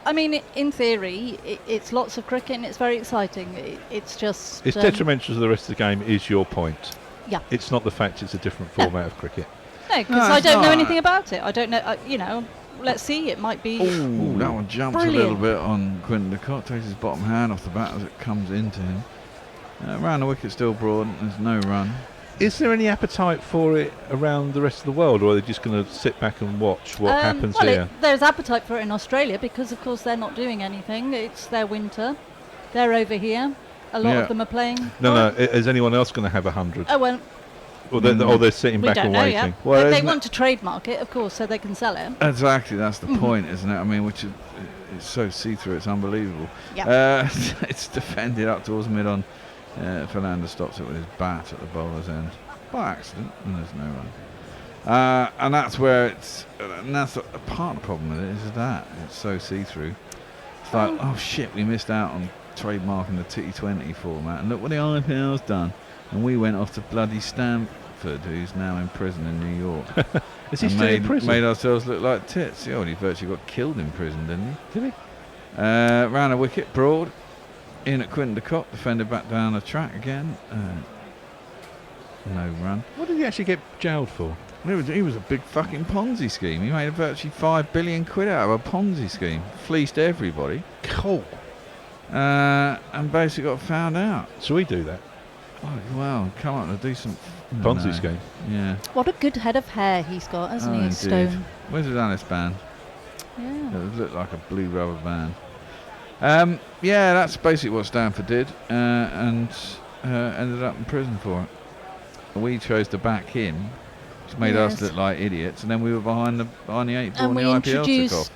I mean, in theory, it's lots of cricket and it's very exciting. It's just... It's detrimental to the rest of the game, is your point. Yeah. It's not the fact it's a different format of cricket. No, because No, I it's don't know not. anything about it. I don't know, let's see, it might be... Ooh, that one jumps a Brilliant. little bit on Quinton de Kock. Takes his bottom hand off the bat as it comes into him. Around the wicket still broad. There's no run. Is there any appetite for it around the rest of the world, or are they just going to sit back and watch what happens well, here? There's appetite for it in Australia because, of course, they're not doing anything. It's their winter. They're over here. A lot Yeah. of them are playing. No, is anyone else going to have 100? Oh, well, Or they're sitting we back don't and know waiting? yet. Well, They isn't want to trademark it, of course, so they can sell it. Exactly, that's the Mhm. point, isn't it? I mean, which is it's so see-through, it's unbelievable. Yeah. It's defended up towards mid-on. Fernando stops it with his bat at the bowler's end by accident, and there's no run. And that's where and that's part of the problem with it is that it's so see-through. It's like, oh shit, we missed out on trademarking the T20 format, and look what the IPL's done. And we went off to bloody Stanford, who's now in prison in New York. Is he and still in prison? Made ourselves look like tits. Yeah, well, he virtually got killed in prison, didn't he? Did he? Round a wicket, broad. In at Quinton de Kock, defended back down the track again. No run. What did he actually get jailed for? He was a big fucking Ponzi scheme. He made virtually £5 billion out of a Ponzi scheme. Fleeced everybody. Cool. And basically got found out. Shall we do that? Oh, well, come up with a decent Ponzi scheme. Yeah. What a good head of hair he's got, hasn't he, indeed. Stone? Where's his Alice band? Yeah. It looked like a blue rubber band. Yeah, that's basically what Stanford did, and ended up in prison for it. We chose to back him, which made us Yes. look like idiots, and then we were behind the 8 ball And and we the IPL took off. introduced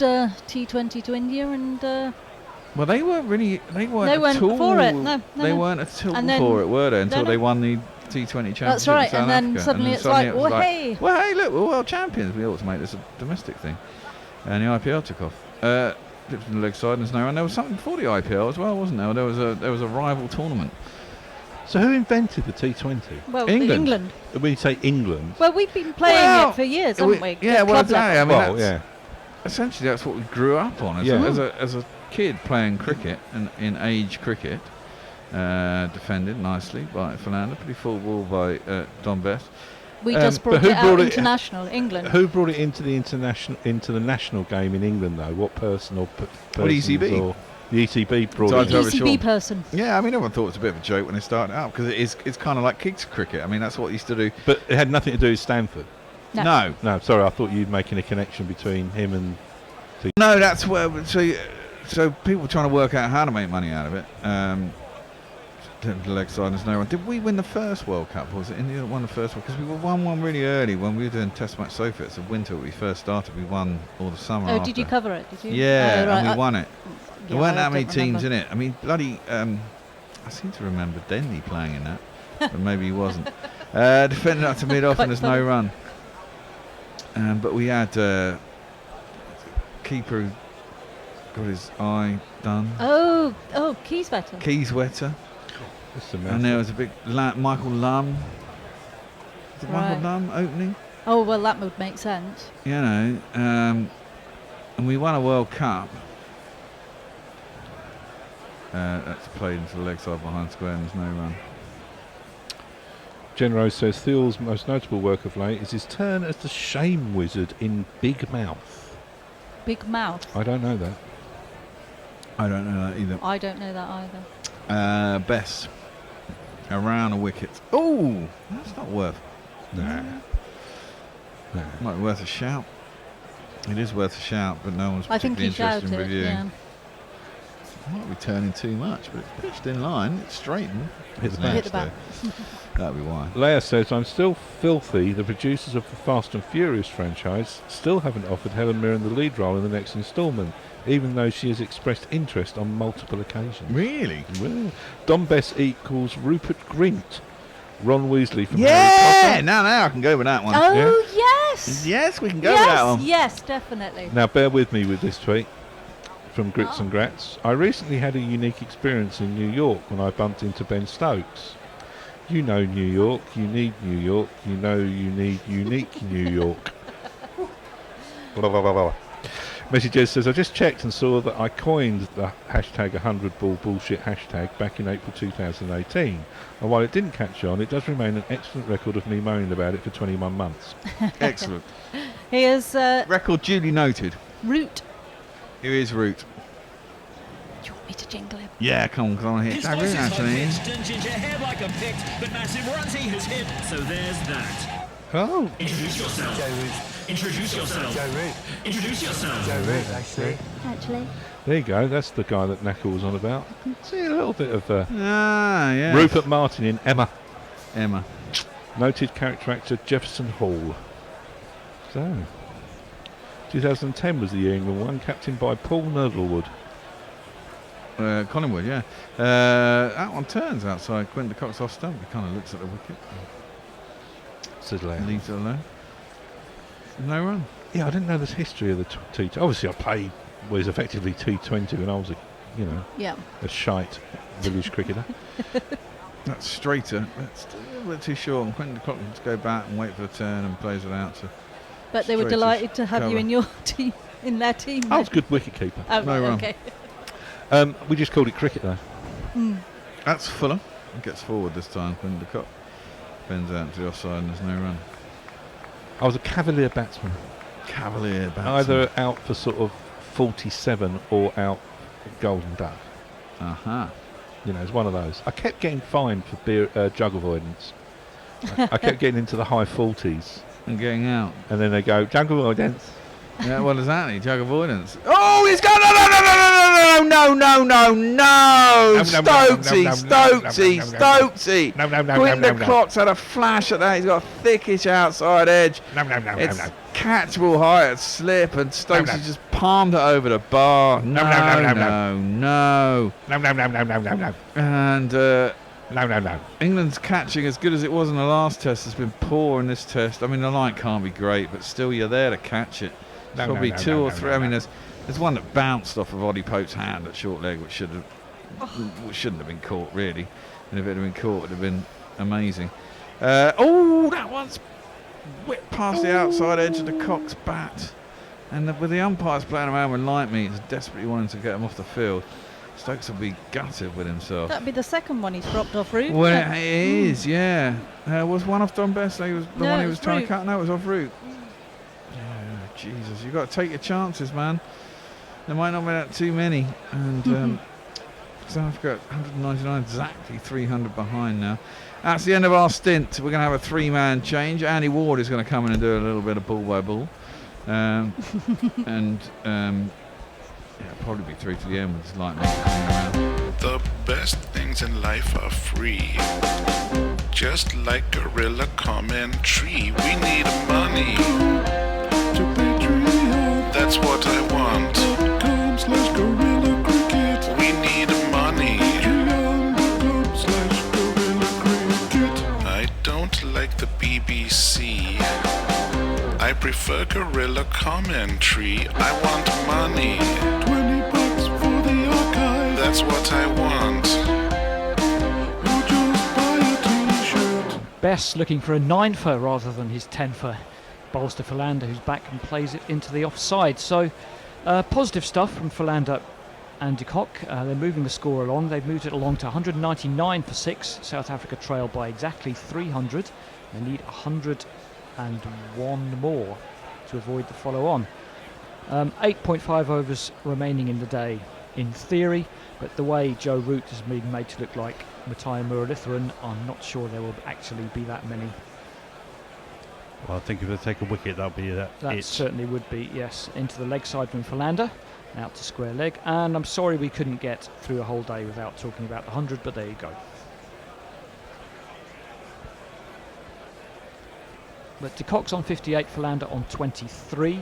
T20 to India, and Well, they weren't They at weren't all. for it, no, They no. weren't at all And then- for it, were they? Until no. they won the T20 championship. That's right, in South and then Africa. suddenly it's suddenly like, it was well, hey. well, hey, look, we're world champions. We ought to make this a domestic thing, and the IPL took off. Dipped in the leg side and there's no run. There was something before the IPL as well, wasn't there? There was a rival tournament So who invented the T20? Well, England. When you say England, Well, we've been playing it for years, haven't we? Yeah, At well, club level. exactly. I mean, well, that's, yeah. essentially that's what we grew up on as a kid playing cricket and in age cricket, defended nicely by Fernando, pretty full ball by Don Best. We just but brought who it out brought it- international, England. Who brought it into the national game in England though? What person or persons ECB. or the ECB brought Besides it? Robert ECB Shaw. person. Yeah, I mean, everyone thought it was a bit of a joke when they started out because it's kind of like kids cricket. I mean, that's what he used to do. But it had nothing to do with Stanford. No. No, sorry, I thought you were making a connection between him and. No, that's where. So people trying to work out how to make money out of it. The leg side is no one. Did we win the first World Cup? Or was it India that won the first one? Because we were 1-1 really early when we were doing Test Match Sofa. It's the winter when we first started. We won all the summer. Oh, after. did you cover it? Did you? Yeah, Oh, right. and we won it. There Yeah, weren't I that many don't teams remember. in it. I mean, bloody. I seem to remember Denley playing in that, but maybe he wasn't. Defending up to mid off, and there's no run. But we had keeper who got his eye done. Oh, Keys better. Keys wetter. And there was a big Michael Lum. Is it Michael Right. Lum opening? Oh, well, that would make sense. You know, and we won a World Cup. That's played into the leg side behind square and there's no run. Genro says Thiel's most notable work of late is his turn as the shame wizard in Big Mouth. Big mouth. I don't know that. I don't know that either. I don't know that either. Bess. Around the wickets. Oh, that's not worth. Nah. Might be worth a shout. It is worth a shout, but no one's I think particularly he interested in shouted. reviewing. Yeah. Might be turning too much, but it's pitched in line. It's straightened. Hit the Isn't it? Hit the bat. That'd be why. Leia says, I'm still filthy. The producers of the Fast and Furious franchise still haven't offered Helen Mirren the lead role in the next instalment, even though she has expressed interest on multiple occasions. Really? Well, Don Bess equals Rupert Grint. Ron Weasley from Yeah! Harry Potter. Now I can go with that one. Oh, yes. Yes, we can go with that one. Yes, definitely. Now bear with me with this tweet from Grits and Grats. I recently had a unique experience in New York when I bumped into Ben Stokes. You know New York, you need New York, you know you need unique New York. Blah, blah, blah, blah. Messages says, I just checked and saw that I coined the hashtag 100ball bullshit hashtag back in April 2018. And while it didn't catch on, it does remain an excellent record of me moaning about it for 21 months. Excellent. Here's Record duly noted. Root. Here is Root. Do you want me to jingle him? Yeah, come on, because I want to hit His that voice Root is actually. high-pitched and ginger hair like a picked, but massive runs he has hit. So there's that. Oh. Introduce yourself. Joe Root. Introduce yourself. Joe Root. Introduce yourself. Joe Root, actually. Actually. There you go, that's the guy that Knackle was on about. I can see a little bit of Yeah. Rupert Martin in Emma. Noted character actor Jefferson Hall. So, 2010 was the year England won, captained by Paul Nurdlewood. Collingwood, yeah. That one turns outside Quinton de Kock's off stump. He kind of looks at the wicket. Leaves it alone. No run. Yeah, I didn't know this history of the T20. Obviously, I played was effectively T20 when I was a shite village cricketer. That's straighter. That's a little bit too short. And Quinton de Kock needs to go back and wait for the turn and plays it out. But they were Straight delighted to have you cover. in your team, in their team. I was a good wicket keeper. Oh, No run. okay. We just called it cricket though. That's Fuller. He gets forward this time. Quinton de Kock bends out to the offside and there's no run. I was a cavalier batsman. Cavalier batsman. Either out for sort of 47 or out golden duck. Uh-huh. You know, it's one of those. I kept getting fined for jug avoidance. I kept getting into the high 40s. And getting out. And then they go, jug avoidance. Yeah, well, exactly. Jug avoidance. Oh, he's gone! No! Stokesy! Quinton de Kock's had a flash at that. He's got a thickish outside edge. It's catchable height at slip, and Stokes has just palmed it over the bar. No. And England's catching, as good as it was in the last test, has been poor in this test. I mean, the line can't be great, but still, you're there to catch it. Probably two or three. I mean, there's one that bounced off of Ollie Pope's hand at short leg, which shouldn't have been caught really. And if it had been caught, it would have been amazing. Oh, that one's whipped past the outside edge of the Cox bat. And with the umpires playing around with light meters, desperately wanting to get him off the field, Stokes will be gutted with himself. That'd be the second one he's dropped off route. Well, it is, yeah. Was one off Don Best? Was the one he was trying to cut? No, it was off route. Yeah, Jesus, you've got to take your chances, man. There might not be that too many. And South Africa 199, exactly 300 behind now. That's the end of our stint. We're going to have a 3-man change. Andy Ward is going to come in and do a little bit of ball by ball. Yeah, probably be through to the end with his light coming around. The best things in life are free. Just like Gorilla Commentary, we need money. To Patreon. That's what I want. .com/Gorilla Cricket. We need money. Patreon.com/Gorilla Cricket. I don't like the BBC. I prefer Gorilla Commentary. I want money. $20 for the archive. That's what I want. Or just buy a t-shirt. Bess looking for a 9-fer rather than his 10-fer. Bowls to Philander, who's back and plays it into the offside. So positive stuff from Philander and de Kock. They're moving the score along. They've moved it along to 199 for 6. South Africa trail by exactly 300. They need 101 more to avoid the follow-on. 8.5 overs remaining in the day in theory, but the way Joe Root has been made to look like Matai Muralitharan, I'm not sure there will actually be that many. Well, I think if they take a wicket, that'll be that. That certainly would be, yes. Into the leg side from Philander, out to square leg, and I'm sorry we couldn't get through a whole day without talking about the 100, but there you go. But de Kock's on 58, Philander on 23.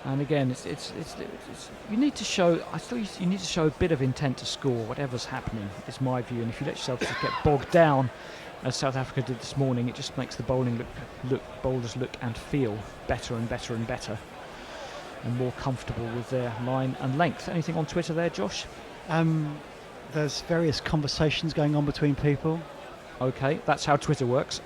And again, it's you need to show. I still you need to show a bit of intent to score, whatever's happening. Is my view. And if you let yourself just get bogged down, as South Africa did this morning, it just makes the bowlers look and feel better and better and better, and more comfortable with their line and length. Anything on Twitter there, Josh? There's various conversations going on between people. Okay, that's how Twitter works.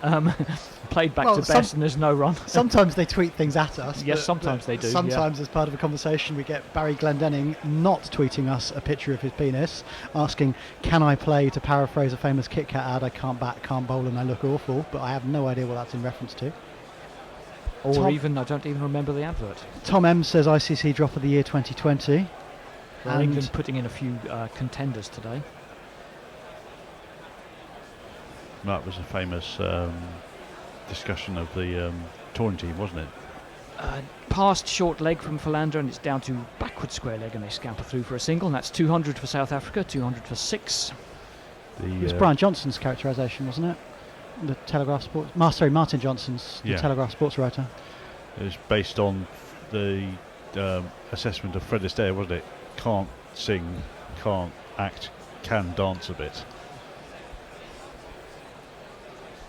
Played back to Best and there's no run. Sometimes they tweet things at us. Yes, sometimes they do. Sometimes as part of a conversation we get Barry Glendenning not tweeting us a picture of his penis, asking, can I play, to paraphrase a famous Kit Kat ad, I can't bat, can't bowl and I look awful, but I have no idea what that's in reference to. Or even, I don't even remember the advert. Tom M says ICC drop of the year 2020. Well, England putting in a few contenders today. That was a famous discussion of the touring team, wasn't it? Past short leg from Philander, and it's down to backward square leg, and they scamper through for a single, and that's 200 for South Africa, 200 for 6. It was Brian Johnson's characterisation, wasn't it? The Telegraph Sports... Martin Johnson's, the Telegraph sports writer. It was based on the assessment of Fred Astaire, wasn't it? Can't sing, can't act, can dance a bit.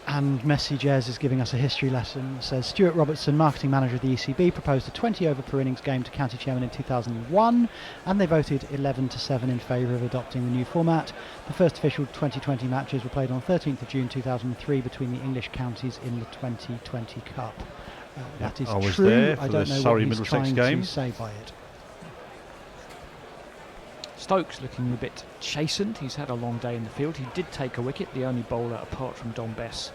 And Messi Jez is giving us a history lesson. It says Stuart Robertson, marketing manager of the ECB, proposed a 20 over per innings game to county chairman in 2001, and they voted 11-7 in favour of adopting the new format. The first official 2020 matches were played on 13th of June 2003 between the English counties in the 2020 Cup. That is I was true. there for I don't the know Surrey what he's Middlesex trying game. to say by it. Stokes looking a bit chastened. He's had a long day in the field. He did take a wicket, the only bowler apart from Don Bess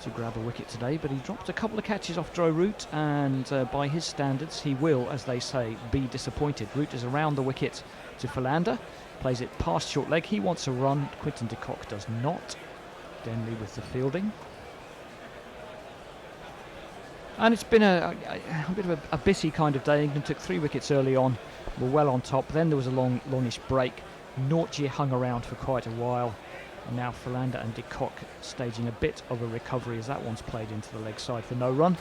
to grab a wicket today, but he dropped a couple of catches off Joe Root, and by his standards he will, as they say, be disappointed. Root is around the wicket to Philander, plays it past short leg. He wants a run. Quinton de Kock does not. Denley with the fielding. And it's been a bit of a bitty kind of day. England took 3 wickets early on, were well on top. Then there was a longish break. Nortje hung around for quite a while. And now Philander and de Kock staging a bit of a recovery as that one's played into the leg side for no run.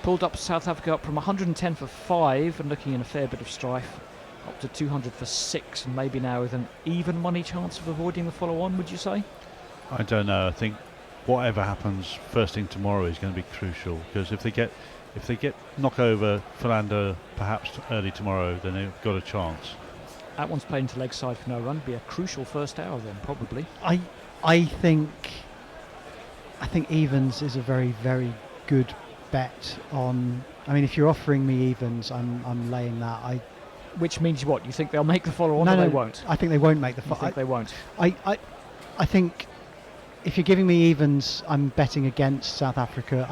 Pulled up South Africa up from 110 for 5 and looking in a fair bit of strife, up to 200 for 6, and maybe now with an even money chance of avoiding the follow-on, would you say? I don't know. I think whatever happens first thing tomorrow is going to be crucial, because if they get knock over Philander perhaps early tomorrow, then they've got a chance. That one's playing to leg side for no run. Be a crucial first hour then, probably. I think evens is a very, very good bet on. I mean, if you're offering me evens, I'm laying that. Which means what? You think they'll make the follow-on, or they won't? I think they won't make the follow-on. They won't. I think if you're giving me evens, I'm betting against South Africa.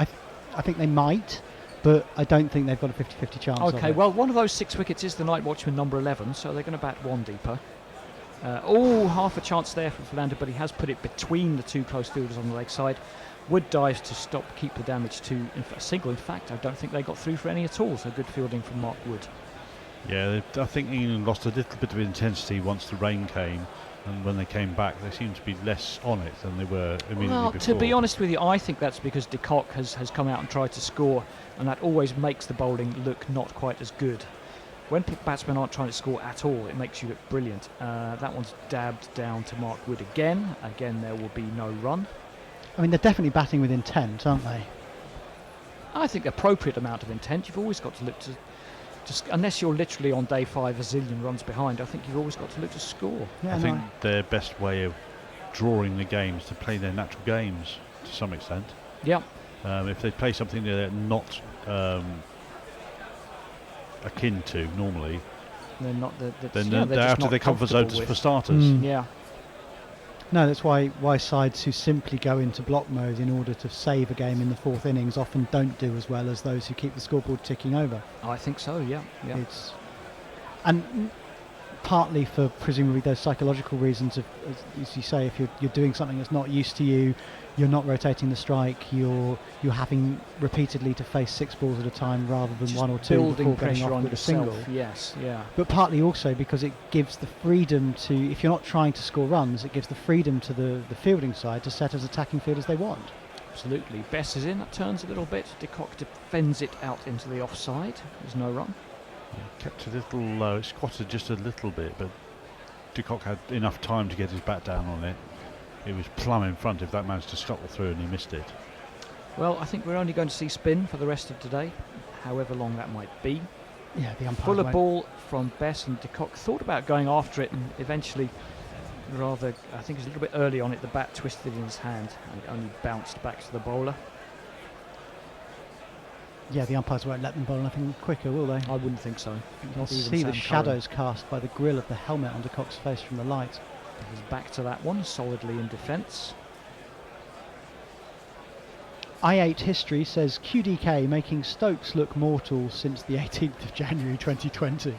I think they might, but I don't think they've got a 50-50 chance. Okay, well, one of those 6 wickets is the Night Watchman number 11, so they're going to bat one deeper. Half a chance there for Philander, but he has put it between the two close fielders on the leg side. Wood dives to keep the damage to a single. In fact, I don't think they got through for any at all, so good fielding from Mark Wood. Yeah, I think England lost a little bit of intensity once the rain came, and when they came back, they seemed to be less on it than they were immediately before. To be honest with you, I think that's because de Kock has come out and tried to score, and that always makes the bowling look not quite as good. When batsmen aren't trying to score at all, it makes you look brilliant. That one's dabbed down to Mark Wood again. Again, there will be no run. I mean, they're definitely batting with intent, aren't they? I think appropriate amount of intent. You've always got to look to, unless you're literally on day 5 a zillion runs behind, I think you've always got to look to score. Yeah, I think their best way of drawing the games to play their natural games to some extent. Yeah. If they play something they're not akin to normally, they're not. They're out of their comfort zones for starters. Yeah. No, that's why sides who simply go into block mode in order to save a game in the 4th innings often don't do as well as those who keep the scoreboard ticking over. I think so, yeah. And partly for presumably those psychological reasons of, as you say, if you're doing something that's not used to you, you're not rotating the strike, you're having repeatedly to face 6 balls at a time rather than just 1 or 2 before getting off on with yourself. a single. Yes, yeah. But partly also because it gives the freedom to, if you're not trying to score runs, it gives the freedom to the fielding side to set as attacking field as they want. Absolutely. Bess is in, that turns a little bit. De Kock defends it out into the offside. There's no run. Kept a little low, it squatted just a little bit, but de Kock had enough time to get his bat down on it. It was plumb in front if that managed to scuttle through, and he missed it. Well, I think we're only going to see spin for the rest of today, however long that might be. Yeah, the umpire. Fuller ball from Bess, and de Kock thought about going after it, and eventually, I think it was a little bit early on it, the bat twisted in his hand, and it only bounced back to the bowler. Yeah, the umpires won't let them bowl anything quicker, will they? I wouldn't think so. You'll see the shadows cast by the grill of the helmet on de Kock's face from the light. He's back to that one, solidly in defence. I8 History says QDK making Stokes look mortal since the 18th of January 2020.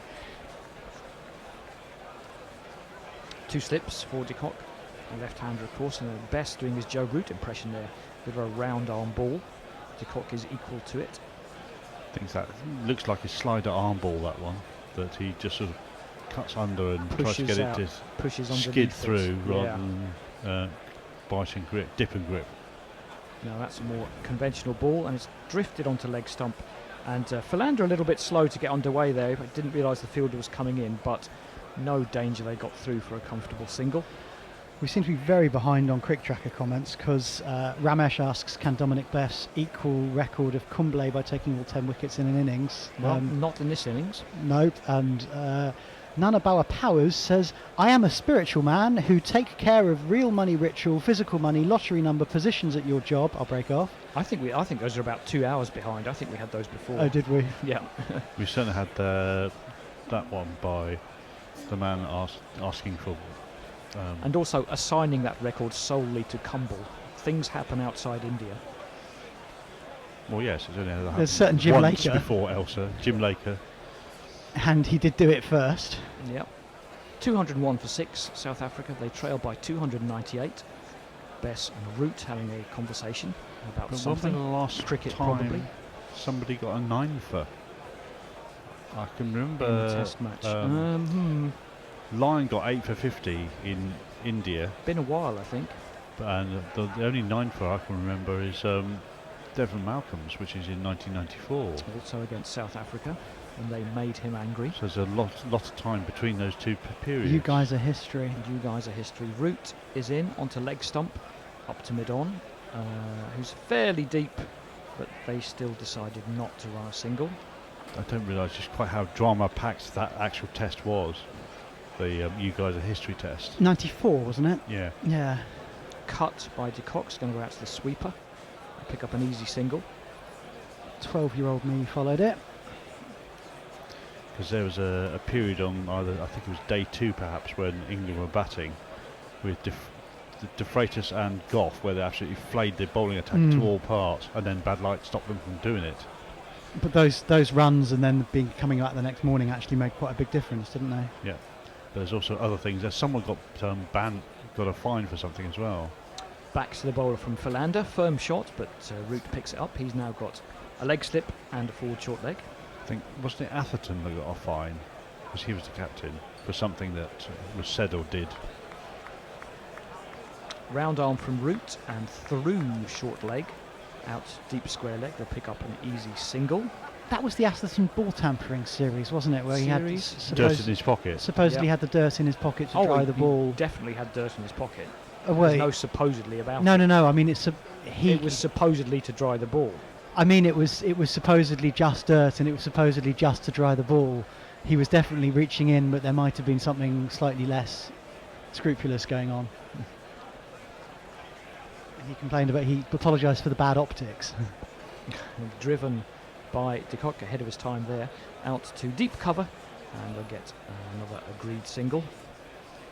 2 slips for de Kock, a left-hander of course, and the Best doing his Joe Root impression there with a round arm ball. De Kock is equal to it. I think that looks like a slider arm ball, that one, but he just sort of cuts under and tries to get it to skid through rather than bite and grip, dip and grip. Now that's a more conventional ball, and it's drifted onto leg stump, and Philander a little bit slow to get underway there, but didn't realise the fielder was coming in, but no danger, they got through for a comfortable single. We seem to be very behind on Crick Tracker comments because Ramesh asks, can Dominic Bess equal record of Kumble by taking all 10 wickets in an innings? Well, not in this innings. Nope, and Nanabawa Powers says, I am a spiritual man who take care of real money ritual, physical money, lottery number, positions at your job. I'll break off. I think those are about 2 hours behind. I think we had those before. Oh, did we? Yeah. We certainly had that one by the man asking for... and also assigning that record solely to Kumble. Things happen outside India. Well, yes, it's only happened there's certain Jim once Laker before Elsa. Jim Laker. And he did do it first. Yep. 201 for 6, South Africa. They trail by 298. Bess and Root having a conversation about but something. When the last cricket time probably. Somebody got a 9 for. I can remember. In the test match. Lyon got 8 for 50 in India. Been a while, I think. And the only 9 for I can remember is Devon Malcolm's, which is in 1994. Also against South Africa, and they made him angry. So there's a lot of time between those two periods. You guys are history. And you guys are history. Root is in onto leg stump, up to mid-on, who's fairly deep, but they still decided not to run a single. I don't realise just quite how drama-packed that actual test was. the You Guys a History test. 94, wasn't it? Yeah. Yeah. Cut by De Kock's going to go out to the sweeper. Pick up an easy single. 12-year-old me followed it. Because there was a period on either, I think it was day 2 perhaps, when England were batting with De Freitas and Goff, where they absolutely flayed their bowling attack to all parts, and then bad light stopped them from doing it. But those runs and then coming out the next morning actually made quite a big difference, didn't they? Yeah. But there's also other things. There's someone got got a fine for something as well. Back to the bowler from Philander. Firm shot, but Root picks it up. He's now got a leg slip and a forward short leg. I think, wasn't it Atherton that got a fine? Because he was the captain for something that was said or did. Round arm from Root and through short leg. Out deep square leg. They'll pick up an easy single. That was the Atherton ball tampering series, wasn't it? Where he had dirt in his pocket. Supposedly had the dirt in his pocket to dry the ball. Definitely had dirt in his pocket. There's no supposedly about no, it. No. I mean, it was supposedly to dry the ball. I mean, it was supposedly just dirt, and it was supposedly just to dry the ball. He was definitely reaching in, but there might have been something slightly less scrupulous going on. He complained about. He apologised for the bad optics. Driven by De Kock ahead of his time there, out to deep cover, and they'll get another agreed single.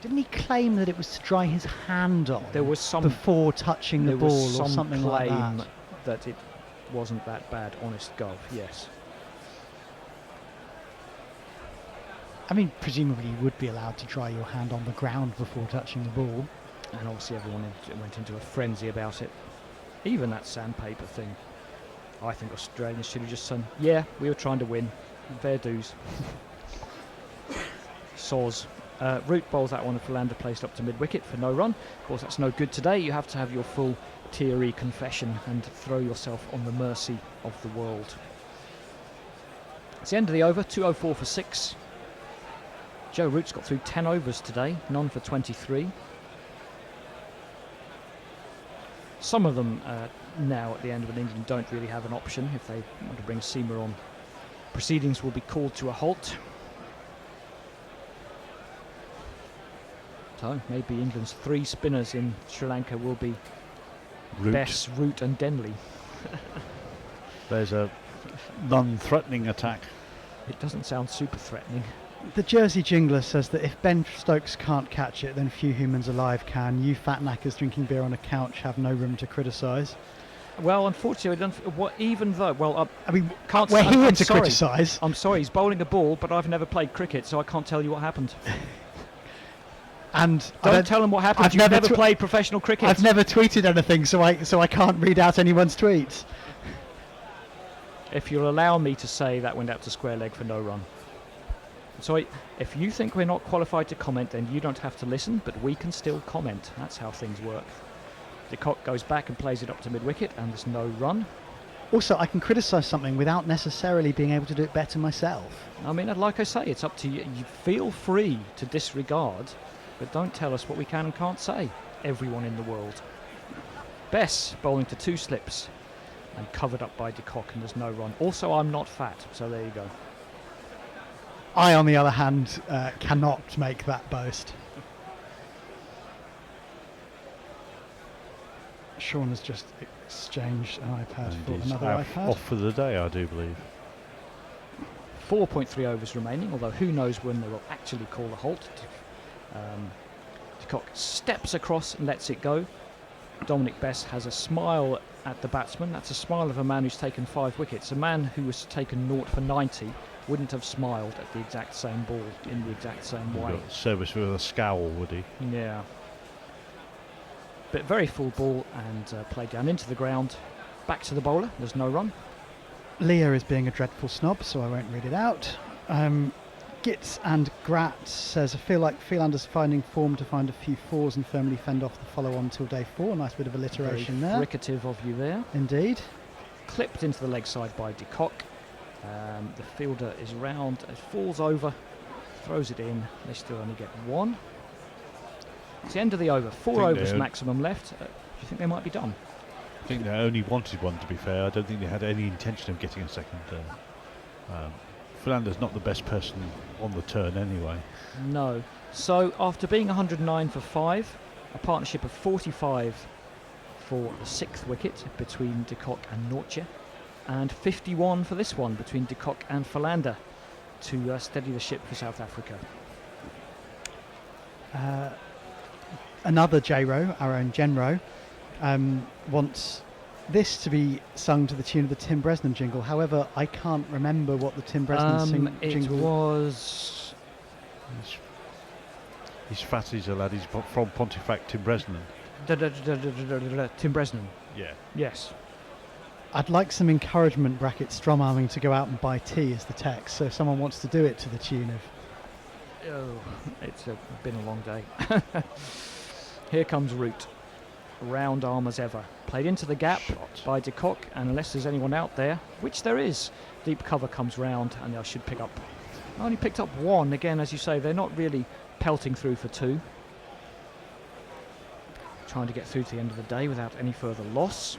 Didn't he claim that it was to dry his hand on? There was some before touching the ball or something like that. That it wasn't that bad. Honest gov, yes. I mean, presumably you would be allowed to dry your hand on the ground before touching the ball. And obviously everyone went into a frenzy about it. Even that sandpaper thing. I think Australians should have just said, yeah, we were trying to win. Fair dues. Soz. Root bowls that one, and Philander placed up to mid-wicket for no run. Of course, that's no good today. You have to have your full teary confession and throw yourself on the mercy of the world. It's the end of the over, 204 for 6. Joe Root's got through 10 overs today, none for 23. Some of them now at the end of an England don't really have an option if they want to bring Seamer on. Proceedings will be called to a halt. So maybe England's 3 spinners in Sri Lanka will be Bess, Root and Denley. There's a non-threatening attack. It doesn't sound super threatening. The Jersey Jingler says that if Ben Stokes can't catch it, then few humans alive can. You fat knackers drinking beer on a couch have no room to criticise. Well, unfortunately, even though, I mean, can't. We're here I'm to sorry. criticise. I'm sorry, he's bowling a ball, but I've never played cricket, so I can't tell you what happened. And don't tell them what happened. You've never played professional cricket. I've never tweeted anything, so I can't read out anyone's tweets. If you'll allow me to say, that went out to square leg for no run. So if you think we're not qualified to comment, then you don't have to listen, but we can still comment. That's how things work. De Kock goes back and plays it up to mid-wicket, and there's no run. Also, I can criticise something without necessarily being able to do it better myself. I mean, like I say, it's up to you. You feel free to disregard, but don't tell us what we can and can't say. Everyone in the world. Bess bowling to 2 slips and covered up by De Kock, and there's no run. Also, I'm not fat, so there you go. I, on the other hand, cannot make that boast. Sean has just exchanged an iPad And for he's another iPad. off for the day, I do believe. 4.3 overs remaining, although who knows when they will actually call a halt. De Kock steps across and lets it go. Dominic Bess has a smile at the batsman. That's a smile of a man who's taken 5 wickets. A man who was taken 0 for 90 wouldn't have smiled at the exact same ball in the exact same way. Service with a scowl, would he? Yeah. But very full ball and played down into the ground. Back to the bowler. There's no run. Leah is being a dreadful snob, so I won't read it out. Gitz and Grat says, I feel like Philander's finding form to find a few 4s and firmly fend off the follow-on till day 4. Nice bit of alliteration there. Fricative of you there. Indeed. Clipped into the leg side by De Kock. The fielder is round, it falls over, throws it in. They still only get 1. It's the end of the over. 4 overs maximum left. Do you think they might be done? I think they only wanted one, to be fair. I don't think they had any intention of getting a second Philander's not the best person on the turn anyway. No. So after being 109 for 5, a partnership of 45 for the 6th wicket between de Kock and Nortje, and 51 for this one between de Kock and Philander to steady the ship for South Africa. Another J-Row, our own Genro, wants this to be sung to the tune of the Tim Bresnan jingle. However, I can't remember what the Tim Bresnan jingle was. He's fat as a lad. He's from Pontefract, Tim Bresnan. Tim Bresnan. Yeah. Yes. I'd like some encouragement, bracket strum arming, to go out and buy tea as the text. So if someone wants to do it to the tune of... Oh, it's been a long day. Here comes Root. Round arm as ever. Played into the gap by de Kock, and unless there's anyone out there, which there is, deep cover comes round, and they should pick up. Only picked up one. Again, as you say, they're not really pelting through for 2. Trying to get through to the end of the day without any further loss.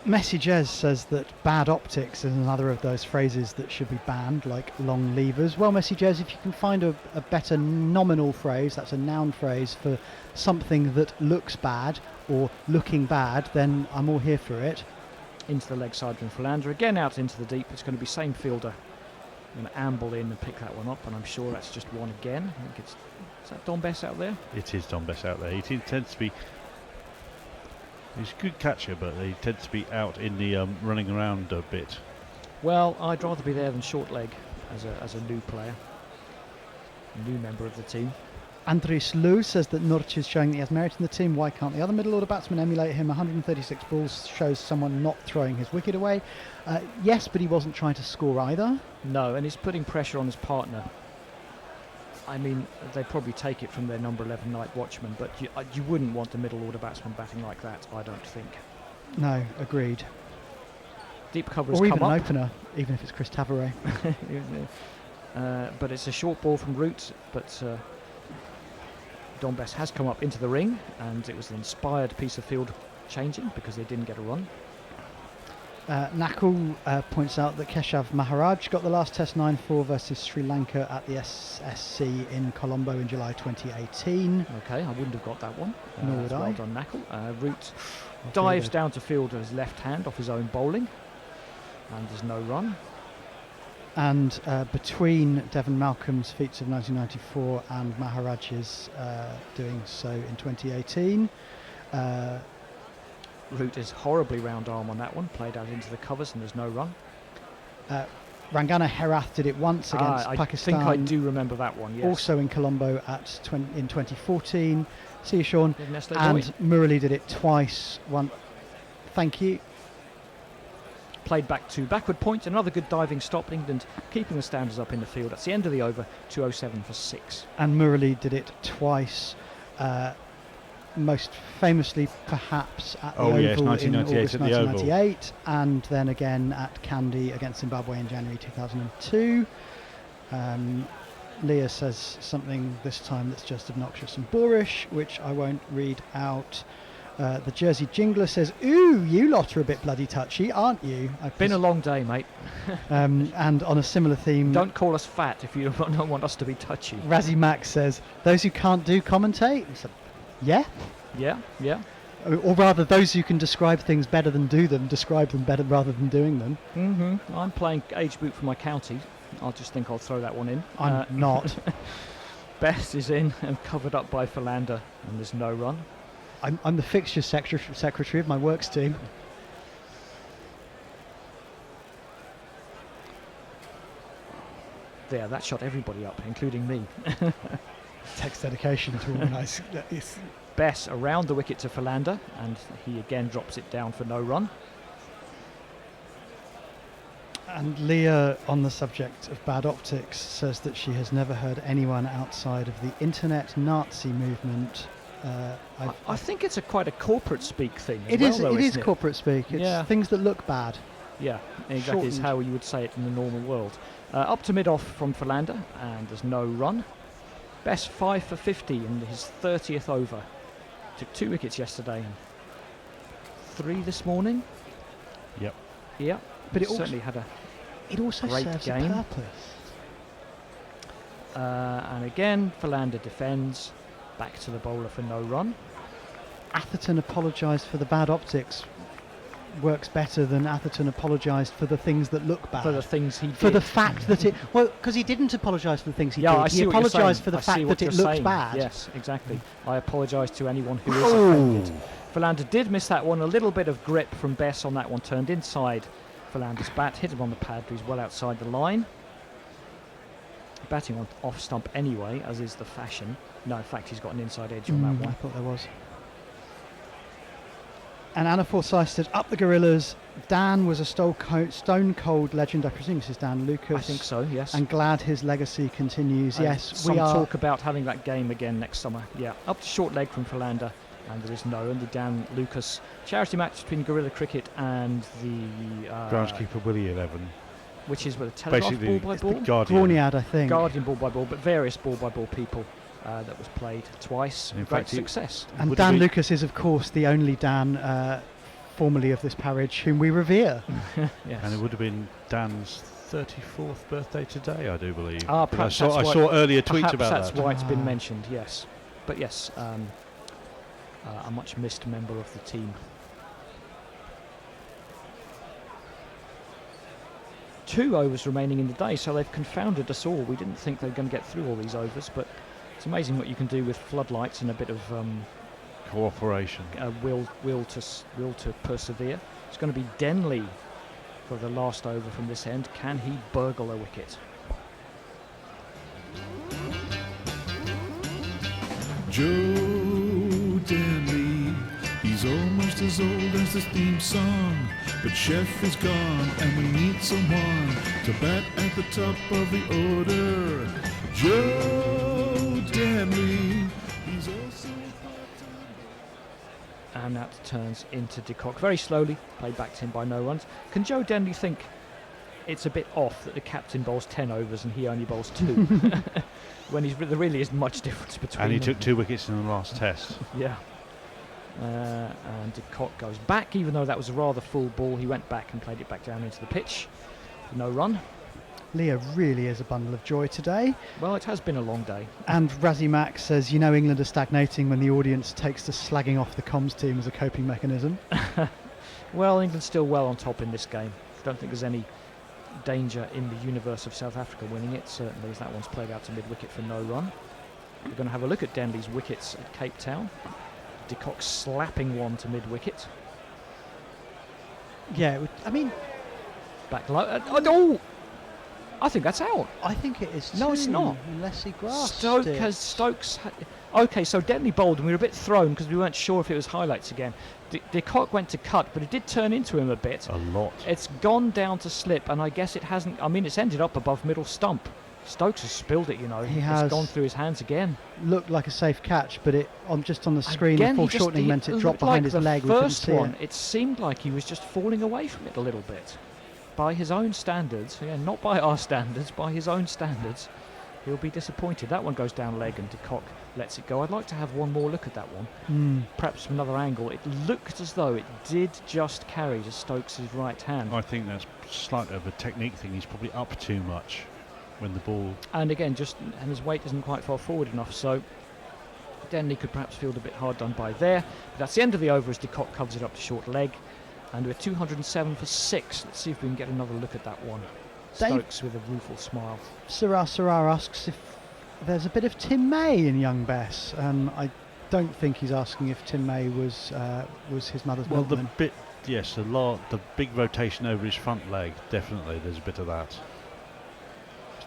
Messi Jez says that bad optics is another of those phrases that should be banned, like long levers. Well, Messi Jez, if you can find a better nominal phrase, that's a noun phrase for something that looks bad or looking bad, then I'm all here for it. Into the leg side from Philander, again out into the deep. It's going to be same fielder. Going to amble in and pick that one up, and I'm sure that's just one again. I think is that Don Bess out there? It is Don Bess out there. He tends to be... He's a good catcher, but he tends to be out in the running around a bit. Well, I'd rather be there than short leg as a new player, a new member of the team. Andres Lou says that Nortje is showing that he has merit in the team. Why can't the other middle order batsmen emulate him? 136 balls shows someone not throwing his wicket away. Yes, but he wasn't trying to score either. No, and he's putting pressure on his partner. I mean, they probably take it from their number 11 night watchman, but you wouldn't want the middle order batsman batting like that, I don't think. No, agreed. Deep cover has or come even an up. opener, even if it's Chris Tavares. But it's a short ball from Root, but Don Bess has come up into the ring, and it was an inspired piece of field changing because they didn't get a run. Nakul points out that Keshav Maharaj got the last Test 9-4 versus Sri Lanka at the SSC in Colombo in July 2018. Okay, I wouldn't have got that one. Nor would well I. done, Nakul. Root dives down to field with his left hand off his own bowling, and there's no run. And between Devon Malcolm's feats of 1994 and Maharaj's doing so in 2018, Root is horribly round arm on that one, played out into the covers, and there's no run. Rangana Herath did it once against Pakistan. I think I do remember that one, yes. Also in Colombo in 2014. See you, Sean. Nestle And Boy. Murali did it twice. Thank you. Played back to backward point, another good diving stop. England keeping the standards up in the field. That's the end of the over, 207 for 6. And Murali did it twice. Most famously, perhaps, at the Oval yes, in 1998 August at the Oval. 1998, and then again at Kandy against Zimbabwe in January 2002. Leah says something this time that's just obnoxious and boorish, which I won't read out. The Jersey Jingler says, "Ooh, you lot are a bit bloody touchy, aren't you?" Been a long day, mate. And on a similar theme, Don't call us fat if you don't want us to be touchy. Razzie Max says, "Those who can't do commentate." So, yeah. Yeah. Or rather, those who can describe things better than do them, describe them better rather than doing them. Mm-hmm. I'm playing age boot for my county. I'll throw that one in. I'm not. Bess is in and covered up by Philander, and there's no run. I'm the fixture secretary of my works team. There, that shot everybody up, including me. Text dedication to organise. Bess around the wicket to Philander, and he again drops it down for no run. And Leah, on the subject of bad optics, says that she has never heard anyone outside of the internet Nazi movement. I think it's quite a corporate speak thing. It is corporate speak. It's things that look bad. Yeah, exactly. Is how you would say it in the normal world. Up to mid-off from Philander, and there's no run. Bess 5 for 50 in his 30th over. Took 2 wickets yesterday and 3 this morning. Yep. Yeah, but it certainly had a It also Great serves game. a purpose. And again, Philander defends. Back to the bowler for no run. Atherton apologised for the bad optics. Works better than Atherton apologised for the things that look bad. For the things he did. For the fact that it... Well, because he didn't apologise for the things he did. I He see what you're saying. apologised for the I see fact what that it you're looked saying. bad. Yes, exactly. I apologise to anyone who is offended. Philander did miss that one. A little bit of grip from Bess on that one. Turned inside Philander's bat. Hit him on the pad, but he's well outside the line. Batting on off stump anyway, as is the fashion. No, in fact, he's got an inside edge on that I one. thought there was. And Anna Forsyth said, up the Gorillas. Dan was a stone cold legend. I presume this is Dan Lucas. I think so, yes. And glad his legacy continues. Yes, Some we are. talk about having that game again next summer. Yeah, up to short leg from Philander. And there is no only Dan Lucas charity match between Gorilla Cricket and the Groundskeeper Willie 11. which is with a Telegraph Basically, ball by it's the ball. Guardian. Gorniad, I think. Guardian ball by ball, but various ball by ball people that was played twice. In Great fact, it success. And Would Dan we- Lucas is, of course, the only Dan formerly of this parage whom we revere. Yes. And it would have been Dan's 34th birthday today, I do believe. Ah, But I perhaps saw, that's I why- saw earlier tweets perhaps about that's that. why it's been Ah. mentioned, yes. But yes, a much missed member of the team. Two overs remaining in the day, so they've confounded us all. We didn't think they were going to get through all these overs, but it's amazing what you can do with floodlights and a bit of Cooperation. will to persevere. It's going to be Denley for the last over from this end. Can he burgle a wicket? Joe Denley, he's almost as old as the theme song. But Chef is gone and we need someone to bat at the top of the order. Joe Denley, he's also And that turns into De Kock very slowly, played back to him by no runs. Can Joe Denley think it's a bit off that the captain bowls 10 overs and he only bowls 2? When there really isn't much difference between And he them. took 2 wickets in the last test. Yeah. And De Kock goes back, even though that was a rather full ball. He went back and played it back down into the pitch. No run. Leah really is a bundle of joy today. Well, it has been a long day. And Razzie Max says, you know England are stagnating when the audience takes to slagging off the comms team as a coping mechanism. Well, England's still well on top in this game. Don't think there's any danger in the universe of South Africa winning it, certainly, as that one's played out to mid-wicket for no run. We're going to have a look at Denley's wickets at Cape Town. De Kock slapping one to mid-wicket. Yeah, I mean... Back low. Oh! I think that's out. I think it is No, it's too, not. unless he grasped it. Stokes... Okay, so Denley bowled and we were a bit thrown because we weren't sure if it was highlights again. De Kock went to cut, but it did turn into him a bit. A lot. It's gone down to slip, and I guess it hasn't... I mean, it's ended up above middle stump. Stokes has spilled it, you know. He It's has. gone through his hands again. Looked like a safe catch, but it just on the screen, Again, the he just- foreshortening he meant it looked dropped like behind his the leg. We couldn't first see one, it. it seemed like he was just falling away from it a little bit. By his own standards, yeah, not by our standards, by his own standards, he'll be disappointed. That one goes down leg and De Kock lets it go. I'd like to have one more look at that one, perhaps from another angle. It looked as though it did just carry to Stokes' right hand. I think that's slightly of a technique thing. He's probably up too much when the ball... And again, and his weight isn't quite far forward enough, so Denley could perhaps feel a bit hard done by there. But that's the end of the over as De Kock covers it up to short leg. And we're 207 for 6. Let's see if we can get another look at that one. Dave- Stokes with a rueful smile. Sarah asks if there's a bit of Tim May in young Bess. I don't think he's asking if Tim May was his mother's Well, the milkman. the big rotation over his front leg, definitely, there's a bit of that.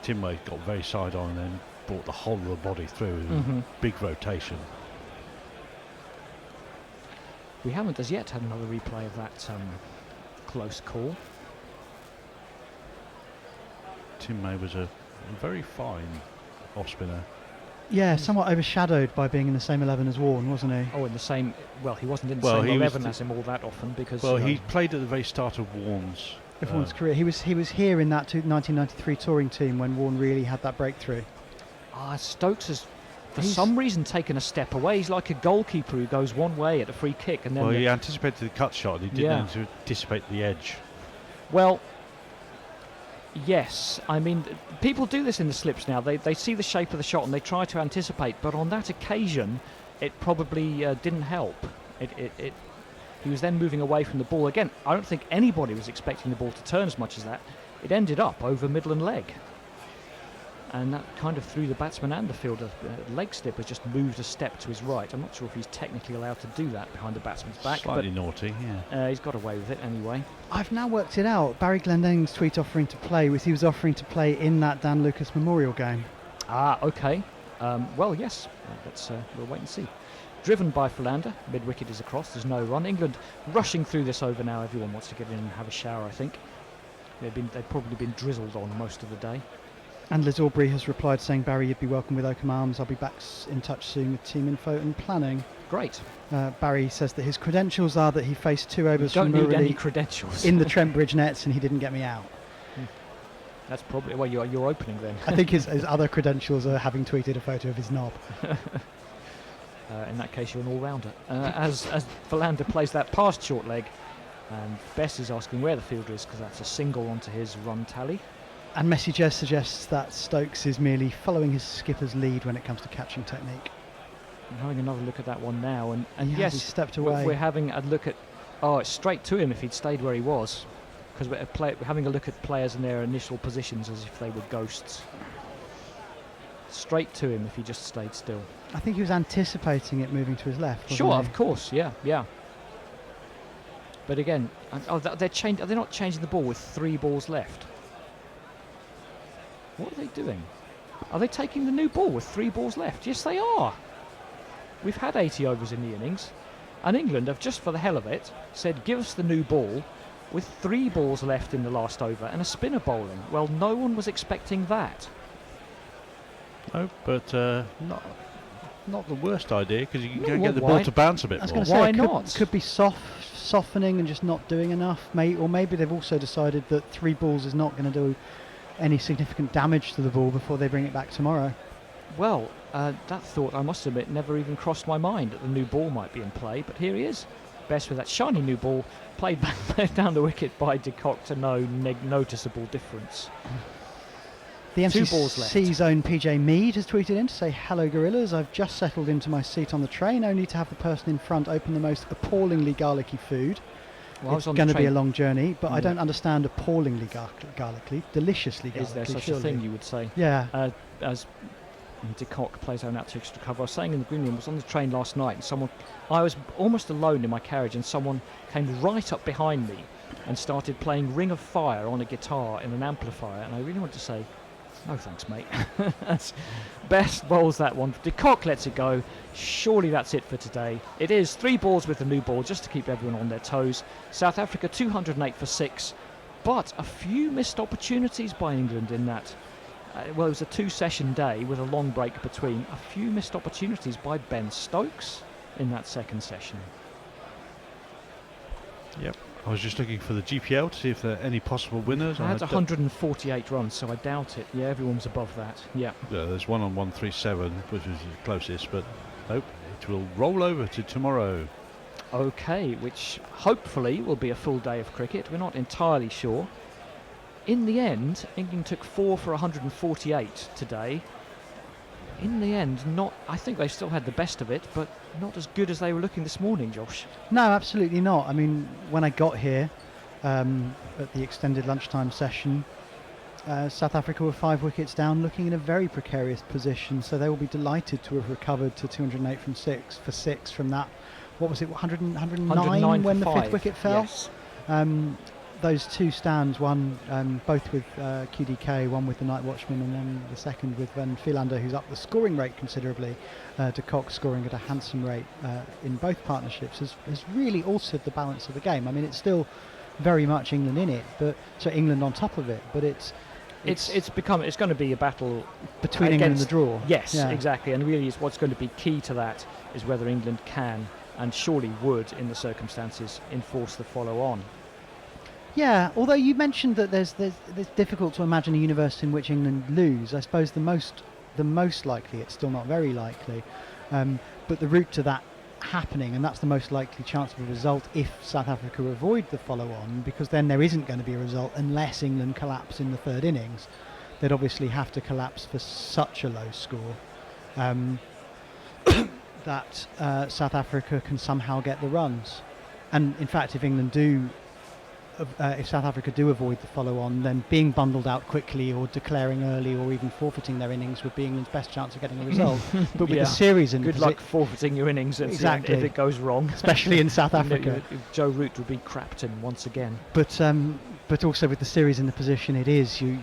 Tim May got very side on and then brought the whole of the body through. Big rotation. We haven't as yet had another replay of that close call. Tim May was a very fine off-spinner. Yeah, somewhat overshadowed by being in the same 11 as Warren, wasn't he? Oh, in the same... Well, he wasn't in the Well, same he was 11 as him all that often because... Well, he played at the very start of Warren's Everyone's career. He was here in that 1993 touring team when Warren really had that breakthrough. Stokes has, for some reason, taken a step away. He's like a goalkeeper who goes one way at a free kick and then... Well, he anticipated the cut shot and he didn't anticipate the edge. Well, Yes, I mean, people do this in the slips now. They see the shape of the shot and they try to anticipate, but on that occasion, it probably didn't help. He was then moving away from the ball. Again, I don't think anybody was expecting the ball to turn as much as that. It ended up over middle and leg. And that kind of threw the batsman and the fielder. Leg slip has just moved a step to his right. I'm not sure if he's technically allowed to do that behind the batsman's back. Slightly naughty, yeah. He's got away with it anyway. I've now worked it out. Barry Glendining's tweet offering to play was he was offering to play in that Dan Lucas Memorial game. Ah, okay. Well, yes. We'll wait and see. Driven by Philander, mid-wicket is across, there's no run. England rushing through this over now. Everyone wants to get in and have a shower, I think. They've probably been drizzled on most of the day. And Liz Aubrey has replied saying, Barry, you'd be welcome with open arms. I'll be back in touch soon with team info and planning. Great. Barry says that his credentials are that he faced 2 overs from Murali any credentials in the Trent Bridge nets and he didn't get me out. That's probably, well, you're opening then. I think his other credentials are having tweeted a photo of his knob. In that case, you're an all-rounder. As Philander plays that past short leg, and Bess is asking where the fielder is because that's a single onto his run tally. And Messi Jez suggests that Stokes is merely following his skipper's lead when it comes to catching technique. I'm having another look at that one now, and yes, he stepped away. We're having a look at. Oh, it's straight to him if he'd stayed where he was, because we're having a look at players in their initial positions as if they were ghosts. Straight to him if he just stayed still. I think he was anticipating it moving to his left. Sure, he? Of course, yeah. But again, they're not changing the ball with 3 balls left. What are they doing? Are they taking the new ball with 3 balls left? Yes, they are. We've had 80 overs in the innings, and England have, just for the hell of it, said give us the new ball with 3 balls left in the last over and a spinner bowling. Well, no one was expecting that. No, but not the worst idea, because you can No, get the why? ball to bounce a bit I was more. going to say, Why it not? could be softening and just not doing enough. Or maybe they've also decided that 3 balls is not going to do any significant damage to the ball before they bring it back tomorrow. Well, that thought, I must admit, never even crossed my mind that the new ball might be in play, but here he is. Best with that shiny new ball, played back down the wicket by de Kock to no noticeable difference. The 2 balls left. MCC Zone PJ Mead has tweeted in to say, hello gorillas, I've just settled into my seat on the train, only to have the person in front open the most appallingly garlicky food. Well, it's going to be a long journey, but I don't understand appallingly garlicky, deliciously garlicky. Is there such surely. a thing, you would say? Yeah. As de Kock plays out to extra cover, I was saying in the green room, I was on the train last night, and I was almost alone in my carriage, and someone came right up behind me and started playing Ring of Fire on a guitar in an amplifier, and I really wanted to say, no thanks, mate. Best bowls that one. De Kock lets it go. Surely that's it for today. It is 3 balls with the new ball, just to keep everyone on their toes. South Africa 208 for 6, but a few missed opportunities by England in that. Well, it was a 2-session day with a long break between. A few missed opportunities by Ben Stokes in that second session. Yep. I was just looking for the GPL to see if there are any possible winners. I had 148 runs, so I doubt it. Yeah, everyone's above that. Yeah. There's one on 137, which is the closest, but nope, it will roll over to tomorrow. Okay, which hopefully will be a full day of cricket. We're not entirely sure. In the end, England took 4 for 148 today. In the end, I think they still had the best of it, but not as good as they were looking this morning, Josh. No, absolutely not. I mean, when I got here at the extended lunchtime session, South Africa were 5 wickets down, looking in a very precarious position, so they will be delighted to have recovered to 208 from 6 from that. What was it, 109 when the 5th wicket fell? Yes. Those 2 stands, one both with QDK, one with the Night Watchman, and then the second with Van Philander, who's up the scoring rate considerably. De Kock scoring at a handsome rate in both partnerships has really altered the balance of the game. I mean, it's still very much England in it, but so England on top of it, but it's going to be a battle between England and the draw. Yes, yeah. Exactly, and really what's going to be key to that is whether England can and surely would, in the circumstances, enforce the follow-on. Yeah, although you mentioned that there's difficult to imagine a universe in which England lose. I suppose the most likely, it's still not very likely, but the route to that happening, and that's the most likely chance of a result if South Africa avoid the follow-on, because then there isn't going to be a result unless England collapse in the third innings. They'd obviously have to collapse for such a low score that South Africa can somehow get the runs. And in fact, if England do, if South Africa do avoid the follow-on, then being bundled out quickly or declaring early or even forfeiting their innings would be England's best chance of getting a result. But with the series in good luck forfeiting your innings if it goes wrong, especially in South Africa. Joe Root would be Crapton once again. But also with the series in the position it is, you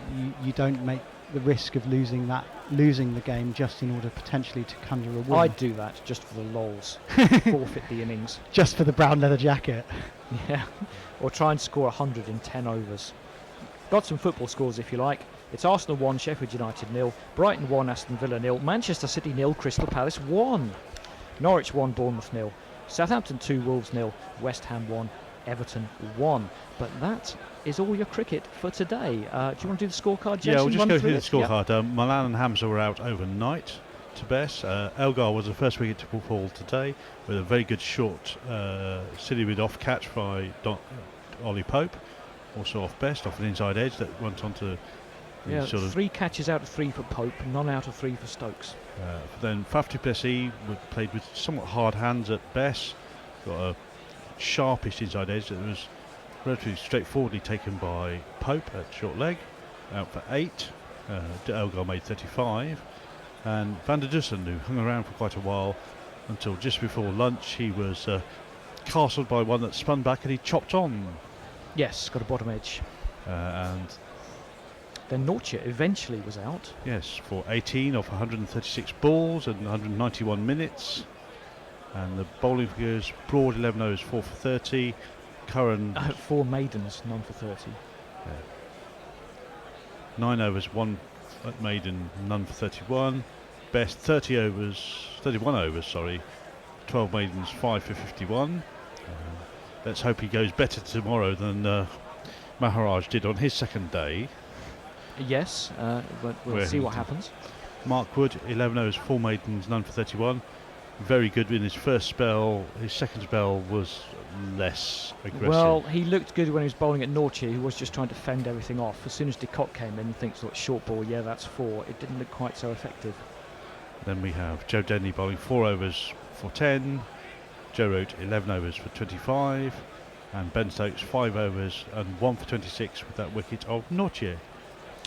don't make the risk of losing the game just in order potentially to conjure a win. I'd do that just for the lols. Forfeit the innings. Just for the brown leather jacket. Yeah. Or try and score 100 in 10 overs. Got some football scores if you like. It's Arsenal 1, Sheffield United 0, Brighton 1, Aston Villa 0, Manchester City 0, Crystal Palace 1, Norwich 1, Bournemouth 0, Southampton 2, Wolves 0, West Ham 1, Everton 1. But that is all your cricket for today. Do you want to do the scorecard, Jason? Yeah, we'll just go through the scorecard. Yep. Malan and Hamza were out overnight to Bess. Elgar was the first wicket to fall today with a very good short Sillywood off catch by Ollie Pope, also off best, off an inside edge that went on to sort of 3 catches out of 3 for Pope, none out of 3 for Stokes. Then Faf du Plessis played with somewhat hard hands at best, got a sharpish inside edge that was relatively straightforwardly taken by Pope at short leg, out for 8. Elgar made 35, and Van der Dussen, who hung around for quite a while until just before lunch, he was castled by one that spun back and he chopped on. Yes, got a bottom edge. And then Nortje eventually was out. Yes, for 18 off 136 balls and 191 minutes. And the bowling figures: Broad 11 overs, 4 for 30. Curran 4 maidens, none for 30. 9 overs, 1 at maiden, none for 31. Best 31 overs, 12 maidens, 5 for 51. Let's hope he goes better tomorrow than Maharaj did on his second day. Yes, but we'll see what happens. Mark Wood, 11 overs, 4 maidens, none for 31. Very good in his first spell. His second spell was less aggressive. Well, he looked good when he was bowling at Nortje, who was just trying to fend everything off. As soon as de Kock came in, you think short ball, yeah, that's 4. It didn't look quite so effective. Then we have Joe Denley bowling 4 overs for 10. Joe Root 11 overs for 25. And Ben Stokes 5 overs and 1 for 26 with that wicket of Nortje.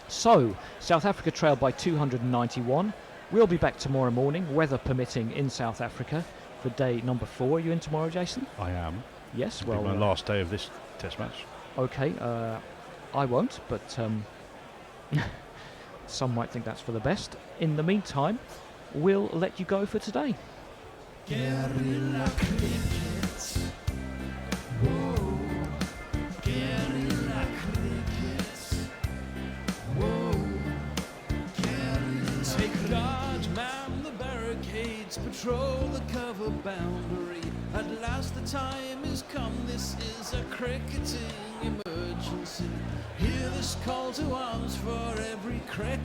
So, South Africa trail by 291. We'll be back tomorrow morning, weather permitting, in South Africa for day number 4. Are you in tomorrow, Jason? I am. Yes, It'll be my last day of this test match. Okay, I won't, but some might think that's for the best. In the meantime, we'll let you go for today. Guerrilla cricket. Whoa. Guerrilla cricket. Whoa. Guerrilla. Take guard, man the barricades, patrol the cover boundary. At last the time is come, this is a cricketing emergency. Hear this call to arms for every cricket.